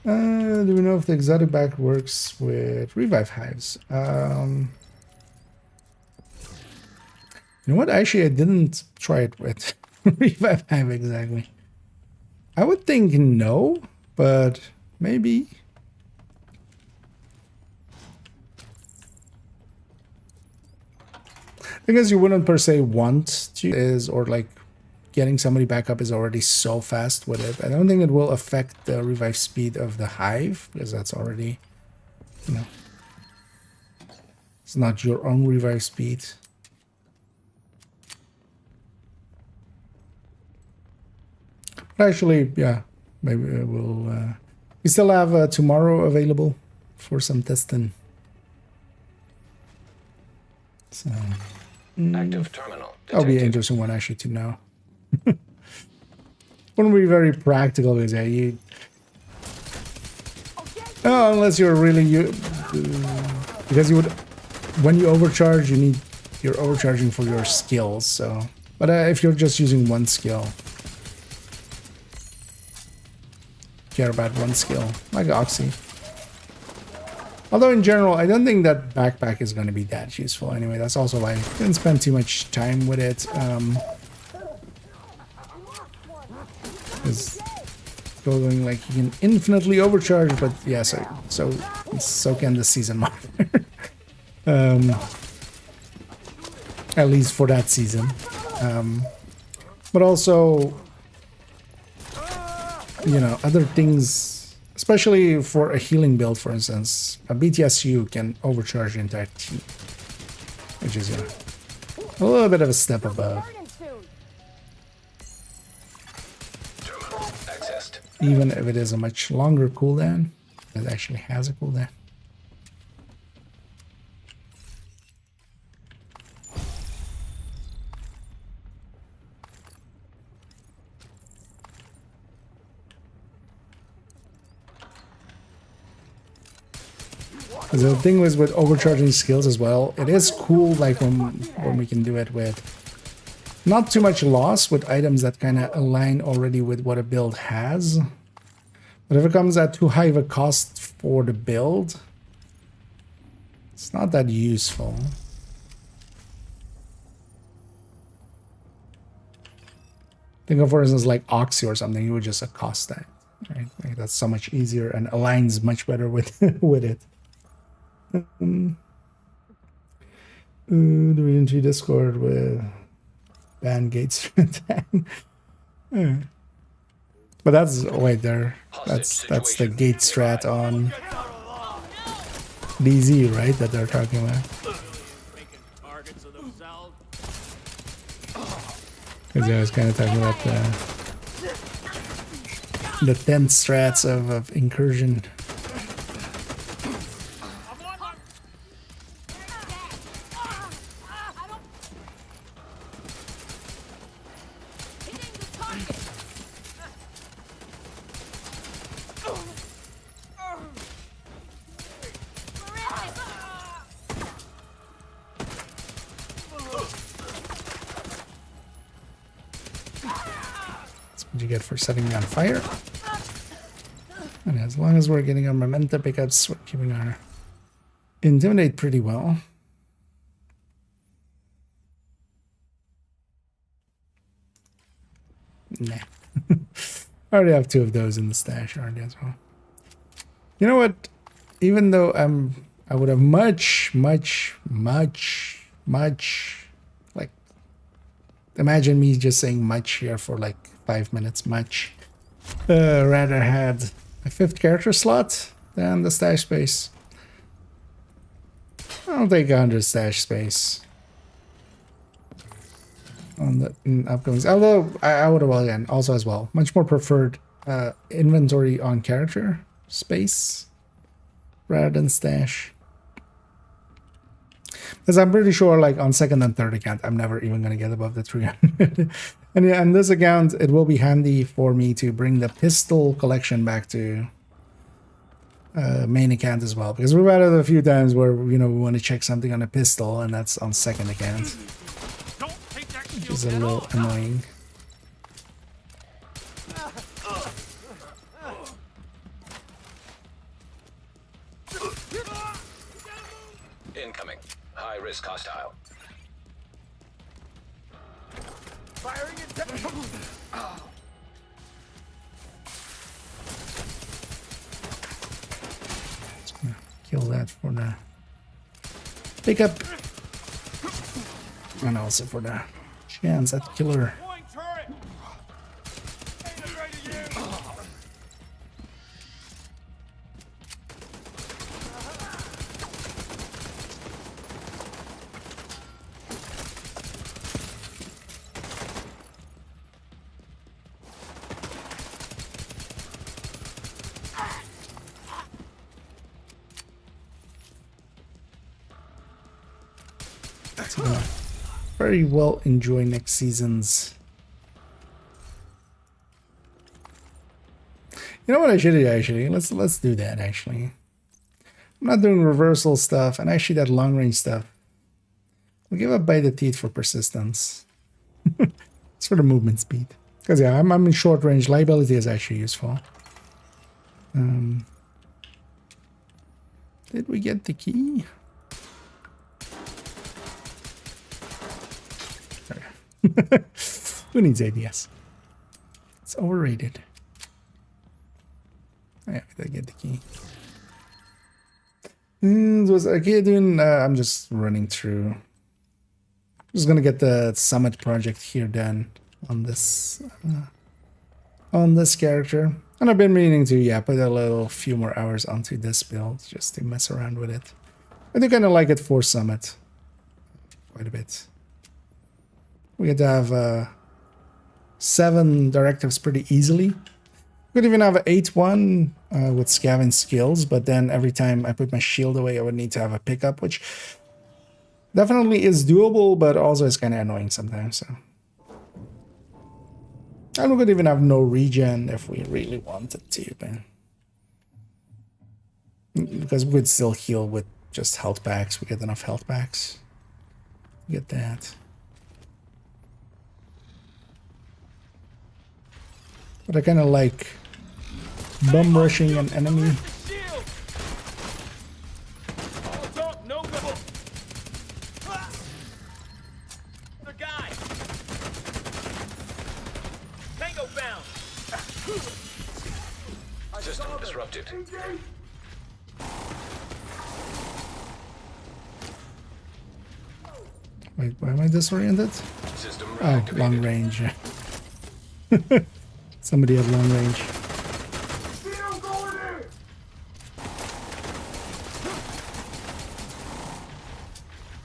Do we know if the exotic bag works with revive hives? You know what? Actually, I didn't try it with revive hive exactly. I would think no, but maybe. I guess you wouldn't per se want to, or like getting somebody back up is already so fast with it. I don't think it will affect the revive speed of the hive, because that's already, you know, it's not your own revive speed. But actually, yeah, maybe we'll We still have tomorrow available for some testing. So Active terminal that'll be an detected. interesting one actually to know. Wouldn't be very practical because yeah, you. Oh, unless you're really because you would when you overcharge, you're overcharging for your skills. So, but if you're just using one skill, care about one skill like Oxy. Although in general, I don't think that backpack is going to be that useful anyway. That's also why I didn't spend too much time with it. Because going like you can infinitely overcharge, but yeah, so can the season monitor. At least for that season. But also, you know, other things. Especially for a healing build, for instance, a BTSU can overcharge the entire team, which is a little bit of a step above. Terminal accessed. Even if it is a much longer cooldown, it actually has a cooldown. The thing was with overcharging skills as well, it is cool like when we can do it with not too much loss with items that kind of align already with what a build has. But if it comes at too high of a cost for the build, it's not that useful. Think of, for instance, like Oxy or something, you would just accost that. Right? Like that's so much easier and aligns much better with with it. The re-entry Discord with ban gates attack. But that's wait there. That's the gate strat on DZ, right? That they're talking about. Targets of themselves. Because I was kind of talking about the 10 strats of incursion. What you get for setting me on fire. And as long as we're getting our momentum pickups, we're keeping our intimidate pretty well. Nah. I already have 2 of those in the stash already as well. You know what? Even though I would have much like, imagine me just saying much here for like 5 minutes, much. Rather had a 5th character slot than the stash space. I'll take 100 stash space on the upcomings. Although I would have, well, again, also as well, much more preferred inventory on character space rather than stash. Because I'm pretty sure, like, on 2nd and 3rd account, I'm never even going to get above the 300. And yeah, on this account, it will be handy for me to bring the pistol collection back to main account as well. Because we've had it a few times where, you know, we want to check something on a pistol, and that's on 2nd account. Which is a little annoying. Incoming. High risk hostile. Firing Kill that for the pickup. And also for the chance at killer. Point turret. Integrated unit. So gonna very well enjoy next season's. You know what I should do actually? Let's do that actually. I'm not doing reversal stuff and actually that long range stuff. We'll give up by the teeth for persistence. It's for the movement speed. Because yeah, I'm in short range. Liability is actually useful. Did we get the key? Who needs ADS? It's overrated. Yeah, we did get the key. Was okay doing? I'm just running through. Just gonna get the summit project here done on this character, and I've been meaning to put a few more hours onto this build just to mess around with it. I do kind of like it for summit quite a bit. We get to have 7 directives pretty easily. Could even have an 8-1 with scavenge skills, but then every time I put my shield away, I would need to have a pickup, which definitely is doable, but also is kind of annoying sometimes. So. And we could even have no regen if we really wanted to, because we could still heal with just health packs. We get enough health packs. Get that. But I kind of like bum rushing an enemy. System disrupted. Wait, why am I disoriented? System Oh, long range. Somebody had long range.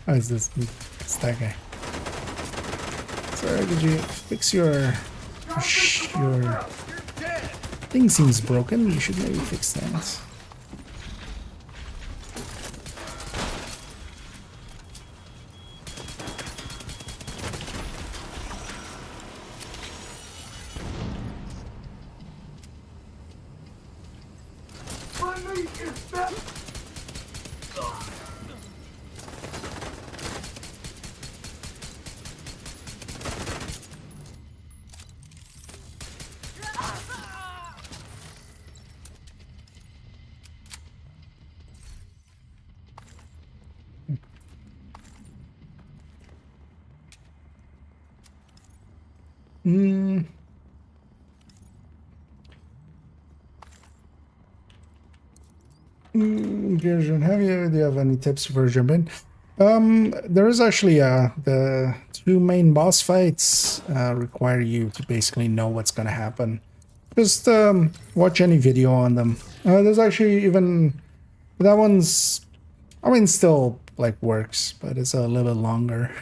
Oh, it's this. It's that guy. Sorry, could you fix your thing seems broken. You should maybe fix that. Do you have any tips for jumping? There is actually the 2 main boss fights require you to basically know what's gonna happen. Just watch any video on them. There's actually even that one's, I mean, still like works, but it's a little bit longer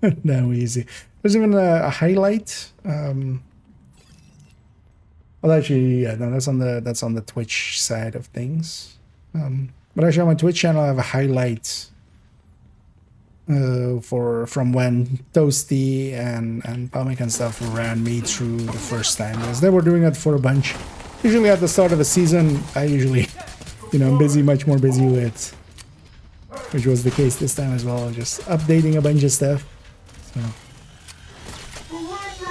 than easy. There's even a highlight. Well, actually, yeah, no, that's on the Twitch side of things. But actually, on my Twitch channel, I have a highlight from when Toasty and Palmic and stuff ran me through the first time, because they were doing it for a bunch. Usually at the start of a season, I usually, I'm busy, much more busy with, which was the case this time as well, just updating a bunch of stuff.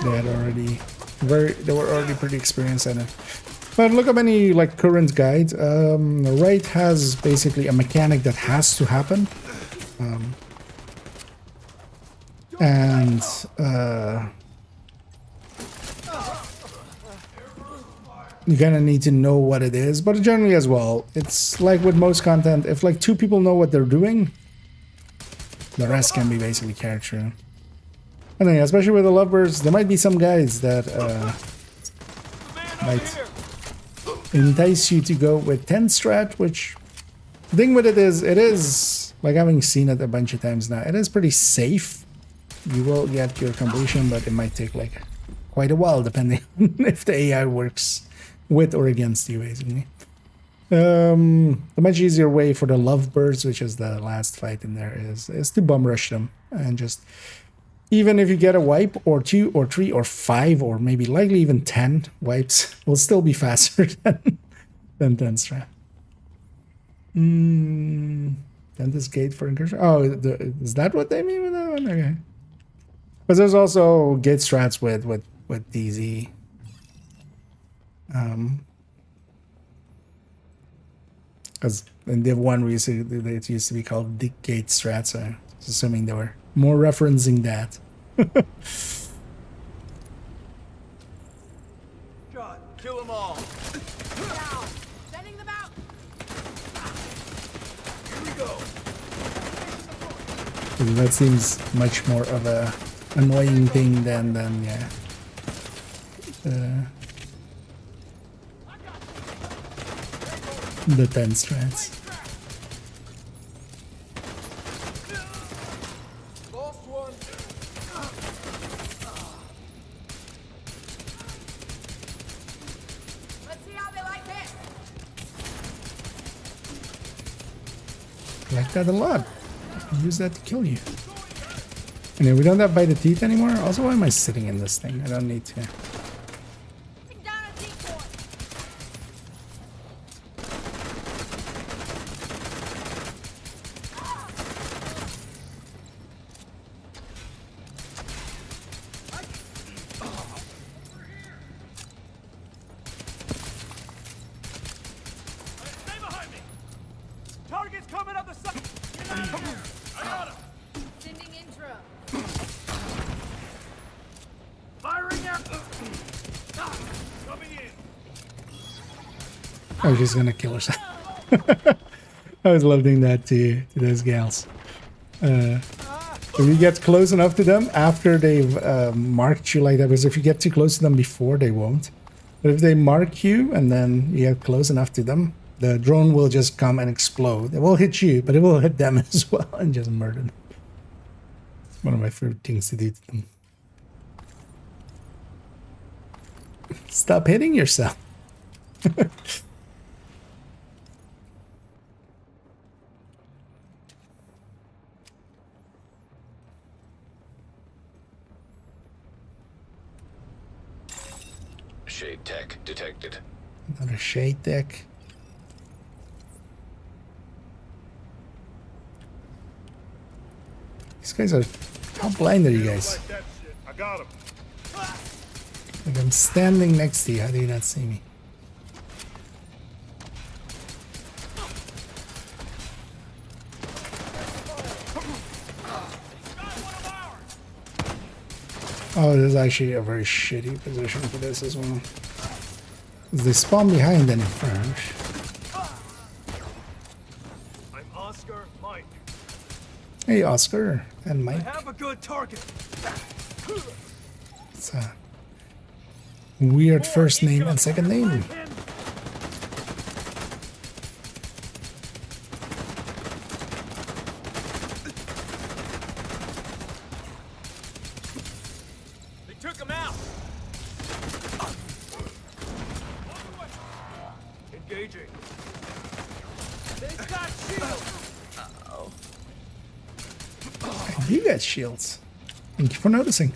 So they were already pretty experienced at it. But look up any like current guide. Raid has basically a mechanic that has to happen, and you kind of need to know what it is. But generally as well, it's like with most content, if like 2 people know what they're doing, the rest can be basically carried through. And then, especially with the lovebirds, there might be some guys that might entice you to go with 10 strat, which the thing with it is like, having seen it a bunch of times now, it is pretty safe. You will get your completion, but it might take like quite a while depending on if the AI works with or against you, basically. The much easier way for the lovebirds, which is the last fight in there, is to bum rush them. and just even if you get a wipe or 2 or 3 or 5 or maybe likely even 10 wipes, will still be faster than 10 strat. Dentist gate for incursion. Oh, is that what they mean with that one? Okay. Because there's also gate strats with DZ. Because in Div 1 recently, it used to be called the gate strats, so I'm assuming they were more referencing that. God, kill them all. Down. Sending them out. Here we go. That seems much more of a annoying thing than yeah. The 10 strats. Lost one. Let's see how they like this. Like that a lot. Use that to kill you. Anyway, we don't have bite the teeth anymore. Also, why am I sitting in this thing? I don't need to. Bring down a decoy. Stay behind me. Target's coming up the side. Get out of here. I got him. Sending intro. Firing out. Coming in. Oh, she's gonna kill herself. I was loving that to those gals. If you get close enough to them after they've marked you like that, because if you get too close to them before, they won't. But if they mark you and then you get close enough to them, the drone will just come and explode. It will hit you, but it will hit them as well and just murder them. One of my favorite things to do to them. Stop hitting yourself. Shade tech detected. Another shade deck. These guys are... How blind are you guys? Like that shit. I got him. Like I'm standing next to you. How do you not see me? Oh, this is actually a very shitty position for this as well. They spawn behind and in front. I'm Oscar Mike. Hey, Oscar and I Mike. have a good target. It's a weird first name and second name. They took him out. Engaging. They've got shields. You got shields. Thank you for noticing.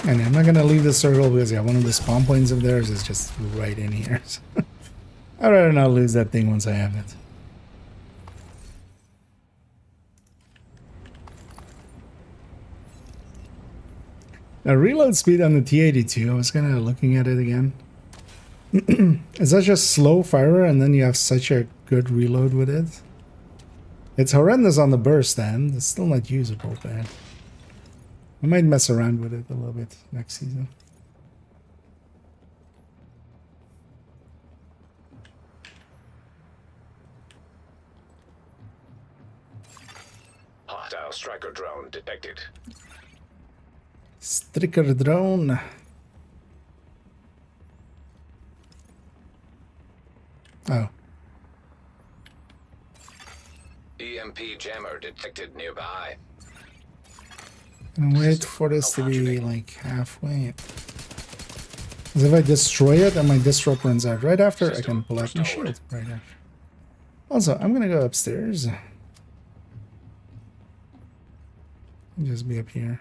And I'm not gonna leave the circle because yeah, one of the spawn points of theirs is just right in here. So I'd rather not lose that thing once I have it. Now reload speed on the T-82, I was kinda looking at it again. It's such a slow firer and then you have such a good reload with it. It's horrendous on the burst end. It's still not usable, but I might mess around with it a little bit next season. Hostile striker drone detected. Striker drone. Oh. EMP jammer detected nearby. And wait for this to be like halfway. Because if I destroy it and my disrupt runs out right after, I can pull out my shield right after. Also, I'm gonna go upstairs. Just be up here.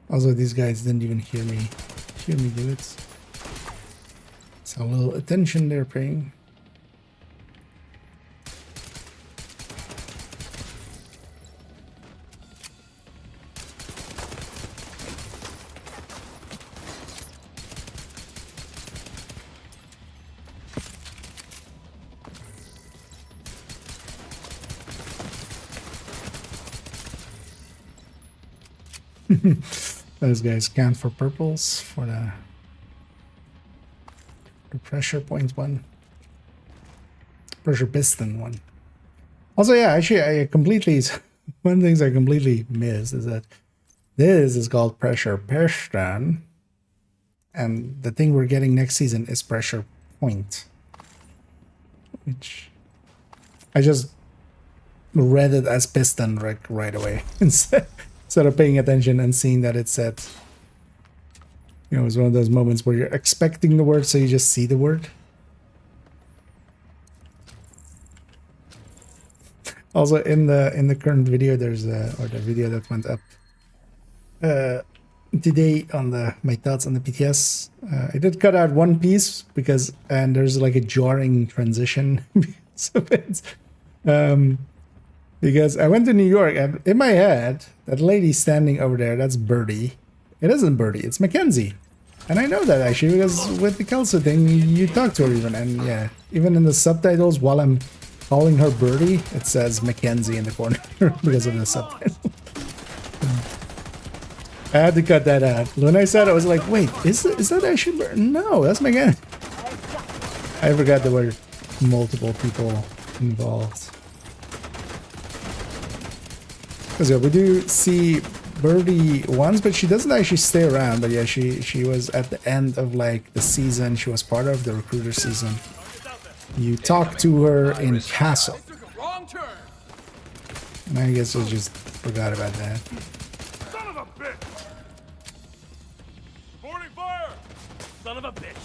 Also, these guys didn't even hear me do it. It's a little attention they're paying. Those guys count for purples for the pressure point one. Pressure piston one. Also, yeah, actually, I completely... one of the things I completely missed is that this is called pressure piston. And the thing we're getting next season is pressure point. Which... I just read it as piston right away. Instead of paying attention and seeing that it said... You know, it was one of those moments where you're expecting the word, so you just see the word. Also, in the current video, there's or the video that went up today on my thoughts on the PTS. I did cut out one piece and there's like a jarring transition because of it. Because I went to New York and in my head, that lady standing over there, that's Birdie. It isn't Birdie, it's Mackenzie. And I know that actually because with the Kelso thing, you talk to her even. And yeah, even in the subtitles, while I'm calling her Birdie, it says Mackenzie in the corner because of the subtitle. I had to cut that out. When I said it, I was like, wait, is that actually Birdie? No, that's Mackenzie. I forgot there were multiple people involved. Because yeah, we do see Birdie once, but she doesn't actually stay around. But yeah, she was at the end of like the season. She was part of the recruiter season. You talk to her in Castle. And I guess I just forgot about that. Son of a bitch! Reporting fire! Son of a bitch!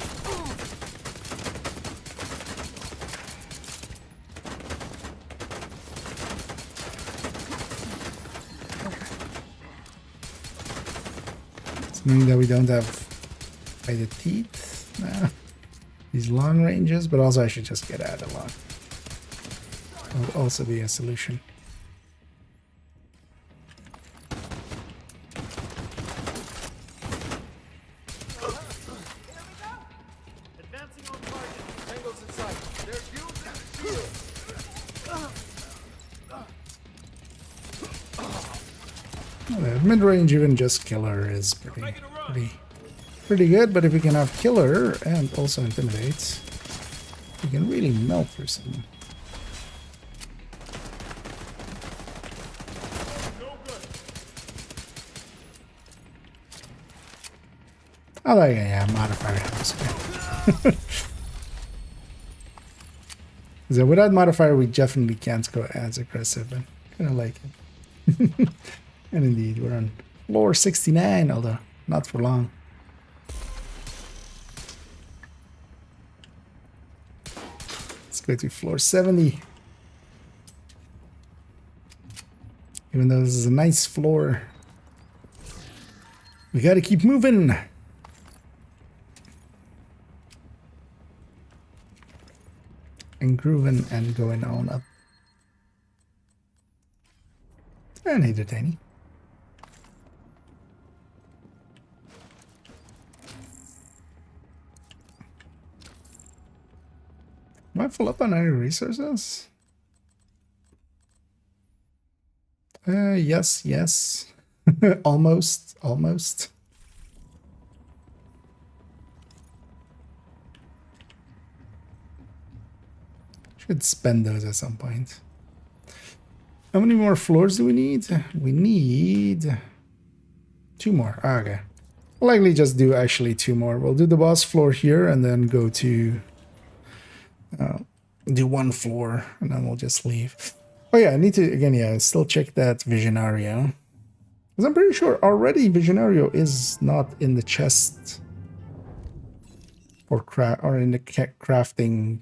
Meaning that we don't have by the teeth these long ranges, but also I should just get out a lot. That would also be a solution. Advancing on target. Tangles in sight. There's you. The mid-range even just killer is pretty good, but if you can have killer and also intimidate, you can really melt through some. Oh, there you go, yeah, modifier house. So without modifier, we definitely can't go as aggressive, but kind of like it. And indeed, we're on floor 69, although not for long. Let's go to floor 70. Even though this is a nice floor, we gotta keep moving. And grooving and going on up. And hey, Tiny. Am I full up on any resources? Yes. almost. Should spend those at some point. How many more floors do we need? We need 2 more. Okay. I'll likely just do actually 2 more. We'll do the boss floor here and then go to do 1 floor and then we'll just leave. Oh yeah, I need to, again, yeah, still check that Visionario. Because I'm pretty sure already Visionario is not in the chest or in the crafting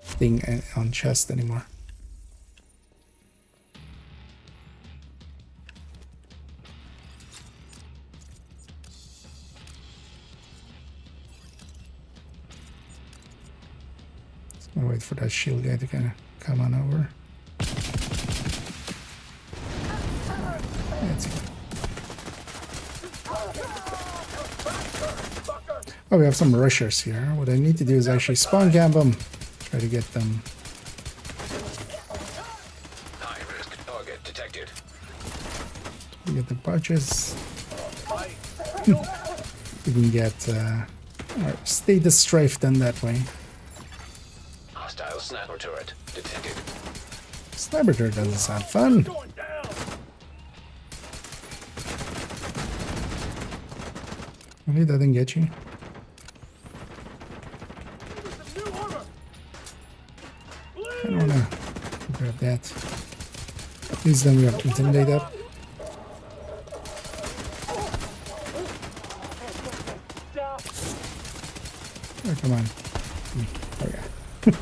thing on chest anymore. I'll wait for that shield guy to kind of come on over. That's it. Oh, we have some rushers here. What I need to do is actually spawn camp them. Try to get them. High risk target detected. We get the bunches. We can get our status strafe done that way. Hostile sniper turret detected. Sniper turret doesn't sound fun. Going down. Only that didn't get you. Some new armor. I don't wanna grab that. At least then we have intimidate up. Oh, come on. Oh yeah. I'm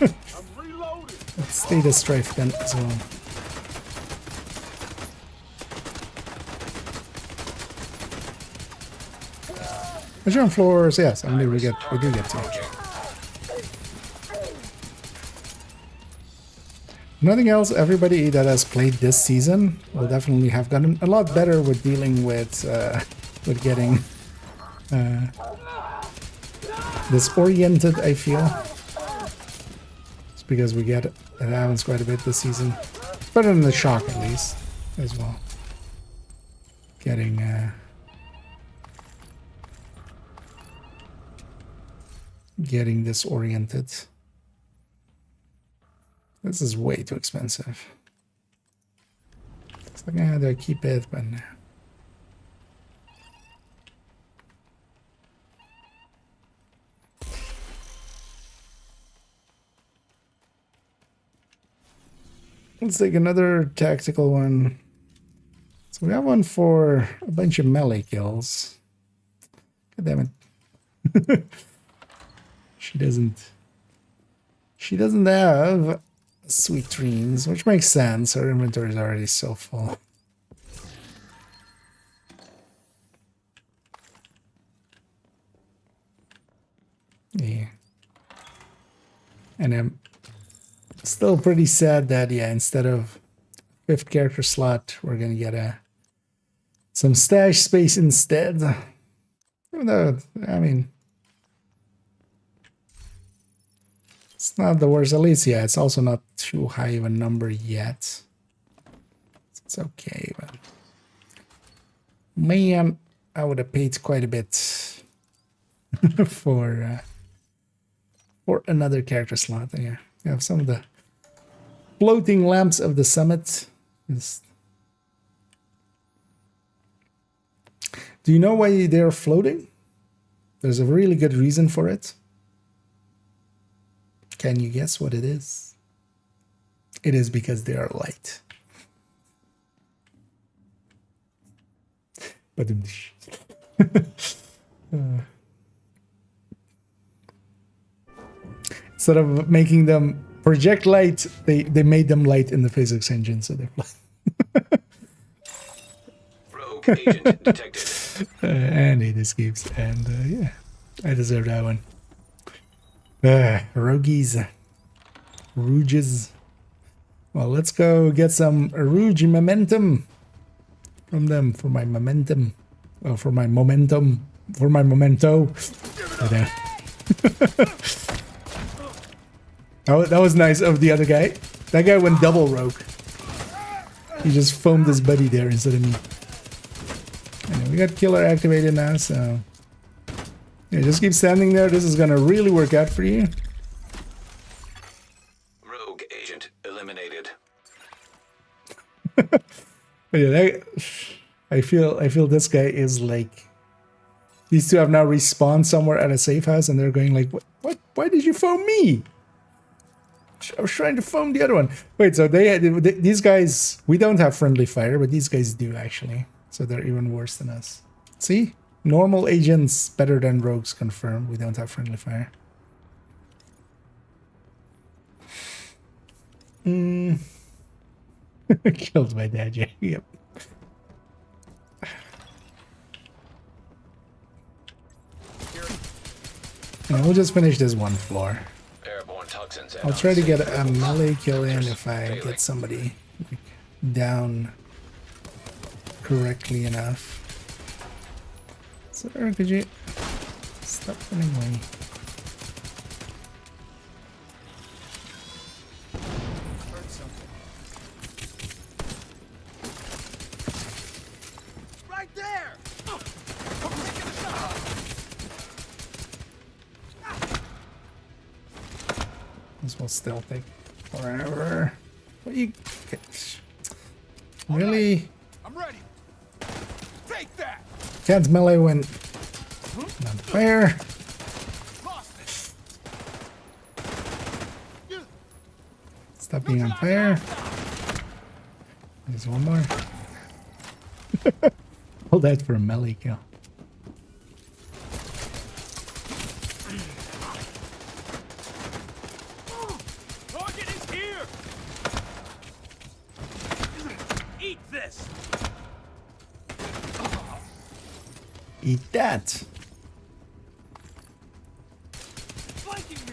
reloading. Let's status strafe then as well. Measure on floors, yes, I mean we do get to. Nothing else, everybody that has played this season will definitely have gotten a lot better with dealing with getting disoriented, I feel. It's because we get it happens quite a bit this season. Better than the shock at least, as well. Getting disoriented. This is way too expensive. It's like, do I keep it? But no. Let's take another tactical one. So we have one for a bunch of melee kills. God damn it. She doesn't have sweet dreams, which makes sense. Her inventory is already so full. Yeah. And I'm still pretty sad that, yeah, instead of 5th character slot, we're gonna get some stash space instead. Even though, I mean, it's not the worst. At least, yeah, it's also not too high of a number yet. It's okay, but man, I would have paid quite a bit for another character slot. Yeah, we have some of the floating lamps of the summit. Do you know why they're floating? There's a really good reason for it. Can you guess what it is? It is because they are light. But instead of making them project light, they made them light in the physics engine, so they're flat. Rogue agent detected. And it escapes, and yeah, I deserve that one. Rogues. Rouges. Well, let's go get some Rouge momentum from them for my momentum. Oh, for my momentum. For my memento. That was nice of the other guy. That guy went double rogue. He just foamed his buddy there instead of me. Anyway, we got killer activated now, so yeah, just keep standing there. This is gonna really work out for you. Rogue agent eliminated. But yeah, I feel this guy is like, these two have now respawned somewhere at a safe house, and they're going like, what? Why did you foam me? I was trying to foam the other one. Wait, so these guys, we don't have friendly fire, but these guys do actually. So they're even worse than us. See? Normal agents better than rogues confirmed. We don't have friendly fire. Killed my dad, yeah. Yep. And we'll just finish this one floor. Airborne toxins. I'll try to get a melee kill in if I get somebody like, down correctly enough. Sir, could you stop running away? Right there! This will still take forever. What you really I'm ready. Take that! can't melee when not fair. Lost it. Stop being unfair. There's one more. Hold that for a melee kill. Target is here! Eat this! Eat that. Flanking me!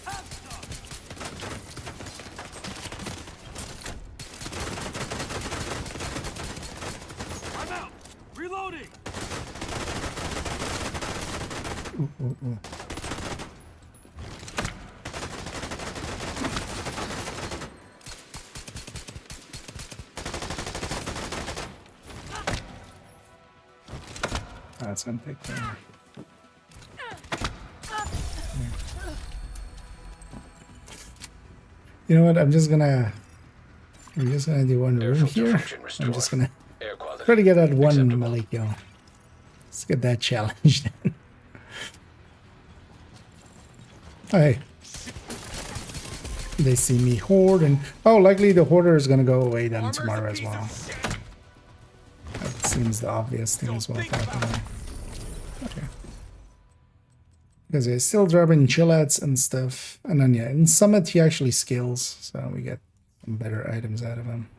Have some! I'm out! Reloading! Ooh, ooh, ooh. That's gonna take forever. You know what? I'm just gonna do one room filter here. function I'm restored. just gonna Air quality. try to get that one acceptable. melee kill. Let's get that challenge then. Oh, hey. They see me horde and oh, likely the hoarder is gonna go away then Armor's a tomorrow as piece of well. shit. That seems the obvious thing Don't as well. think to happen about there. Okay. Because they're still dropping chillats and stuff. And then yeah, in Summit he actually scales, so we get some better items out of him.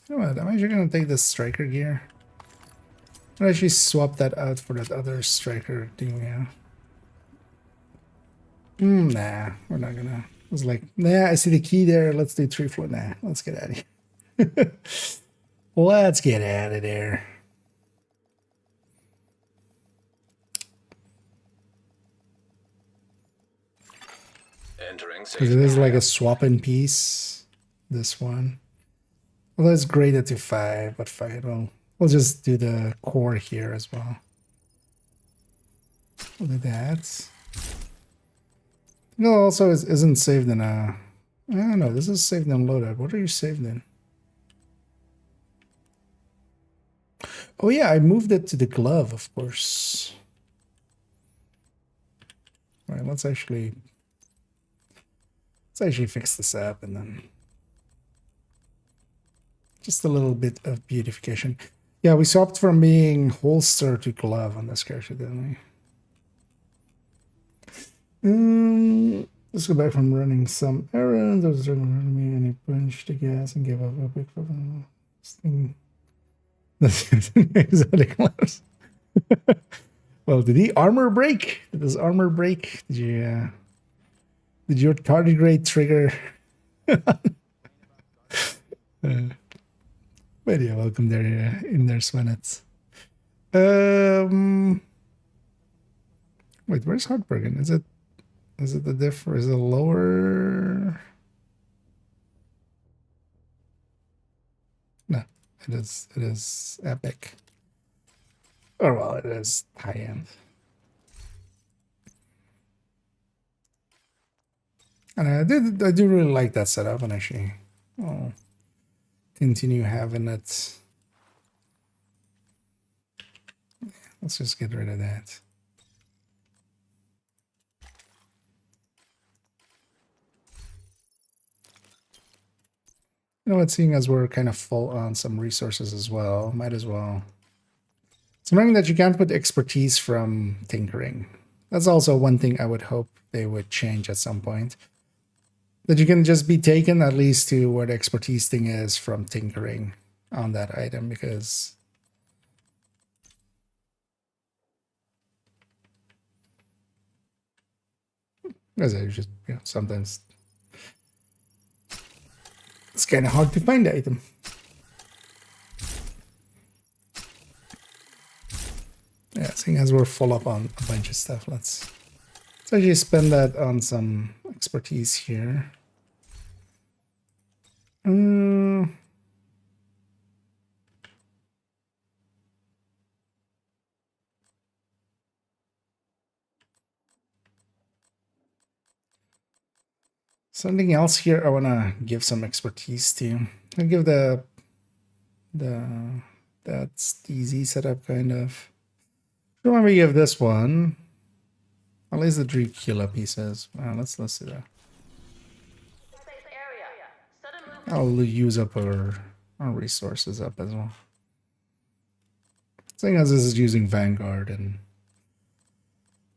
You know what? I'm actually gonna take this striker gear. I'll actually swap that out for that other striker thing, yeah. Nah, we're not gonna. I was like, nah, I see the key there. Let's do 3 floor. Nah, let's get out of here. Let's get out of there. Entering Because safe it is like area. a swap in piece. This one. Well, it's graded to 5, but fuck it. We'll just do the core here as well. We'll do that. No, also isn't saved in a. I don't know. This is saved in loadout. What are you saved in? Oh yeah, I moved it to the glove, of course. All right, let's actually fix this up and then just a little bit of beautification. Yeah, we swapped from being holster to glove on this character, didn't we? Let's go back from running some errands. I was running me and he punched the gas and gave up a big thing. Exotic gloves. Well, did he armor break? Did his armor break? Did your tardigrade trigger? But yeah, welcome there in there, Swenets. Wait, where's Heartbroken? Is it the diff or is it lower? No, it is epic. Or well, it is high end. And I do really like that setup, and actually I'll continue having it. Let's just get rid of that. You know what, seeing as we're kind of full on some resources as well, might as well. It's annoying that you can't put expertise from tinkering. That's also one thing I would hope they would change at some point. That you can just be taken at least to where the expertise thing is from tinkering on that item, because as I just, you know, sometimes it's kind of hard to find the item. Yeah, seeing as we're full up on a bunch of stuff, let's actually spend that on some expertise here. Something else here I want to give some expertise to. I'll give that's easy setup kind of. I want to give this one at least the 3 kilo pieces. Let's do that. I'll use up our resources up as well. Seeing as this is using Vanguard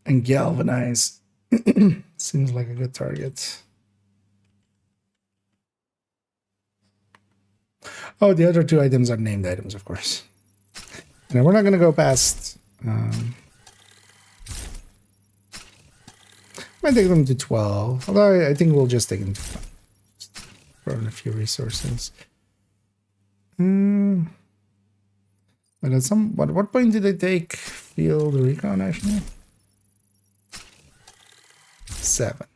and Galvanize, seems like a good target. Oh, the other 2 items are named items, of course. And we're not going to go past. Might take them to 12. Although I think we'll just take them to 5. Throw in a few resources. But at what point did they take field recon actually? 7.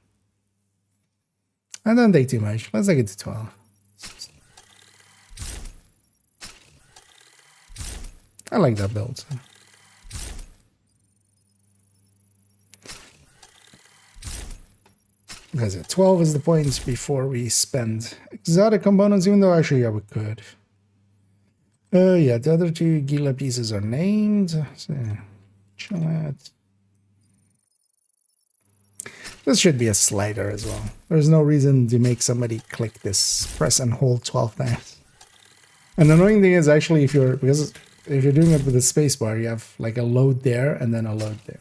I don't take too much. Let's take it to 12. I like that build. So. Because 12 is the points before we spend exotic components, even though actually, yeah, we could. Yeah, the other 2 Gila pieces are named. So, chill out. This should be a slider as well. There's no reason to make somebody click this, press and hold 12 times. And the annoying thing is actually if you're doing it with a spacebar, you have like a load there and then a load there.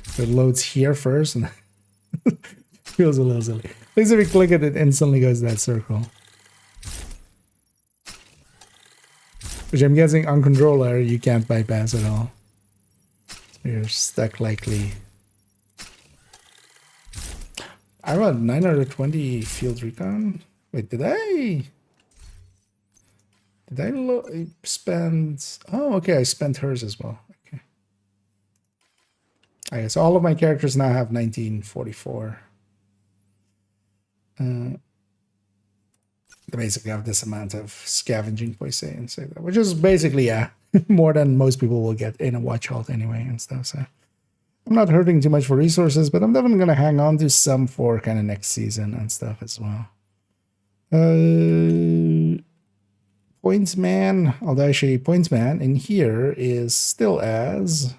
So it loads here first and feels a little silly. At least if you click it, it instantly goes to that circle. Which I'm guessing on controller you can't bypass at all. So you're stuck likely. I got 920 field recon. Wait, did I spend? Oh, okay, I spent hers as well. Okay. I guess all of my characters now have 1944. They basically have this amount of scavenging poise and say that, which is basically more than most people will get in a watch halt anyway and stuff. So I'm not hurting too much for resources, but I'm definitely gonna hang on to some for kind of next season and stuff as well. Points man, although actually points man in here is still as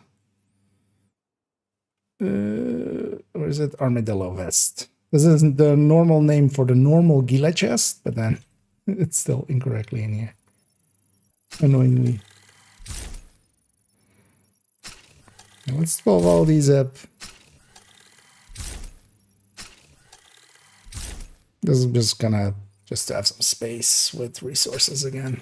or is it armadillo vest? This isn't the normal name for the normal Gila chest, but then it's still incorrectly in here. Annoyingly. Now let's 12 all these up. This is just gonna to have some space with resources again.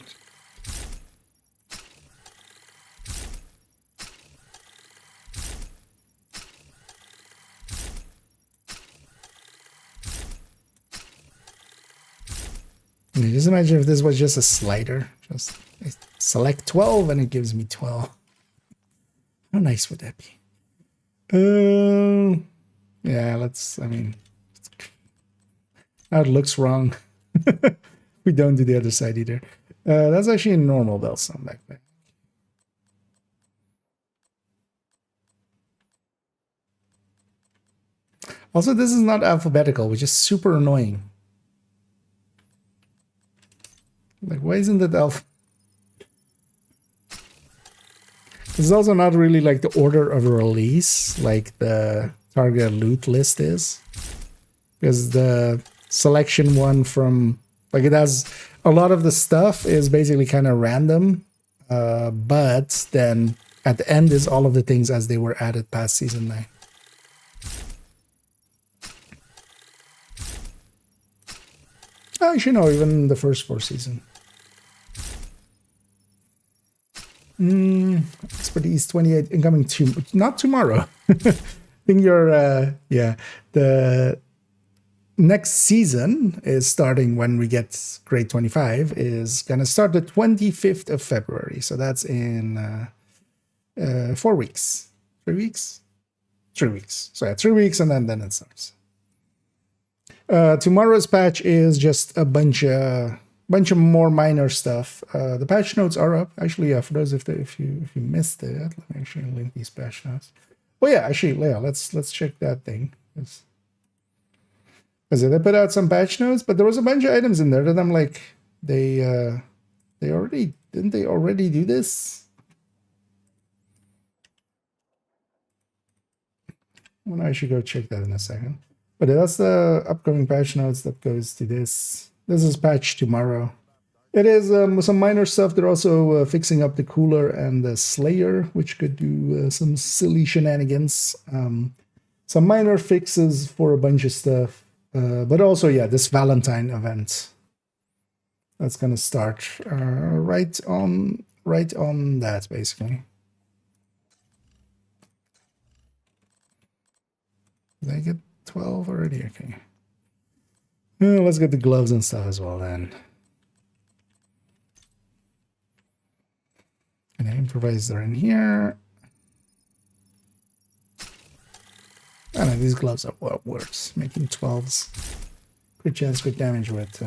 Just imagine if this was just a slider. Just select 12 and it gives me 12. How nice would that be? Yeah, now it looks wrong. We don't do the other side either. That's actually a normal Bellstone backpack. Also, this is not alphabetical, which is super annoying. Like, why isn't it alpha? This is also not really like the order of release, like the target loot list is. Because the selection one from, like, it has a lot of the stuff is basically kind of random, but then at the end is all of the things as they were added past season 9. Actually, no, even the first 4 seasons. Expertise 28 incoming not tomorrow. I think you're yeah, the next season is starting when we get grade 25 is gonna start the 25th of February, so that's in 4 weeks. 3 weeks. So yeah, 3 weeks, and then it starts. Tomorrow's patch is just a bunch of more minor stuff. The patch notes are up. Actually, yeah, for those if you missed it, let me actually link these patch notes. Oh yeah, actually, yeah, let's check that thing. Because they put out some patch notes, but there was a bunch of items in there that I'm like, they already do this? Well, I should go check that in a second. But that's the upcoming patch notes that goes to this. This is patch tomorrow. It is some minor stuff. They're also fixing up the cooler and the Slayer, which could do some silly shenanigans. Some minor fixes for a bunch of stuff. But also, yeah, this Valentine event. That's gonna start right on that, basically. Did I get 12 already? Okay. Let's get the gloves and stuff as well then. And an improviser in here. I know these gloves are what works, making 12s. Good chance, good damage with.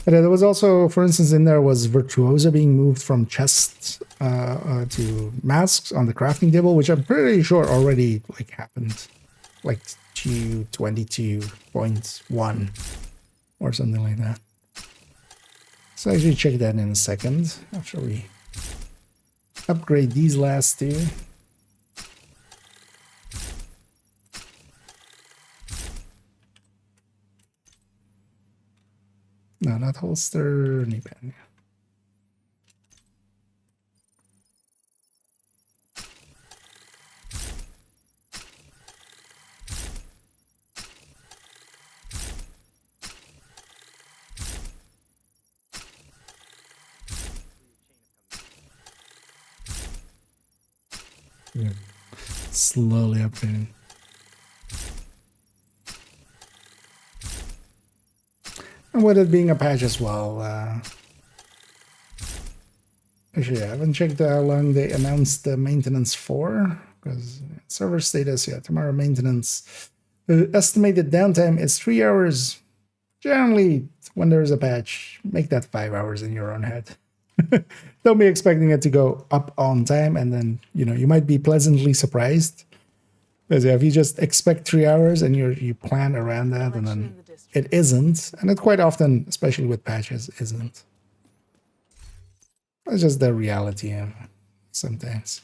But there was also, for instance, in there was Virtuosa being moved from chests to masks on the crafting table, which I'm pretty sure already like happened, like to 22.1 or something like that. So I should check that in a second after we upgrade these last two. No, not holster, knee pad. Yeah. Slowly upgrading. And with it being a patch as well, actually, I haven't checked how long they announced the maintenance for, because server status, yeah, tomorrow maintenance. Estimated downtime is 3 hours. Generally, when there's a patch, make that 5 hours in your own head. Don't be expecting it to go up on time, and then, you know, you might be pleasantly surprised. Because if you just expect 3 hours and you plan around that, and then it isn't, and it quite often, especially with patches, isn't. That's just the reality of sometimes.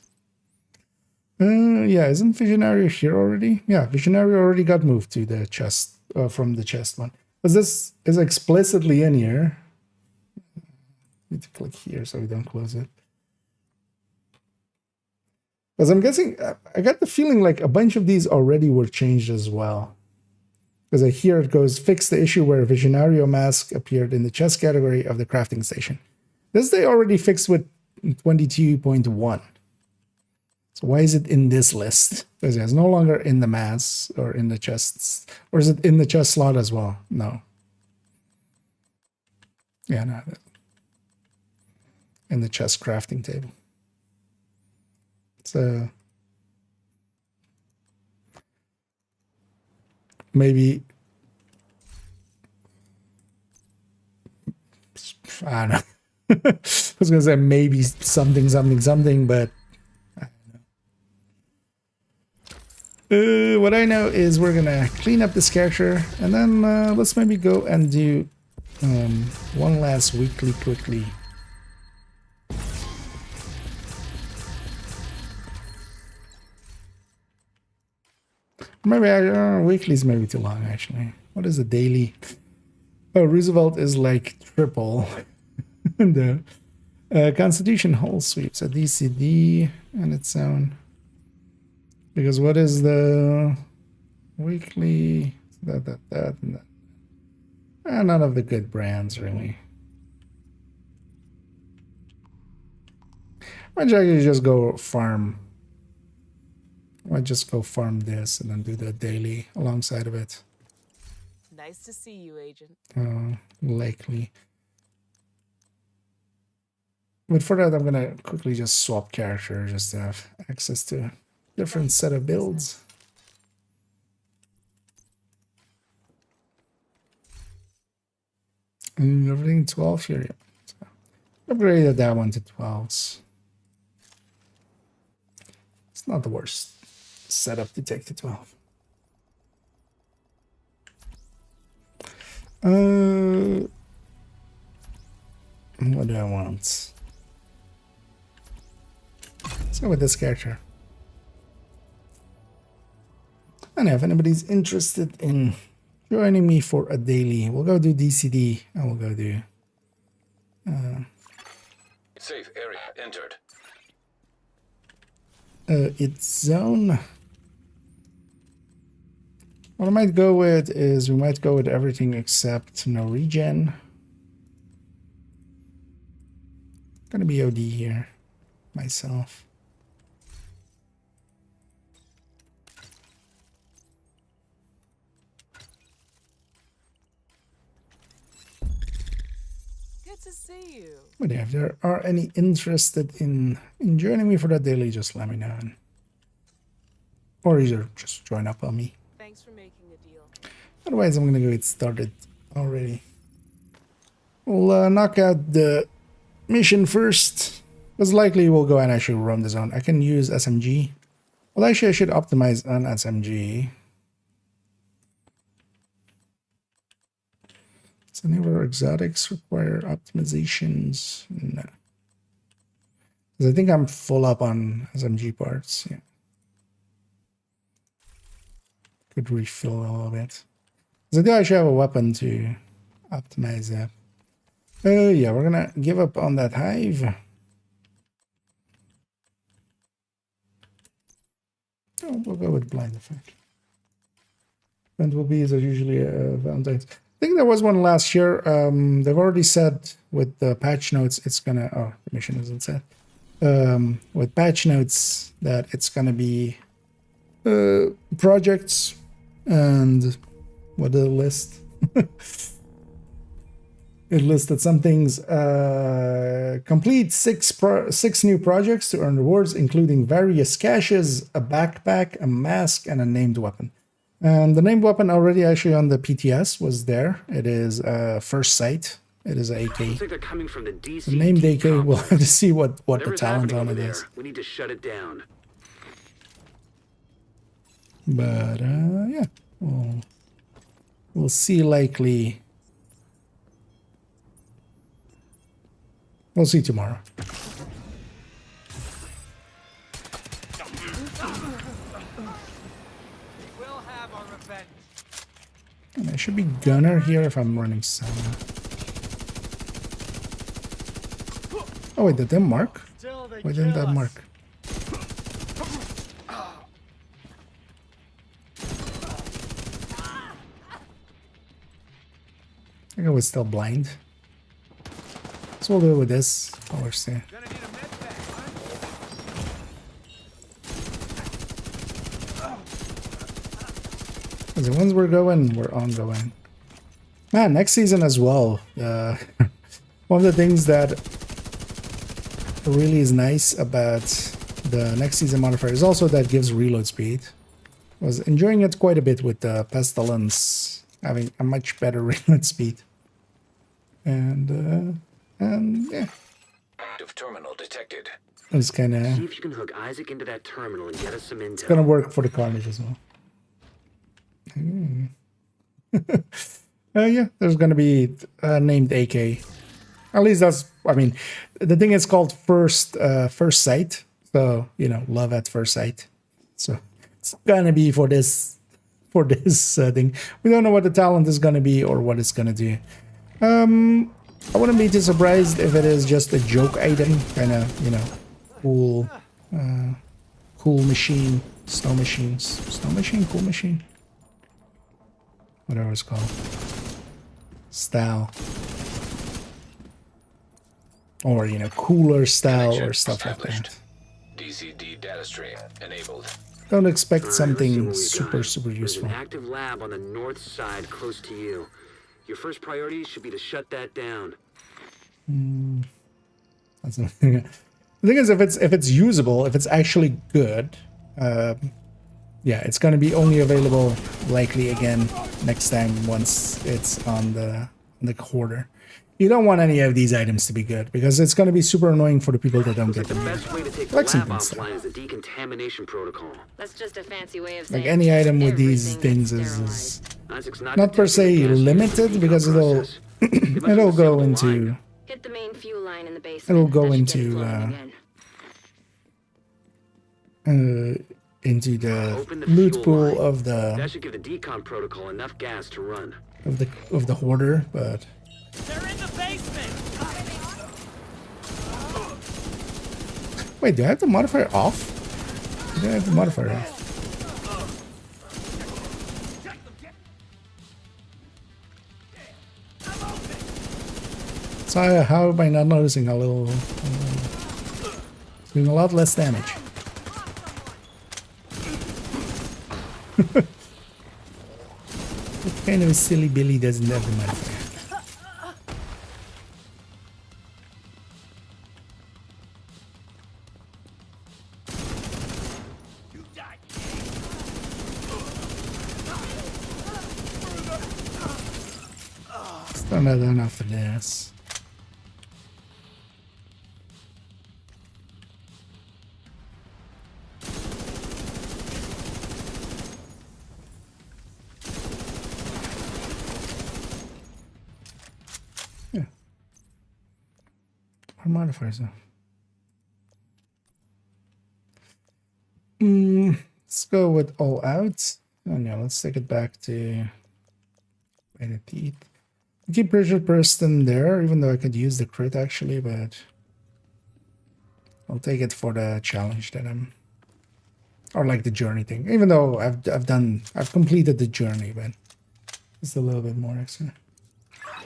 Yeah, isn't Visionario here already? Yeah, Visionario already got moved to the chest, from the chest one. Because this is explicitly in here. Need to click here so we don't close it. Because I'm guessing, I got the feeling like a bunch of these already were changed as well. Because here it goes, fix the issue where Visionario mask appeared in the chest category of the crafting station. This they already fixed with 22.1. So why is it in this list? Because it's no longer in the mass or in the chests. Or is it in the chest slot as well? No. Yeah, no. In the chest crafting table. So maybe, I don't know. I was gonna say maybe something, but I don't know. What I know is we're gonna clean up this character, and then let's maybe go and do one last weekly quickly. Maybe weekly's maybe too long, actually. What is a daily? Oh, Roosevelt is like triple. the Constitution Hall sweeps, a DCD and its own. Because what is the weekly? That, and that. None of the good brands, really. Might actually just go farm. Might just go farm this and then do the daily alongside of it. Nice to see you, Agent. Likely. But for that, I'm gonna quickly just swap character just to have access to a different set of builds. And everything 12 here. Yeah. So upgraded that one to 12s. It's not the worst setup to take to 12. What do I want? Let's go with this character. And if anybody's interested in joining me for a daily, we'll go do DCD and we'll go do Safe area entered. its zone. What I might go with is we might go with everything except no regen. Gonna be OD here myself. Good to see you. But yeah, if there are any interested in joining me for that daily, just let me know. Or either just join up on me. Thanks for making a deal. Otherwise, I'm gonna go get started already. We'll knock out the mission first. Because likely we'll go and actually roam the zone. I can use SMG. Well, actually, I should optimize on SMG. So newer exotics require optimizations. No. Because I think I'm full up on SMG parts. Yeah. Could refill a little bit. Because I do actually have a weapon to optimize that. Yeah, we're gonna give up on that hive. Oh, we'll go with blind effect. And will be as usually Valentine's. I think there was one last year. They've already said with the patch notes it's gonna. Oh, the mission isn't set. With patch notes that it's gonna be projects and what did it list? It listed some things. Complete six new projects to earn rewards, including various caches, a backpack, a mask, and a named weapon. And the named weapon already actually on the PTS was there. It is First Sight. It is AK. Looks like they're coming from the DC. The named AK. We'll have to see what the Whatever's talent happening on over it there, is. we need to shut it down. But yeah, we'll see. Likely. We'll see tomorrow. We'll have our revenge. And I should be gunner here if I'm running solo. Oh wait, did that mark? Still they Why didn't kill that us. mark? I think I was still blind. So we'll do it with this. Power stay. Gonna need a med pack, Because the ones we're going, we're ongoing. Man, next season as well. One of the things that really is nice about the next season modifier is also that gives reload speed. I was enjoying it quite a bit with the Pestilence having a much better reload speed. And yeah, Active terminal detected. it's kind of See if you can hook Isaac into that terminal and get us some intel. gonna work for the Carnage as well. Yeah, there's gonna be named AK. At least that's. I mean, the thing is called First Sight. So you know, love at first sight. So it's gonna be for this thing. We don't know what the talent is gonna be or what it's gonna do. I wouldn't be too surprised if it is just a joke item, kind of, you know, cool, cool machine, snow machines, cool machine, whatever it's called, style, or you know, cooler style Connection or stuff like established. that. DCD data stream enabled. Don't expect All right, let's see something what we super got. super There's useful. an active lab on the north side close to you. Your first priority should be to shut that down. That's the thing is, if it's usable, if it's actually good, yeah, it's going to be only available likely again next time once it's on the quarter. You don't want any of these items to be good because it's going to be super annoying for the people that don't Looks get like the them. best way to take the Like lab something offline is the decontamination protocol. That's just a fancy way of saying Like any item with these everything things gets is Isaac's not not per se detecting the gas limited in the because decon it'll process. It must be it'll a go simple into line. Hit the main fuel line in the basement. it'll go That should get it into flowing again. into the Open the loot fuel pool line. of That the should give the decon protocol enough gas to run. hoarder, but They're in the basement. wait, do I have the modifier off? I have the modifier off. So how am I not noticing a little doing a lot less damage? What kind of a silly Billy doesn't have the modifier? Still not enough of this. Yeah. What modifiers though? Let's go with all out. And yeah, let's take it back to by the teeth. Keep Richard Preston there, even though I could use the crit actually, but I'll take it for the challenge that I'm, or like the journey thing. Even though I've completed the journey, but it's a little bit more extra.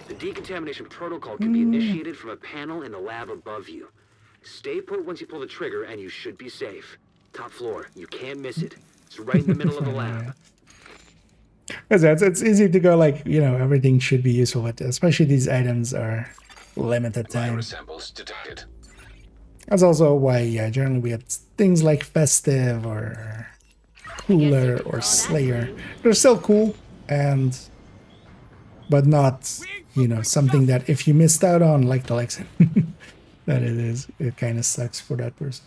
The decontamination protocol can be initiated from a panel in the lab above you. Stay put once you pull the trigger and you should be safe. Top floor, you can't miss it. It's right in the middle of the lab. Because it's easy to go like, you know, everything should be useful, but especially these items are limited time. Virus samples detected. That's also why, yeah, generally we have things like Festive or Cooler or Slayer. They're still cool, but not, you know, something that if you missed out on, like the Lexan, that it kind of sucks for that person.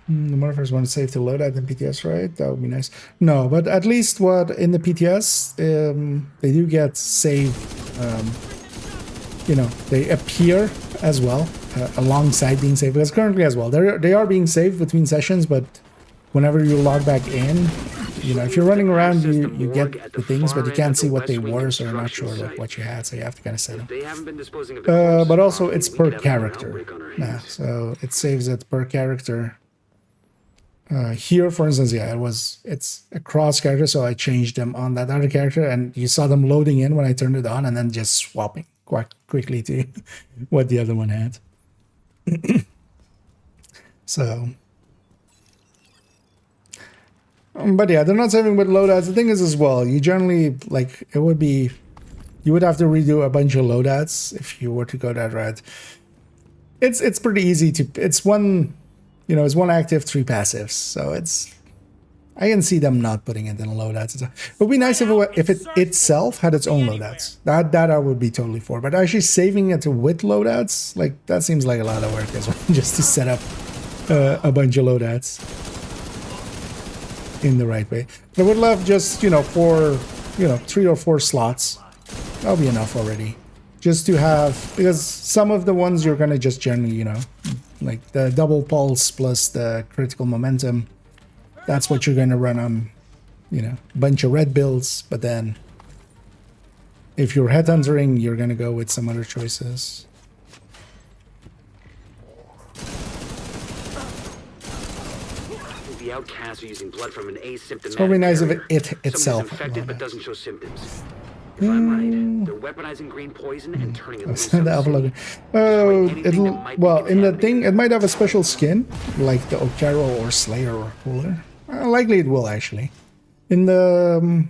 The modifiers want to save to loadout in PTS, right? That would be nice. No, but at least what in the PTS, they do get save. You know, they appear as well alongside being saved. Because currently as well, they are being saved between sessions, but whenever you log back in, you know, if you're running around, you get the things, but you can't see what they were, so you're not sure like what you had, so you have to kind of set them. They haven't been disposing of the But also it's we per could have another character. outbreak on our Yeah, hands. so it saves it per character. Here, for instance, yeah, it's a cross character, so I changed them on that other character, and you saw them loading in when I turned it on, and then just swapping quite quickly to what the other one had. So, but yeah, they're not saving with loadouts. The thing is, as well, you generally like you would have to redo a bunch of loadouts if you were to go that route. It's pretty easy to. It's one. You know, it's one active, 3 passives, so I can see them not putting it in loadouts. It would be nice if it itself had its own loadouts. That I would be totally for. But actually saving it with loadouts, like that seems like a lot of work as well, just to set up a bunch of loadouts in the right way. But I would love just, you know, 3 or 4 slots. That'll be enough already. Just to have, because some of the ones you're gonna just generally, you know, like the double pulse plus the critical momentum, that's what you're going to run on you know, bunch of red builds, but then if you're headhuntering, you're gonna go with some other choices. The outcasts are using blood from an asymptomatic It's probably nice carrier. of it Someone itself. who's infected but doesn't show symptoms. If I'm right, they're weaponizing green poison and turning it loose on the city. Oh, Destroy anything that it'll, might be well, in the thing, contaminated. it might have a special skin, like the Okaro or Slayer or Cooler. Likely it will, actually. In the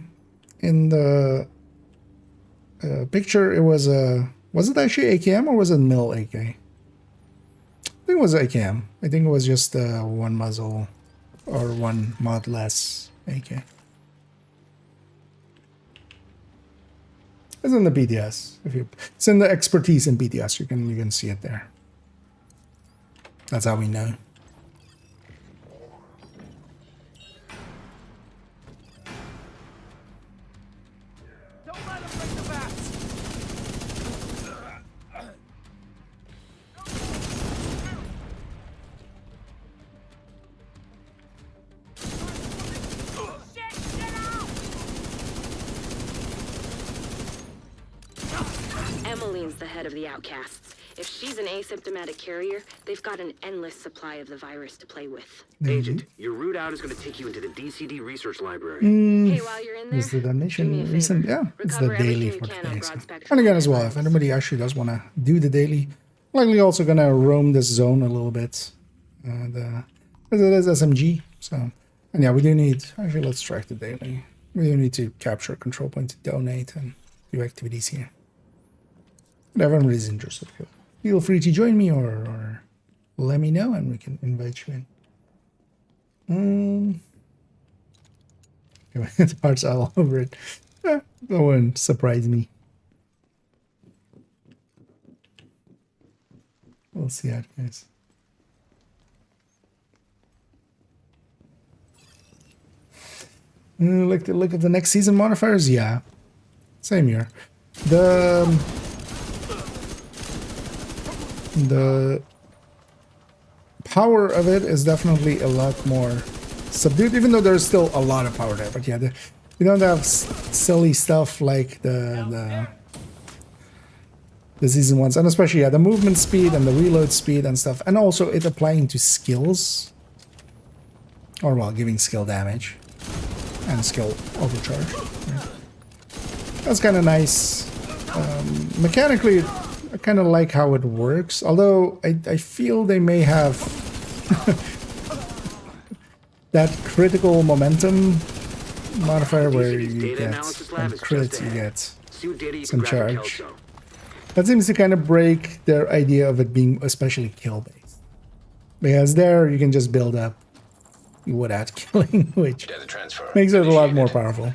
picture, it was it actually AKM or was it Mill AK? I think it was AKM. I think it was just one muzzle or one mod less AK. It's in the PTS. It's in the expertise in PTS. You can see it there. That's how we know. Don't let him bring the bats. Emmeline's the head of the outcasts. If she's an asymptomatic carrier, they've got an endless supply of the virus to play with. Agent, your route out is going to take you into the DCD research library. Hey, while you're in there, Is the do me a donation favor. recent? Yeah, it's the Recover daily everything for you can today. on So. broad-spectrum And again, as well, if antivirals. anybody actually does want to do the daily, likely also gonna roam this zone a little bit. As it is SMG. So, and yeah, we do need. Actually, let's track the daily. We do need to capture a control point to donate and do activities here. But if anybody's interested, feel free to join me or let me know and we can invite you in. The parts all over it. That wouldn't surprise me. We'll see how it goes. Look at the next season modifiers. Yeah, same here. The power of it is definitely a lot more subdued, even though there's still a lot of power there. But yeah, you don't have silly stuff like the season ones, and especially the movement speed and the reload speed and stuff, and also it applying to skills, or well, giving skill damage and skill overcharge. Yeah. That's kind of nice. Mechanically, I kind of like how it works, although I feel they may have that critical momentum modifier where you get on crits, you get some charge. That seems to kind of break their idea of it being especially kill-based. Because there you can just build up without killing, which makes it a lot more powerful.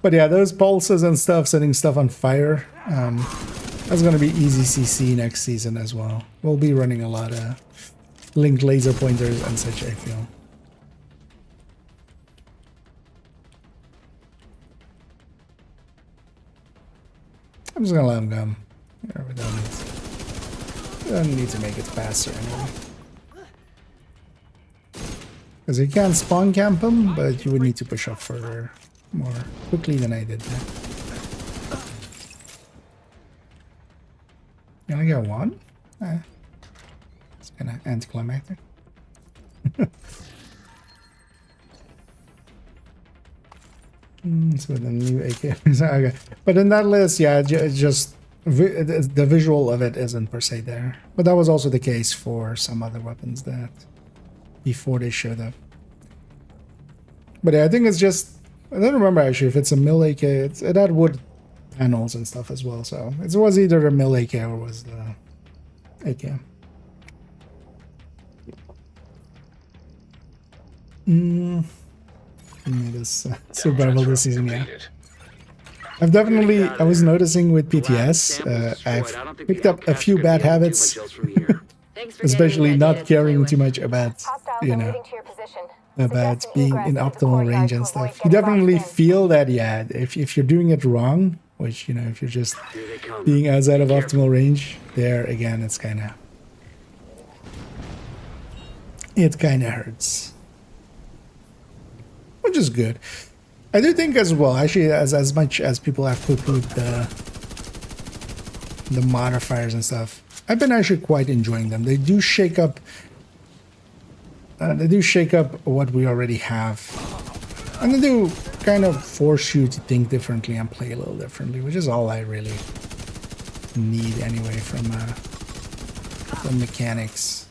But yeah, those pulses and stuff, setting stuff on fire, that's going to be easy CC next season as well. We'll be running a lot of linked laser pointers and such, I feel. I'm just going to let them go. Yeah, we don't need to make it faster anyway. Because you can spawn camp them, but you would need to push up further more quickly than I did there. You only got one? It's kind of anticlimactic. So the new AK. Okay. But in that list, yeah, just the visual of it isn't per se there. But that was also the case for some other weapons that before they showed up. But yeah, I think it's just, I don't remember actually if it's a mill AK. It had wood panels and stuff as well, so it was either a mill AK or was the AK. This survival this season, yeah. I've definitely, I was noticing with PTS, I've picked up a few bad habits, especially not caring too much about, you know, about being in optimal range and stuff. You definitely feel that, yeah, if you're doing it wrong, which, you know, if you're just being outside of optimal range, there again, it's kind of, it kind of hurts. Which is good. I do think as well, actually, as much as people have poo-pooed the modifiers and stuff, I've been actually quite enjoying them. They do shake up what we already have, and they do kind of force you to think differently and play a little differently, which is all I really need anyway from mechanics.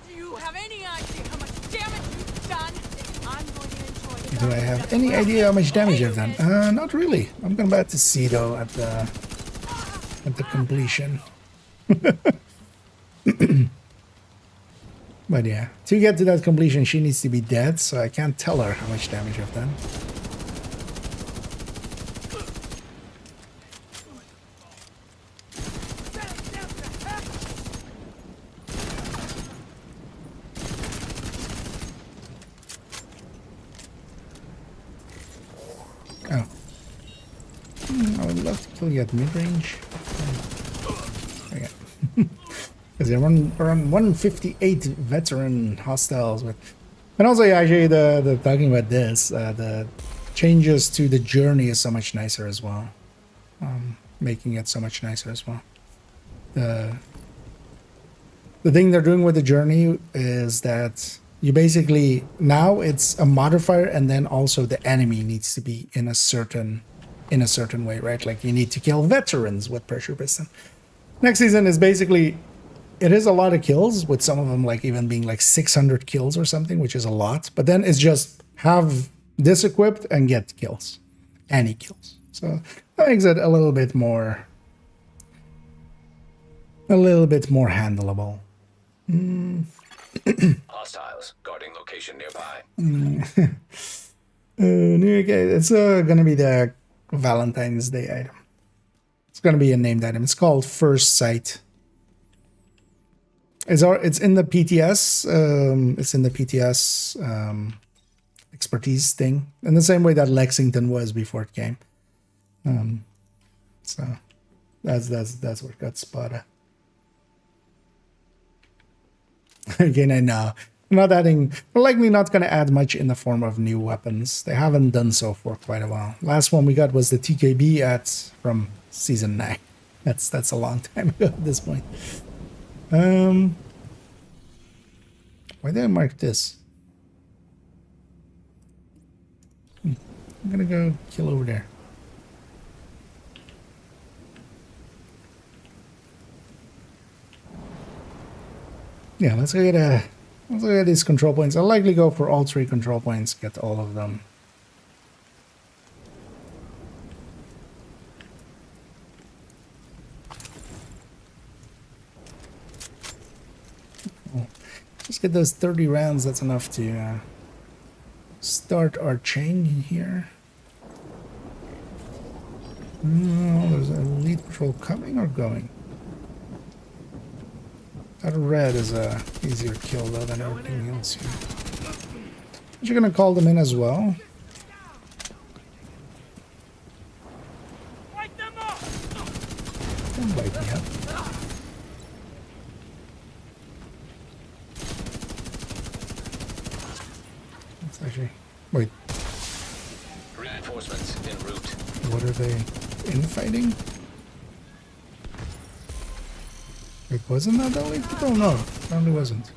Do you have any idea how much damage you've done? I'm going to enjoy it. Do I have any idea how much damage I've done? Not really. I'm about to see though at the completion. But yeah, to get to that completion, she needs to be dead, so I can't tell her how much damage I've done. Oh. I would love to kill you at mid-range. Okay. Because they're around 158 veteran hostiles with, and also actually the talking about this, the changes to the journey is so much nicer as well, making it so much nicer as well. The thing they're doing with the journey is that you basically now it's a modifier, and then also the enemy needs to be in a certain way, right? Like you need to kill veterans with pressure piston. Next season is basically, it is a lot of kills, with some of them like even being like 600 kills or something, which is a lot. But then it's just have this equipped and get kills, any kills. So that makes it a little bit more handleable. Hostiles guarding location nearby. Okay, it's gonna be the Valentine's Day item. It's gonna be a named item. It's called First Sight. It's in the PTS. It's in the PTS expertise thing, in the same way that Lexington was before it came. So that's where it got spotted. Again, I know I'm not adding. We're likely not going to add much in the form of new weapons. They haven't done so for quite a while. Last one we got was the TKB from season 9. That's a long time ago at this point. Why did I mark this? I'm gonna go kill over there. Yeah, let's look at these control points. I'll likely go for all 3 control points, get all of them. Just get those 30 rounds, that's enough to start our chain here. No, there's an elite patrol coming or going? That red is a easier kill though than everything else here. But you're gonna call them in as well. Don't bite me up. Actually, wait. Reinforcements en route. What are they infighting? It wasn't that early? I don't know. Apparently wasn't.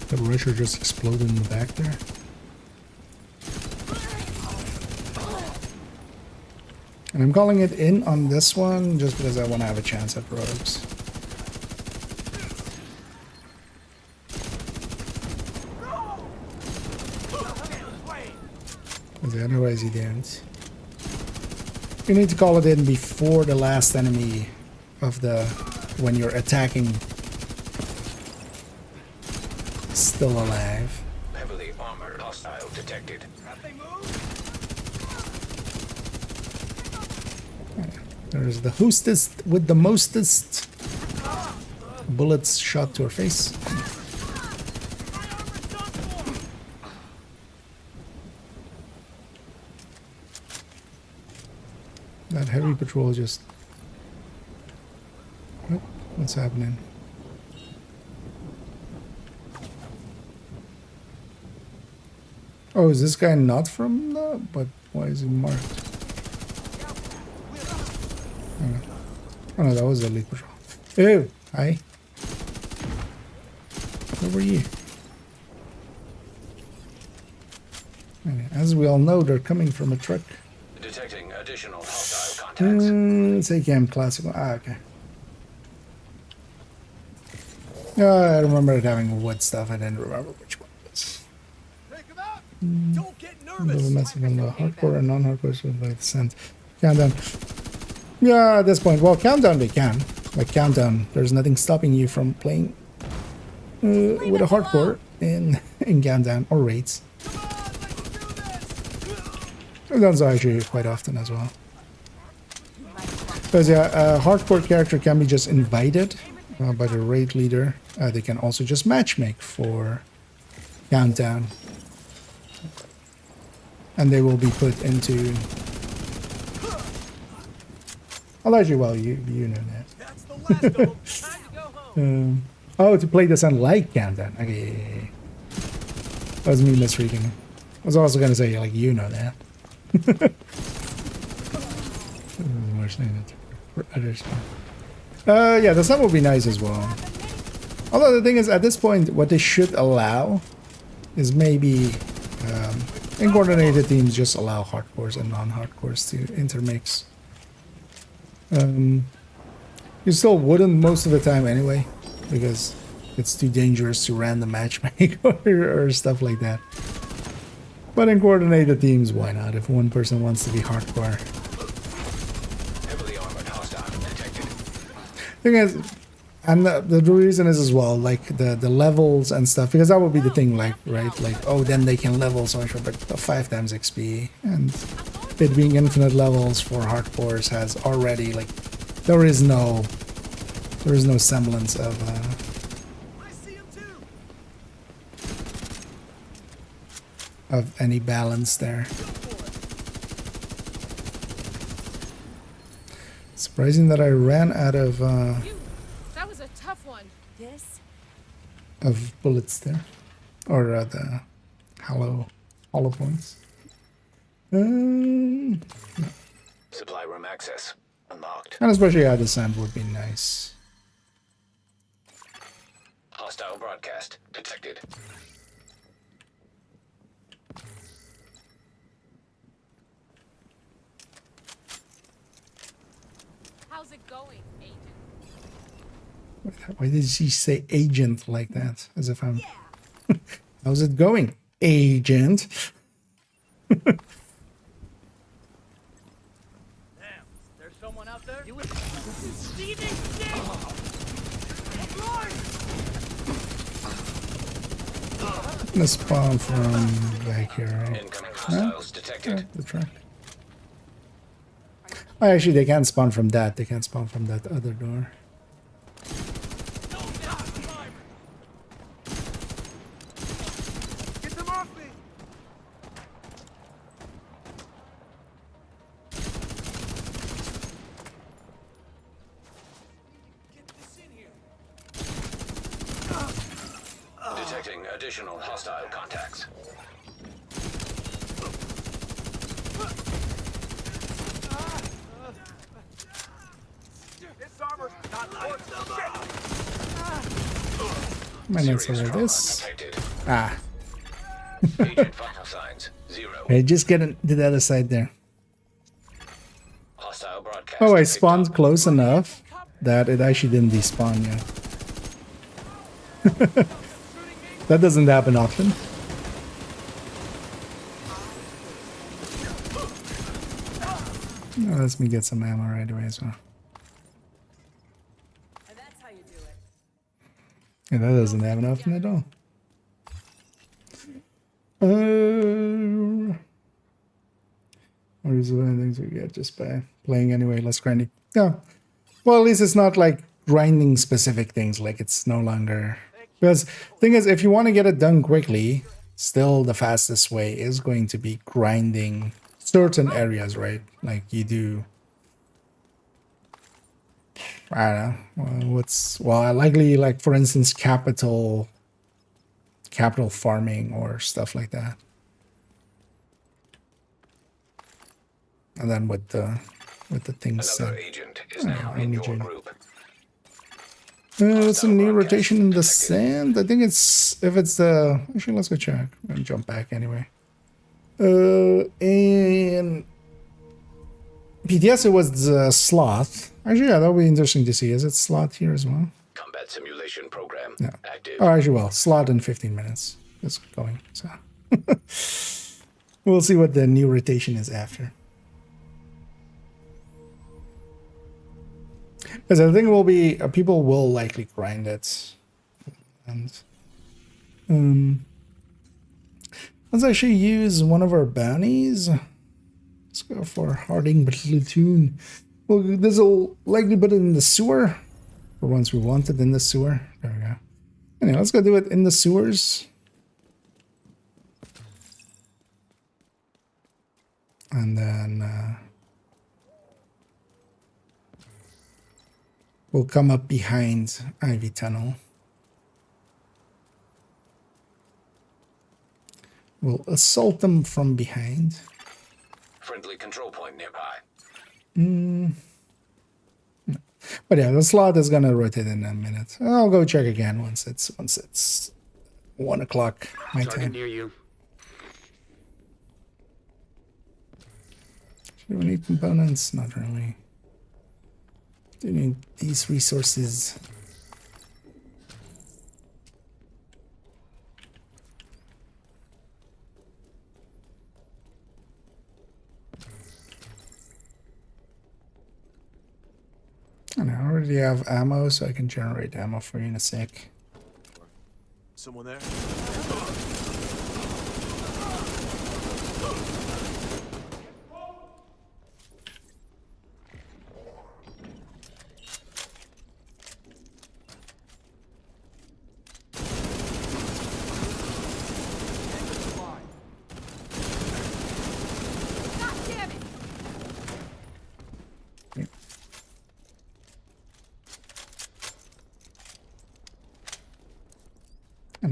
The Rusher just exploded in the back there. And I'm calling it in on this one just because I want to have a chance at rogues. Otherwise you don't. You need to call it in before the last enemy of the, when you're attacking, still alive. Heavily armored hostile detected. There's the hostess with the mostest bullets shot to her face. That heavy patrol just... What's happening? Oh, is this guy not from the... But why is he marked? Oh no, that was the elite patrol. Ew, hi. Where were you? Okay, as we all know, they're coming from a truck. Detecting additional hostile contacts. Say Cam Classical. Ah, okay. I remember it having wood stuff. I didn't remember which one it was. Take him out. Don't get A nervous. little messy on the hardcore and non-hardcore so like send countdown. Yeah, at this point, well, countdown they can. Like countdown, there's nothing stopping you from playing with a hardcore in countdown or raids. That's actually quite often as well. Because yeah, a hardcore character can be just invited by the raid leader. They can also just matchmake for countdown. And they will be put into... I'll let you, well, you know that. That's the last of them. Time to go home. Oh, to play this on like countdown. Okay. That was me misreading. I was also going to say, like, you know that. Yeah, the sun will be nice as well. Although the thing is, at this point, what they should allow is maybe in coordinated teams just allow hardcores and non-hardcores to intermix. You still wouldn't most of the time anyway, because it's too dangerous to random matchmake or stuff like that. But in coordinated teams, why not? If one person wants to be hardcore. Heavily armored hostile detected. Thing is, and the reason is as well, like the levels and stuff, because that would be the thing, like, right? Like, oh, then they can level so much, but 5 times XP. And it being infinite levels for hardcores has already, like, there is no semblance of any balance there. Surprising that I ran out of That was a tough one. This? of bullets there, or the hollow points. No. Supply room access unlocked. And especially the sand would be nice. Hostile broadcast detected. How's it going, Agent? Why did she say agent like that? As if I'm... How's it going, agent? Damn, there's someone out there? Steven Stick! Gonna spawn from back here, right? Incoming hostiles detected. The track. Oh, actually, they can't spawn from that. They can't spawn from that other door. Get them off me! Get this in here. Detecting additional hostile contacts. This armor's not worth My notes Serious are trauma this. detected. Ah, Agent vital signs 0. okay, just get to the other side there. Hostile broadcast. Oh, I picked spawned up. close enough that it actually didn't despawn yet. That doesn't happen often. Oh, let me get some ammo right away as well. And that's how you do it. Yeah, that doesn't happen often at all. Or is there anything to get just by playing anyway, less grinding? Yeah. Well, at least it's not like grinding specific things, like it's no longer... Because thing is, if you want to get it done quickly, still the fastest way is going to be grinding certain areas, right? Like you do... I don't know. Well, likely, like, for instance, capital farming or stuff like that. And then with the things. Another agent is now in your group. It's a new rotation in the sand. I think it's if it's the. Actually, let's go check. I'm gonna jump back anyway. And PTS it was the slot. Actually, yeah, that'll be interesting to see. Is it slot here as well? Combat simulation program active. Oh, actually, well, slot in 15 minutes. It's going. So we'll see what the new rotation is after. Because I think will be people will likely grind it, and let's actually use one of our bounties. Let's go for Harding Platoon. Well, this will likely put it in the sewer, for once we want it in the sewer. There we go. Anyway, let's go do it in the sewers, and then. We'll come up behind Ivy Tunnel. We'll assault them from behind. Friendly control point nearby. But yeah, the slot is gonna rotate in a minute. I'll go check again once it's 1 o'clock my time. Near you. Do we need components? Not really. Do we need these resources? And I already have ammo, so I can generate ammo for you in a sec. Someone there?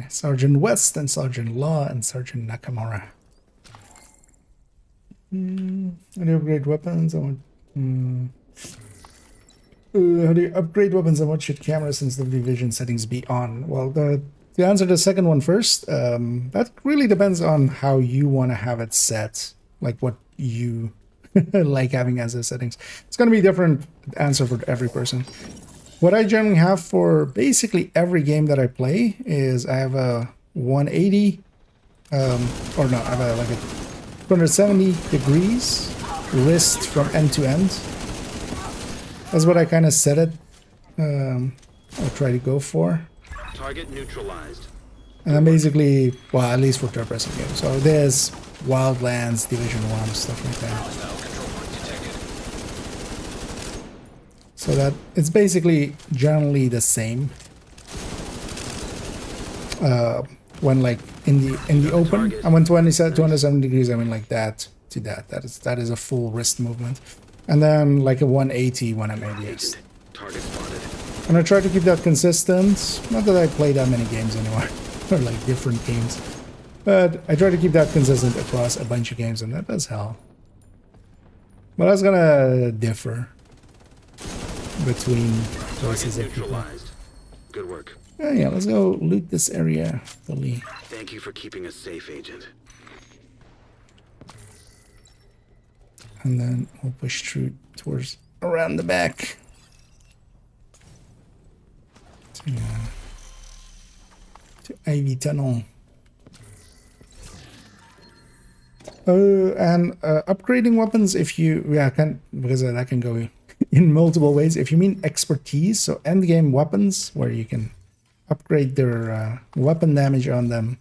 Sergeant West and Sergeant Law and Sergeant Nakamura. How do you upgrade weapons? How do you upgrade weapons and what should camera sensitivity vision settings be on? Well, to answer the second one first, that really depends on how you want to have it set, like what you like having as the settings. It's going to be a different answer for every person. What I generally have for basically every game that I play is I have a 180, I have like a 270 degrees wrist from end to end. That's what I kind of set it. I'll try to go for. Target neutralized. And then basically, well, at least for third-person games. So there's Wildlands, Division 1, stuff like that. So that it's basically generally the same. When like in the open, I went 270 degrees. I mean like that to that. That is a full wrist movement, and then like a 180 when I'm ADS. Target spotted. And I try to keep that consistent. Not that I play that many games anymore, or like different games, but I try to keep that consistent across a bunch of games, and that does help. But that's gonna differ between choices of people. Good work. Yeah, let's go loot this area fully. Thank you for keeping us safe, Agent. And then we'll push through towards around the back. To Ivy Tunnel. And upgrading weapons, if you because that can go in multiple ways. If you mean expertise, so end game weapons where you can upgrade their weapon damage on them.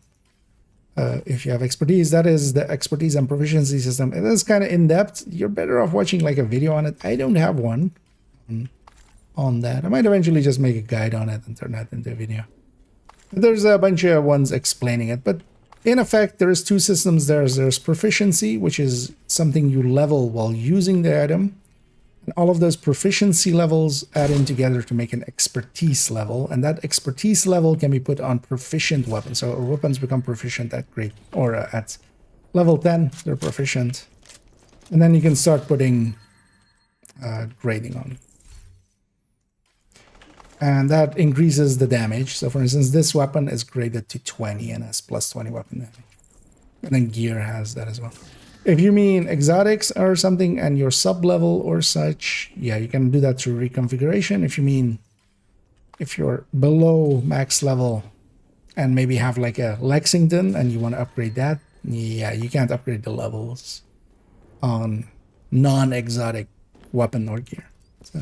If you have expertise, that is the expertise and proficiency system. It is kind of in depth. You're better off watching like a video on it. I don't have one on that. I might eventually just make a guide on it and turn that into a video. There's a bunch of ones explaining it, but in effect, there's two systems. There's proficiency, which is something you level while using the item. And all of those proficiency levels add in together to make an expertise level. And that expertise level can be put on proficient weapons. So weapons become proficient at grade, or at level 10, they're proficient. And then you can start putting grading on. And that increases the damage. So for instance, this weapon is graded to 20 and has plus 20 weapon damage. And then gear has that as well. If you mean exotics or something and you're sub-level or such, yeah, you can do that through reconfiguration. If you mean if you're below max level and maybe have like a Lexington and you want to upgrade that, yeah, you can't upgrade the levels on non-exotic weapon or gear. So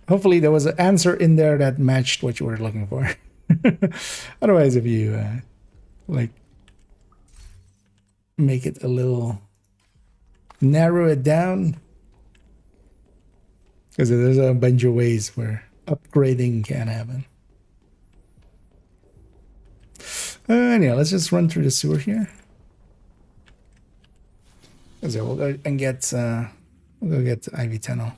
hopefully there was an answer in there that matched what you were looking for. Otherwise, if you like make it a little, narrow it down, because there's a bunch of ways where upgrading can happen. Anyhow, let's just run through the sewer here. So we'll go and get we'll go get IV tunnel.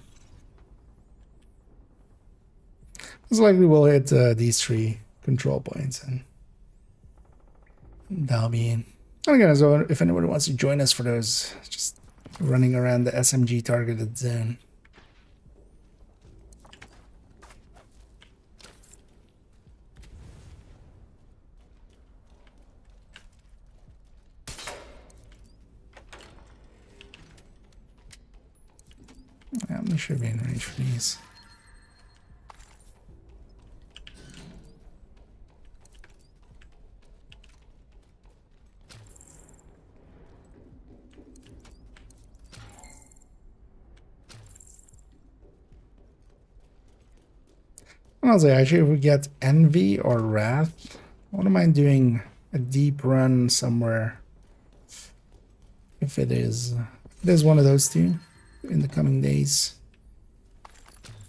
Most likely we'll hit these 3 control points, and that'll be in. And again, so if anybody wants to join us for those, just running around the SMG targeted zone. I'm not sure be in range for these. I'll say actually if we get Envy or Wrath, I wouldn't mind doing a deep run somewhere. If there's one of those 2 in the coming days. I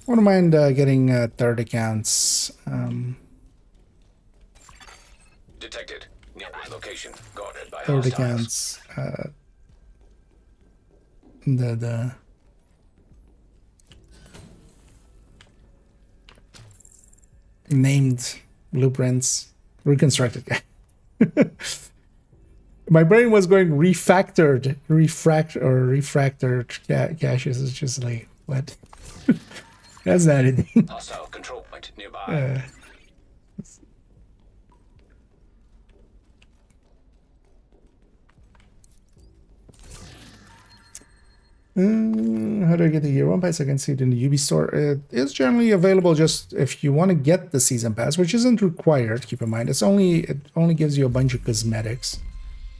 wouldn't mind getting third accounts. Detected. Nearby location. Guarded by Third hostiles. accounts. The named blueprints, reconstructed guy. My brain was going refractored caches. It's just like, what? That's not anything. Hostile control point nearby. How do I get the year 1 pass? I can see it in the UB store. It is generally available just if you want to get the season pass, which isn't required. Keep in mind, it only gives you a bunch of cosmetics.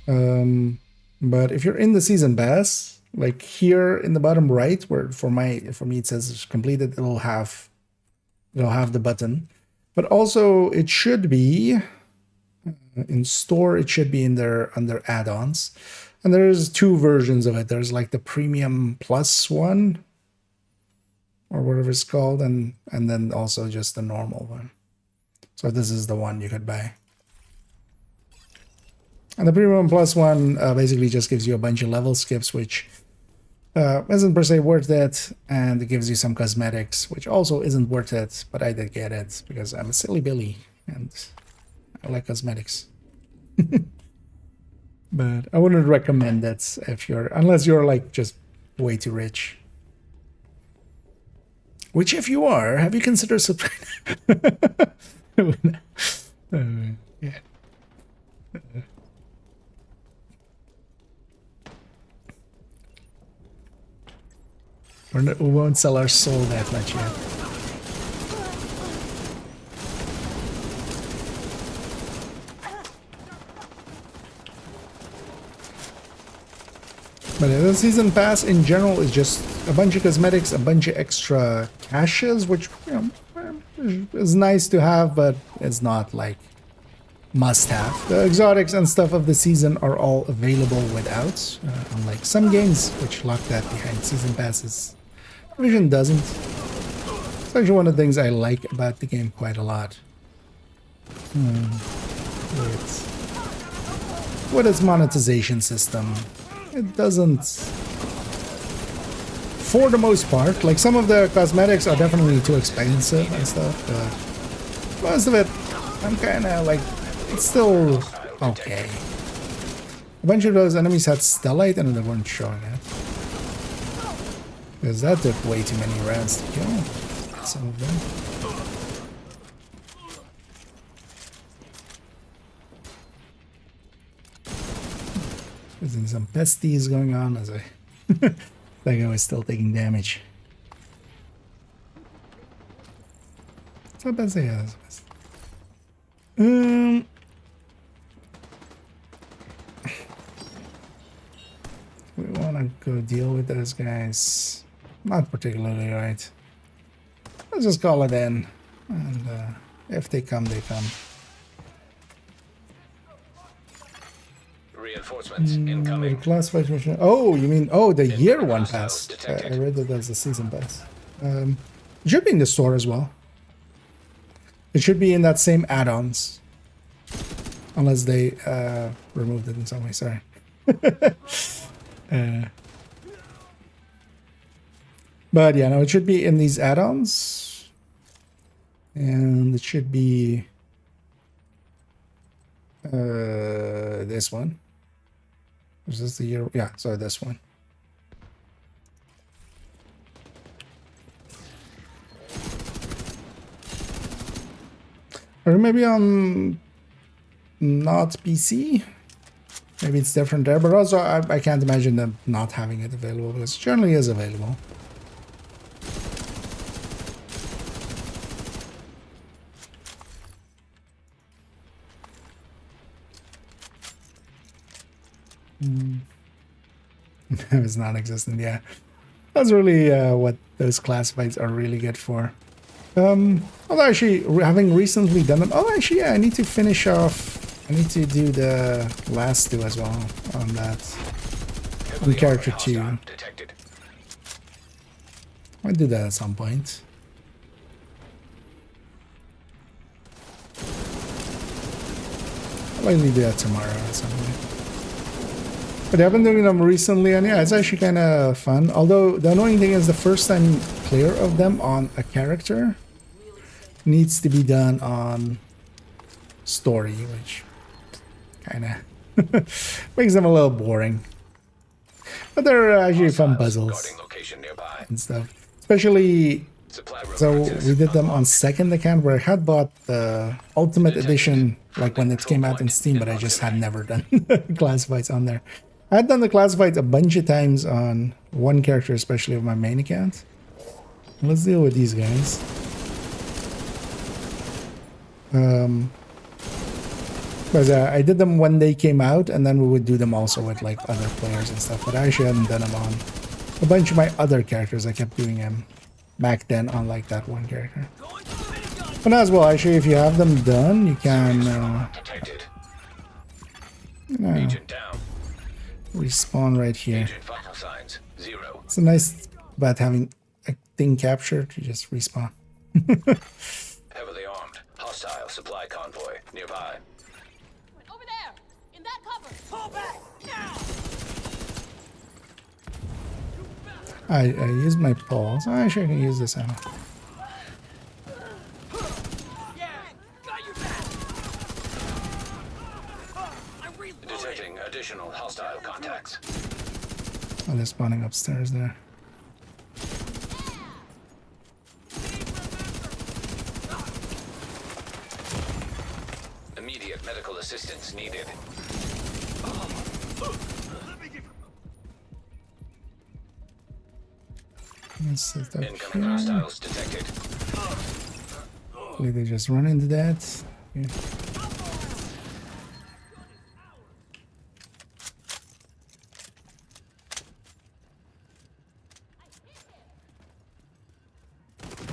But if you're in the season pass, like here in the bottom right, where for me it says it's completed, it'll have the button. But also it should be in store. It should be in there under add-ons. And there's 2 versions of it. There's like the premium plus one, or whatever it's called, and then also just the normal one. So this is the one you could buy. And the premium plus one basically just gives you a bunch of level skips, which isn't per se worth it, and it gives you some cosmetics, which also isn't worth it, but I did get it because I'm a silly Billy and I like cosmetics. But I wouldn't recommend that unless you're like just way too rich. Which if you are, have you considered yeah. We won't sell our soul that much yet. But the season pass in general is just a bunch of cosmetics, a bunch of extra caches, which is nice to have, but it's not like must-have. The exotics and stuff of the season are all available without, unlike some games which lock that behind season passes. Division doesn't. It's actually one of the things I like about the game quite a lot. With its monetization system, it doesn't, for the most part, like some of the cosmetics are definitely too expensive and stuff, but most of it, I'm kind of like, it's still okay. A bunch of those enemies had stellite and they weren't showing it. Because that took way too many rounds to kill some of them. There's some pesties going on as I that guy was still taking damage. It's not bad, yeah, that's best. We wanna go deal with those guys. Not particularly, right? Let's just call it in. And if they come, they come. Reinforcements incoming. Classified mission. Oh, you mean the year one pass? I read that as a season pass. It should be in the store as well. It should be in that same add-ons, unless they removed it in some way. Sorry. But yeah, no, it should be in these add-ons, and it should be this one. Is this the year? Yeah, so this one. Or maybe on not PC. Maybe it's different there, but also I can't imagine them not having it available because it generally is available. It's non-existent, yeah. That's really what those classifieds are really good for. Although actually, having recently done them... Oh, actually, yeah, I need to finish off... I need to do the last two as well on that. On character 2. I'll do that at some point. I'll likely do that tomorrow or something. But I've been doing them recently, and yeah, it's actually kind of fun. Although the annoying thing is the first time clear of them on a character needs to be done on story, which kind of makes them a little boring. But they're actually fun puzzles and stuff. Especially, so we did them on second account where I had bought the Ultimate Edition like when it came out in Steam, but I just had never done classifieds on there. I had done the classifieds a bunch of times on one character, especially of my main account. Let's deal with these guys. Because I did them when they came out, and then we would do them also with like other players and stuff. But I actually hadn't done them on a bunch of my other characters. I kept doing them back then on like that one character. But as well, actually, if you have them done, you can respawn right here. It's a nice about having a thing captured. You just respawn. Heavily armed, hostile supply convoy nearby. Over there, in that cover. Pull back now. I used my paws. Oh, actually, I can use this ammo. Detecting additional hostile contacts. Oh, they're spawning upstairs there. Immediate medical assistance needed. Incoming hostiles detected. Hopefully they just run into that. Yeah.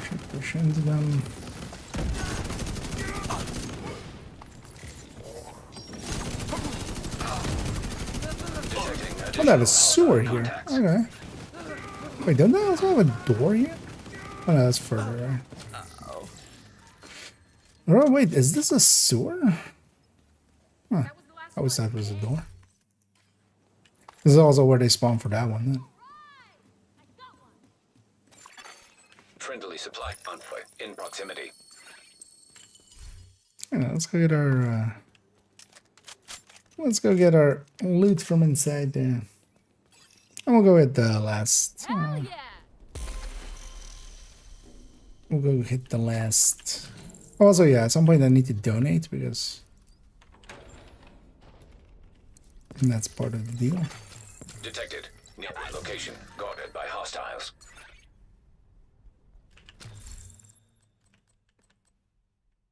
Should push into them. Oh, they have a sewer here. Okay. Wait, don't they also have a door here? Oh, no, that's further, right? Oh, wait, is this a sewer? Huh. I always thought it was a door. This is also where they spawn for that one, then. Friendly supply convoy in proximity. Yeah, let's go get our Let's go get our loot from inside there. And we'll go hit the last. Hell yeah! We'll go hit the last. Also, yeah, at some point I need to donate because that's part of the deal. Detected. Nearby location. Guarded by hostiles.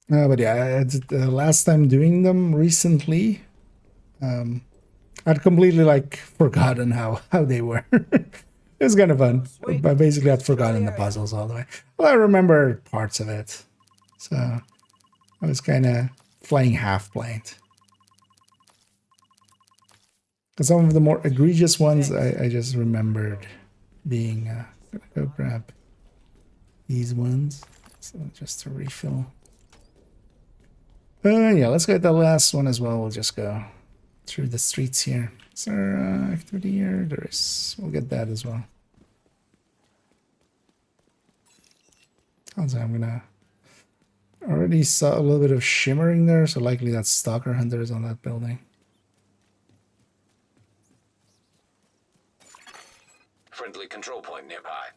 But yeah, last time doing them recently, I'd completely like forgotten how they were. It was kind of fun, but basically I'd forgotten the puzzles all the way. Well, I remember parts of it, so I was kind of flying half-blind. Because some of the more egregious ones, I just remembered being. Gonna go grab these ones, so just to refill. Yeah, let's get the last one as well. We'll just go through the streets here. Is there activity here? There is. We'll get that as well. Also, I'm gonna already saw a little bit of shimmering there, so likely that stalker hunter is on that building. Friendly control point nearby.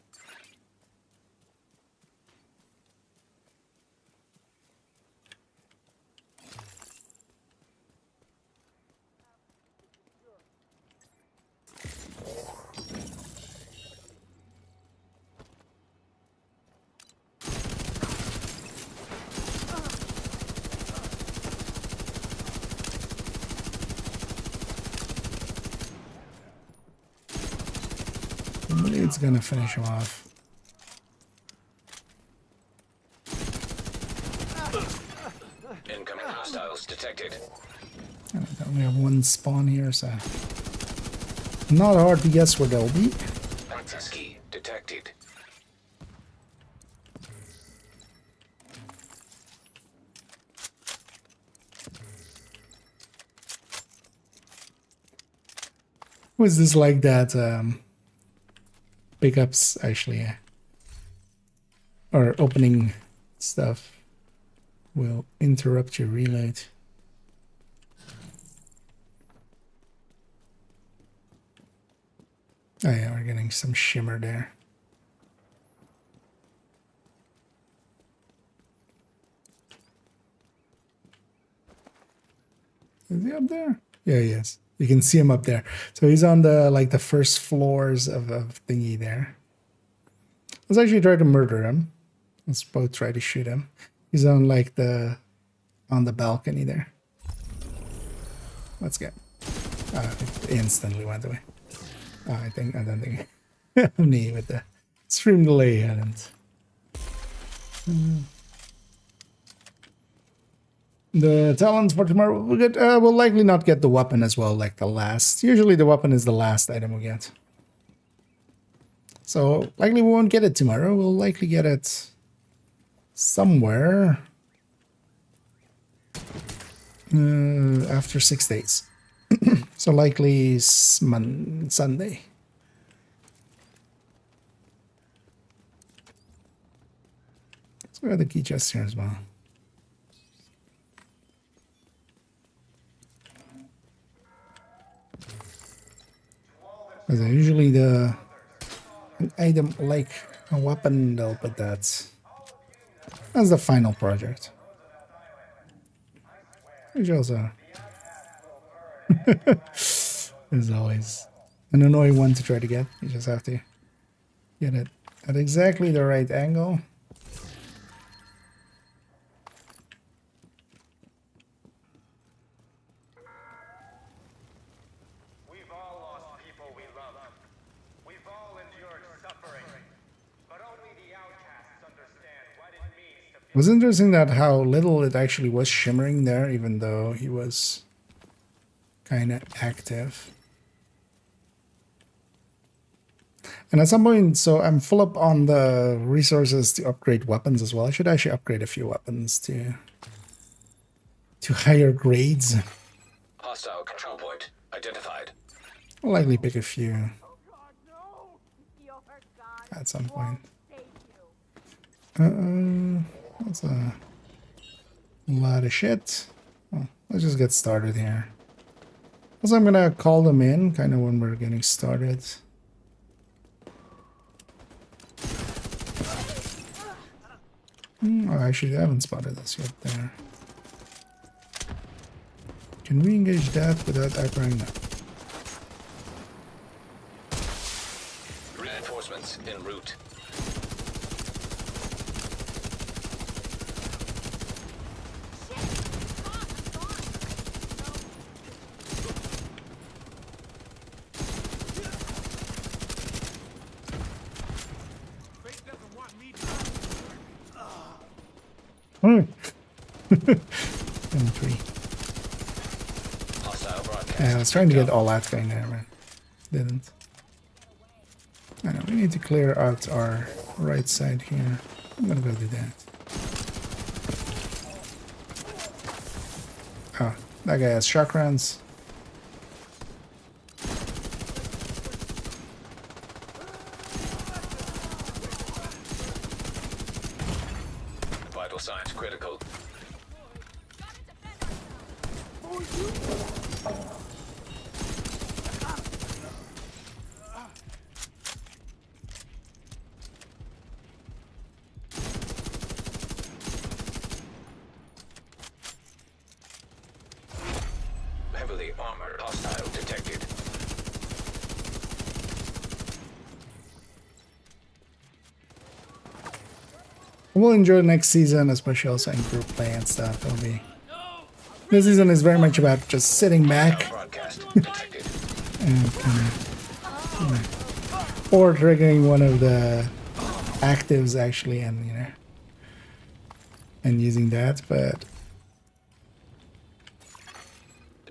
It's gonna finish him off. Incoming hostiles detected. I only have one spawn here, so not hard to guess where they'll be. Access key detected. Was this like that? Pickups actually, or opening stuff will interrupt your reload. Oh yeah, we're getting some shimmer there. Is he up there? Yeah, he is. You can see him up there. So he's on the the first floors of thingy there. Let's actually try to murder him. Let's both try to shoot him. He's on on the balcony there. Let's get. It instantly went away. I don't think me with the stream delay hadn't. The talents for tomorrow we'll get. We'll likely not get the weapon as well, like the last. Usually the weapon is the last item we get. So likely we won't get it tomorrow. We'll likely get it somewhere after 6 days. So likely Sunday. Let's go to the key chest here as well. Because usually an item like a weapon, they'll put that as the final project. Which also is always an annoying one to try to get. You just have to get it at exactly the right angle. It was interesting that how little it actually was shimmering there, even though he was kind of active. And at some point, so I'm full up on the resources to upgrade weapons as well. I should actually upgrade a few weapons to higher grades. Hostile control point identified. I'll likely pick a few at some point. That's a lot of shit. Well, let's just get started here. Also, I'm gonna call them in kind of when we're getting started. Oh, actually, I haven't spotted us yet there. Can we engage that without aggroing? No. Reinforcements en route. Fate doesn't want me to. Oh. M3. Hostile broadcast. Yeah, I was trying to get all that going there, man. Didn't. I know, we need to clear out our right side here. I'm gonna go do that. Oh, that guy has shock rounds. Vital signs critical. Heavily armored hostile detected. We'll enjoy next season, especially also in group play and stuff. It'll be. This season is very much about just sitting back Broadcast detected. and or triggering one of the actives actually, and and using that. But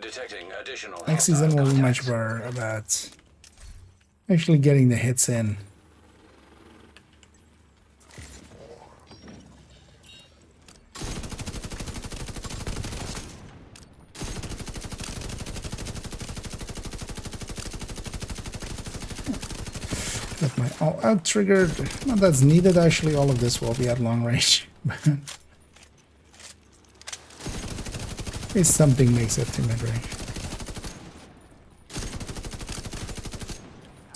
Detecting additional next season hostile will be much contacts. more about actually getting the hits in. Got my all out triggered. Not that's needed actually. All of this will be at long range. If something makes it to mid range.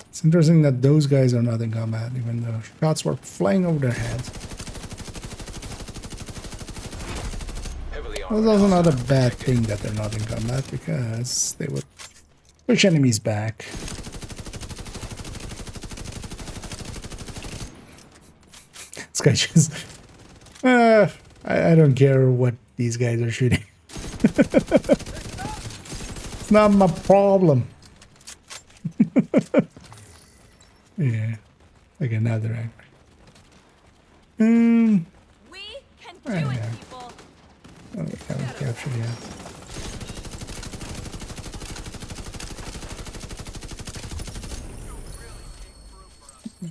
It's interesting that those guys are not in combat, even though shots were flying over their heads. Heavily It's armored also not a hostile bad detected. thing that they're not in combat because they would push enemies back. This guy just... I don't care what these guys are shooting. It's not my problem. Yeah. Okay, now they're angry. We can do it, Yeah. people. Oh, we haven't captured yet.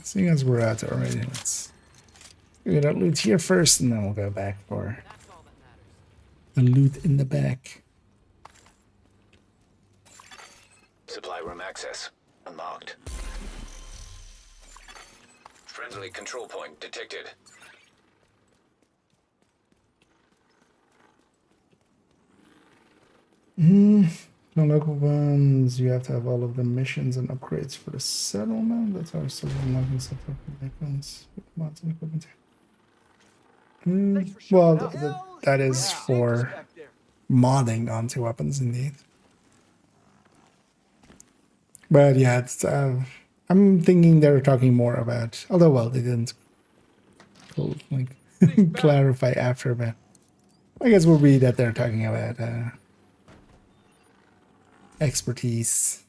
Seeing as we're out already, let's get our loot here first, and then we'll go back for the loot in the back. Supply room access unlocked. Friendly control point detected. No local ones. You have to have all of the missions and upgrades for the settlement. That's our server unlocking stuff for weapons, mods, and equipment. Well, that is for modding onto weapons, indeed. But yeah, it's, I'm thinking they're talking more about. Although, well, they didn't like clarify after, but I guess we'll read that they're talking about expertise.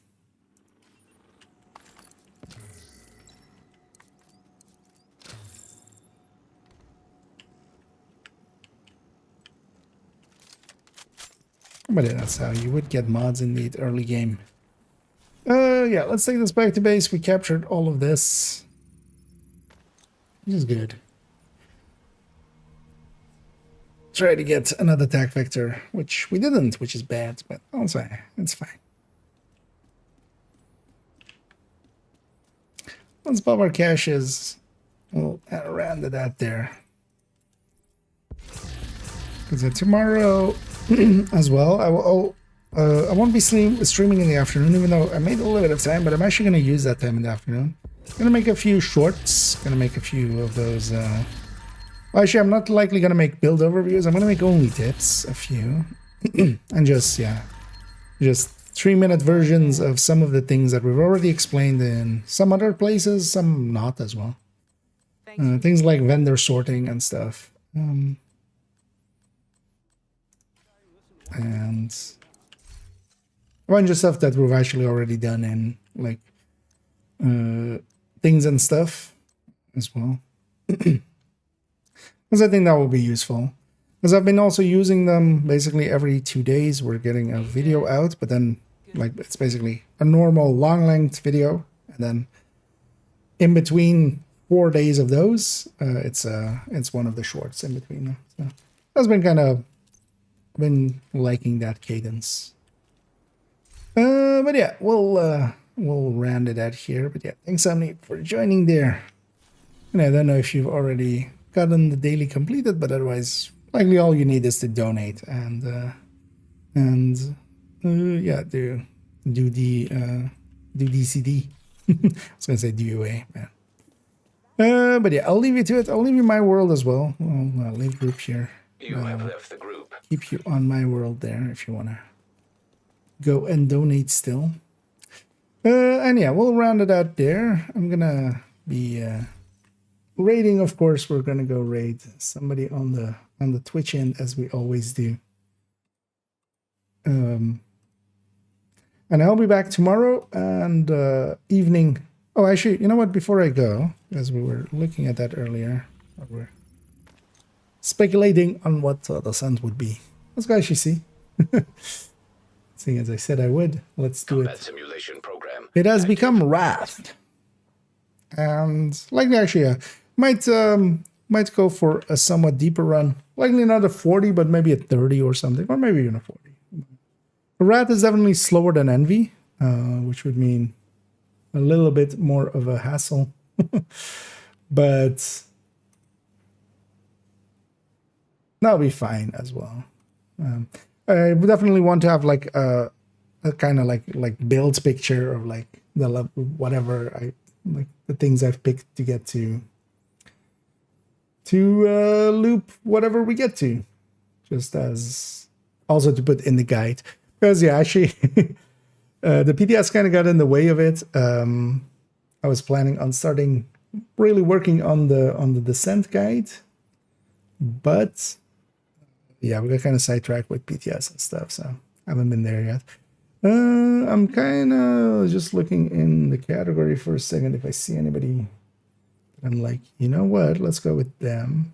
But that's how you would get mods in the early game. Yeah, let's take this back to base. We captured all of this. Which is good. Try to get another attack vector, which we didn't, which is bad, but also it's fine. Once above our caches, we'll round it out there. Because tomorrow as well, I will I won't be streaming in the afternoon, even though I made a little bit of time, but I'm actually going to use that time in the afternoon. Gonna make a few shorts, gonna make a few of those, well, actually, I'm not likely gonna make build overviews, I'm gonna make only tips, a few, and just, yeah, just 3-minute versions of some of the things that we've already explained in some other places, some not as well. Things like vendor sorting and stuff. And a bunch of stuff that we've actually already done in, like, things and stuff as well. Because I think that will be useful. Because I've been also using them basically every 2 days. We're getting a video out, but then like it's basically a normal long length video, and then in between 4 days of those, it's one of the shorts in between them. So that's been liking that cadence. But yeah, we'll round it out here. But yeah, thanks Omni for joining there. And I don't know if you've already gotten the daily completed, but otherwise, likely all you need is to donate and yeah, do DCD. I was gonna say DUA, man. But yeah, I'll leave you to it. I'll leave you my world as well. I'll leave group here. You have left the group. Keep you on my world there if you wanna go and donate still. And yeah, we'll round it out there. I'm gonna be raiding, of course. We're gonna go raid somebody on the Twitch end as we always do. And I'll be back tomorrow and evening. Oh, actually, you know what? Before I go, as we were looking at that earlier, we're speculating on what the send would be. Let's go actually see. Seeing as I said I would, let's do Combat it. simulation program. It has become Wrath, and likely actually might go for a somewhat deeper run. Likely not a 40, but maybe a 30 or something, or maybe even a 40. Wrath is definitely slower than Envy, which would mean a little bit more of a hassle, but that'll be fine as well. I would definitely want to have like a kind of like build picture of like the whatever I like the things I've picked to get to loop whatever we get to, just as also to put in the guide, because yeah, actually the PTS kind of got in the way of it. I was planning on starting really working on the descent guide, but yeah, we got kind of sidetracked with PTS and stuff, so I haven't been there yet. I'm kind of just looking in the category for a second if I see anybody. I'm like, you know what? Let's go with them.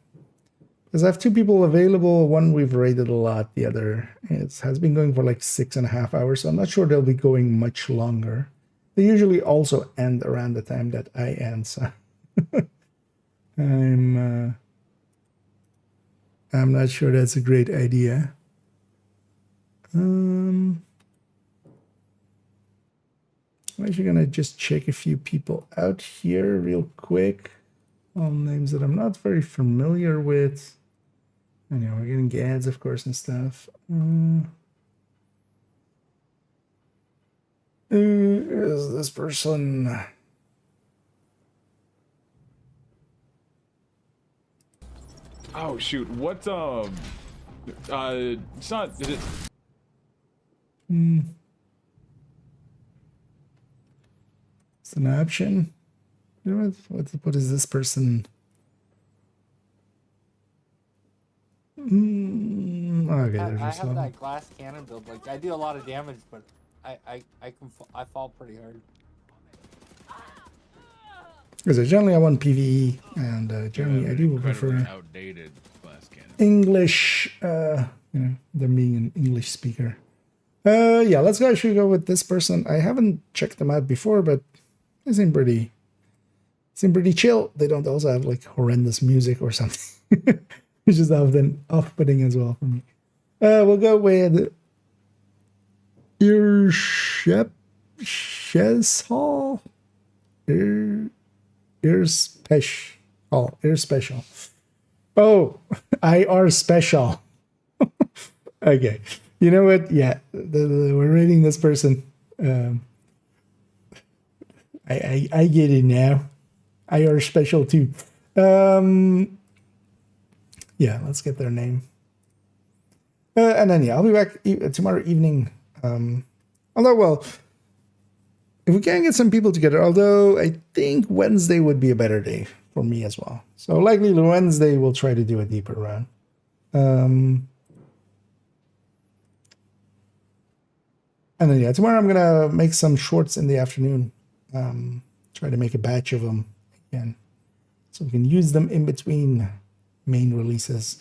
Because I have 2 people available. One we've raided a lot. The other has been going for like 6.5 hours, so I'm not sure they'll be going much longer. They usually also end around the time that I end, so I'm not sure that's a great idea. I'm actually gonna just check a few people out here real quick. All names that I'm not very familiar with. Anyway, we're getting Gads, of course, and stuff. Who is this person? Oh shoot! What? It's not. Is it? It's an option. What is this person? Okay, there's I just have that glass cannon build. Like I do a lot of damage, but I fall pretty hard. Because generally I want PVE, and generally I do prefer outdated glass cannon. English. You know, them being an English speaker. Yeah, let's actually go with this person. I haven't checked them out before, but they seem pretty chill. They don't also have like horrendous music or something, which is often off-putting as well for me. We'll go with Irshep Hall. Ear special. Oh, IR special. Okay. You know what? Yeah, we're rating this person. I get it now. I are special too. Yeah, let's get their name. And then, yeah, I'll be back tomorrow evening. Although, well, if we can get some people together, although I think Wednesday would be a better day for me as well. So likely Wednesday we'll try to do a deeper run. And then, yeah, tomorrow I'm going to make some shorts in the afternoon. Try to make a batch of them again, so we can use them in between main releases.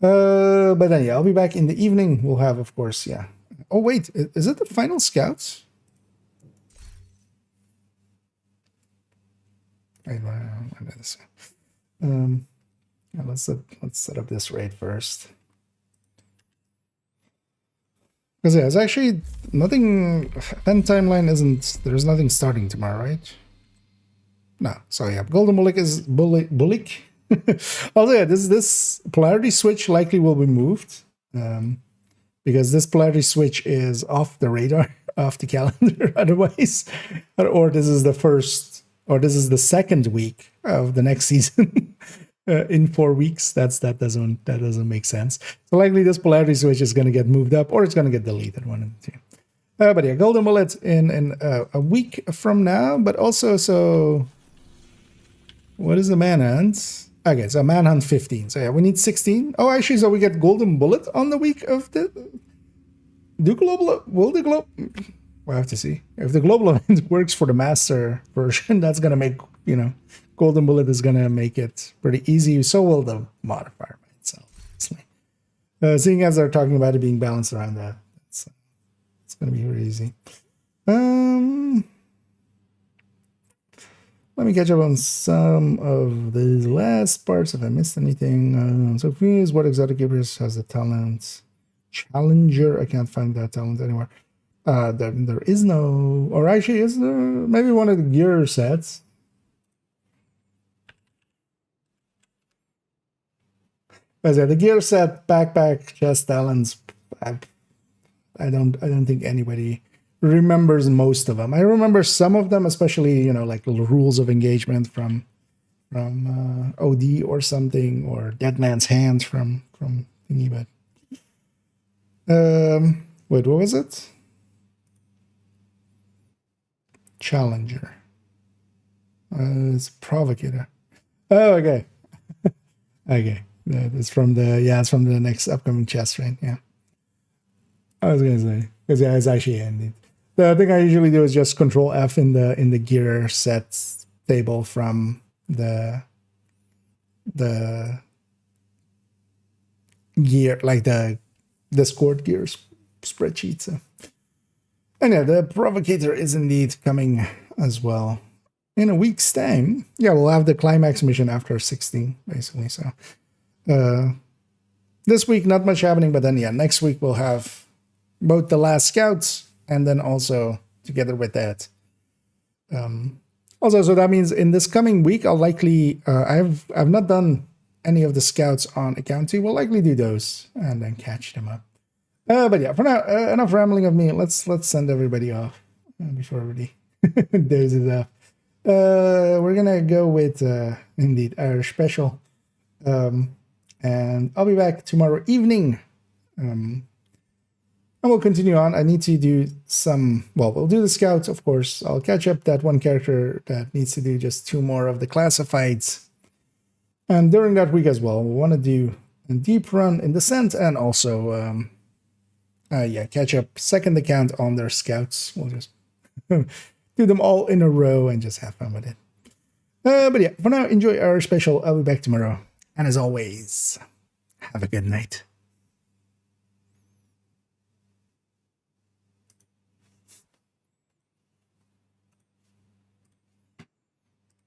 But then, yeah, I'll be back in the evening. We'll have, of course, yeah. Oh, wait, is it the final scouts? Wait, yeah, let's set up this raid first. Because yeah, it's actually nothing. Event timeline isn't. There's nothing starting tomorrow, right? No. So yeah, Golden Bullock is Bullock. Although yeah, this polarity switch likely will be moved, because this polarity switch is off the radar, off the calendar. Otherwise, or this is the first, or this is the second week of the next season. In 4 weeks, that doesn't make sense. So likely this polarity switch is going to get moved up, or it's going to get deleted, one of the two. But yeah, Golden Bullet in a week from now. But also, so what is the manhunt? Okay, so manhunt 15. So yeah, we need 16. Oh, actually, so we get Golden Bullet on the week of the. Will the global? We'll have to see if the global event works for the master version. That's going to make, you know, Golden Bullet is going to make it pretty easy. So will the modifier by itself. Seeing as they're talking about it being balanced around that, it's going to be really easy. Let me catch up on some of these last parts if I missed anything. So please, what exotic keepers has the talent? Challenger, I can't find that talent anywhere. There is no, or actually is there maybe one of the gear sets. But yeah, the gear set, backpack, chest talents, I don't think anybody remembers most of them. I remember some of them, especially, you know, like the rules of engagement from OD or something, or Dead Man's Hand from thingy. But wait, what was it? Challenger. It's Provocator. Oh, okay. Okay. It's from the next upcoming chest, right? Yeah. I was gonna say, because yeah, it's actually ended. The thing I usually do is just Control F in the gear sets table from the gear, like the Discord gears spreadsheet. So. And yeah, the Provocator is indeed coming as well in a week's time. Yeah, we'll have the climax mission after 16, basically. So this week, not much happening, but then yeah, next week we'll have both the last scouts and then also together with that. Also, so that means in this coming week, I'll likely I've not done any of the scouts on account 2. We'll likely do those and then catch them up. But yeah, for now, enough rambling of me. Let's send everybody off before everybody does it off. We're gonna go with indeed our special, and I'll be back tomorrow evening. And we'll continue on. I need to do some. Well, we'll do the scouts, of course. I'll catch up that one character that needs to do just 2 more of the classifieds. And during that week as well, we want to do a deep run in Descent and also. Yeah, catch up second account on their scouts. We'll just do them all in a row and just have fun with it. But yeah, for now, enjoy our special. I'll be back tomorrow. And as always, have a good night.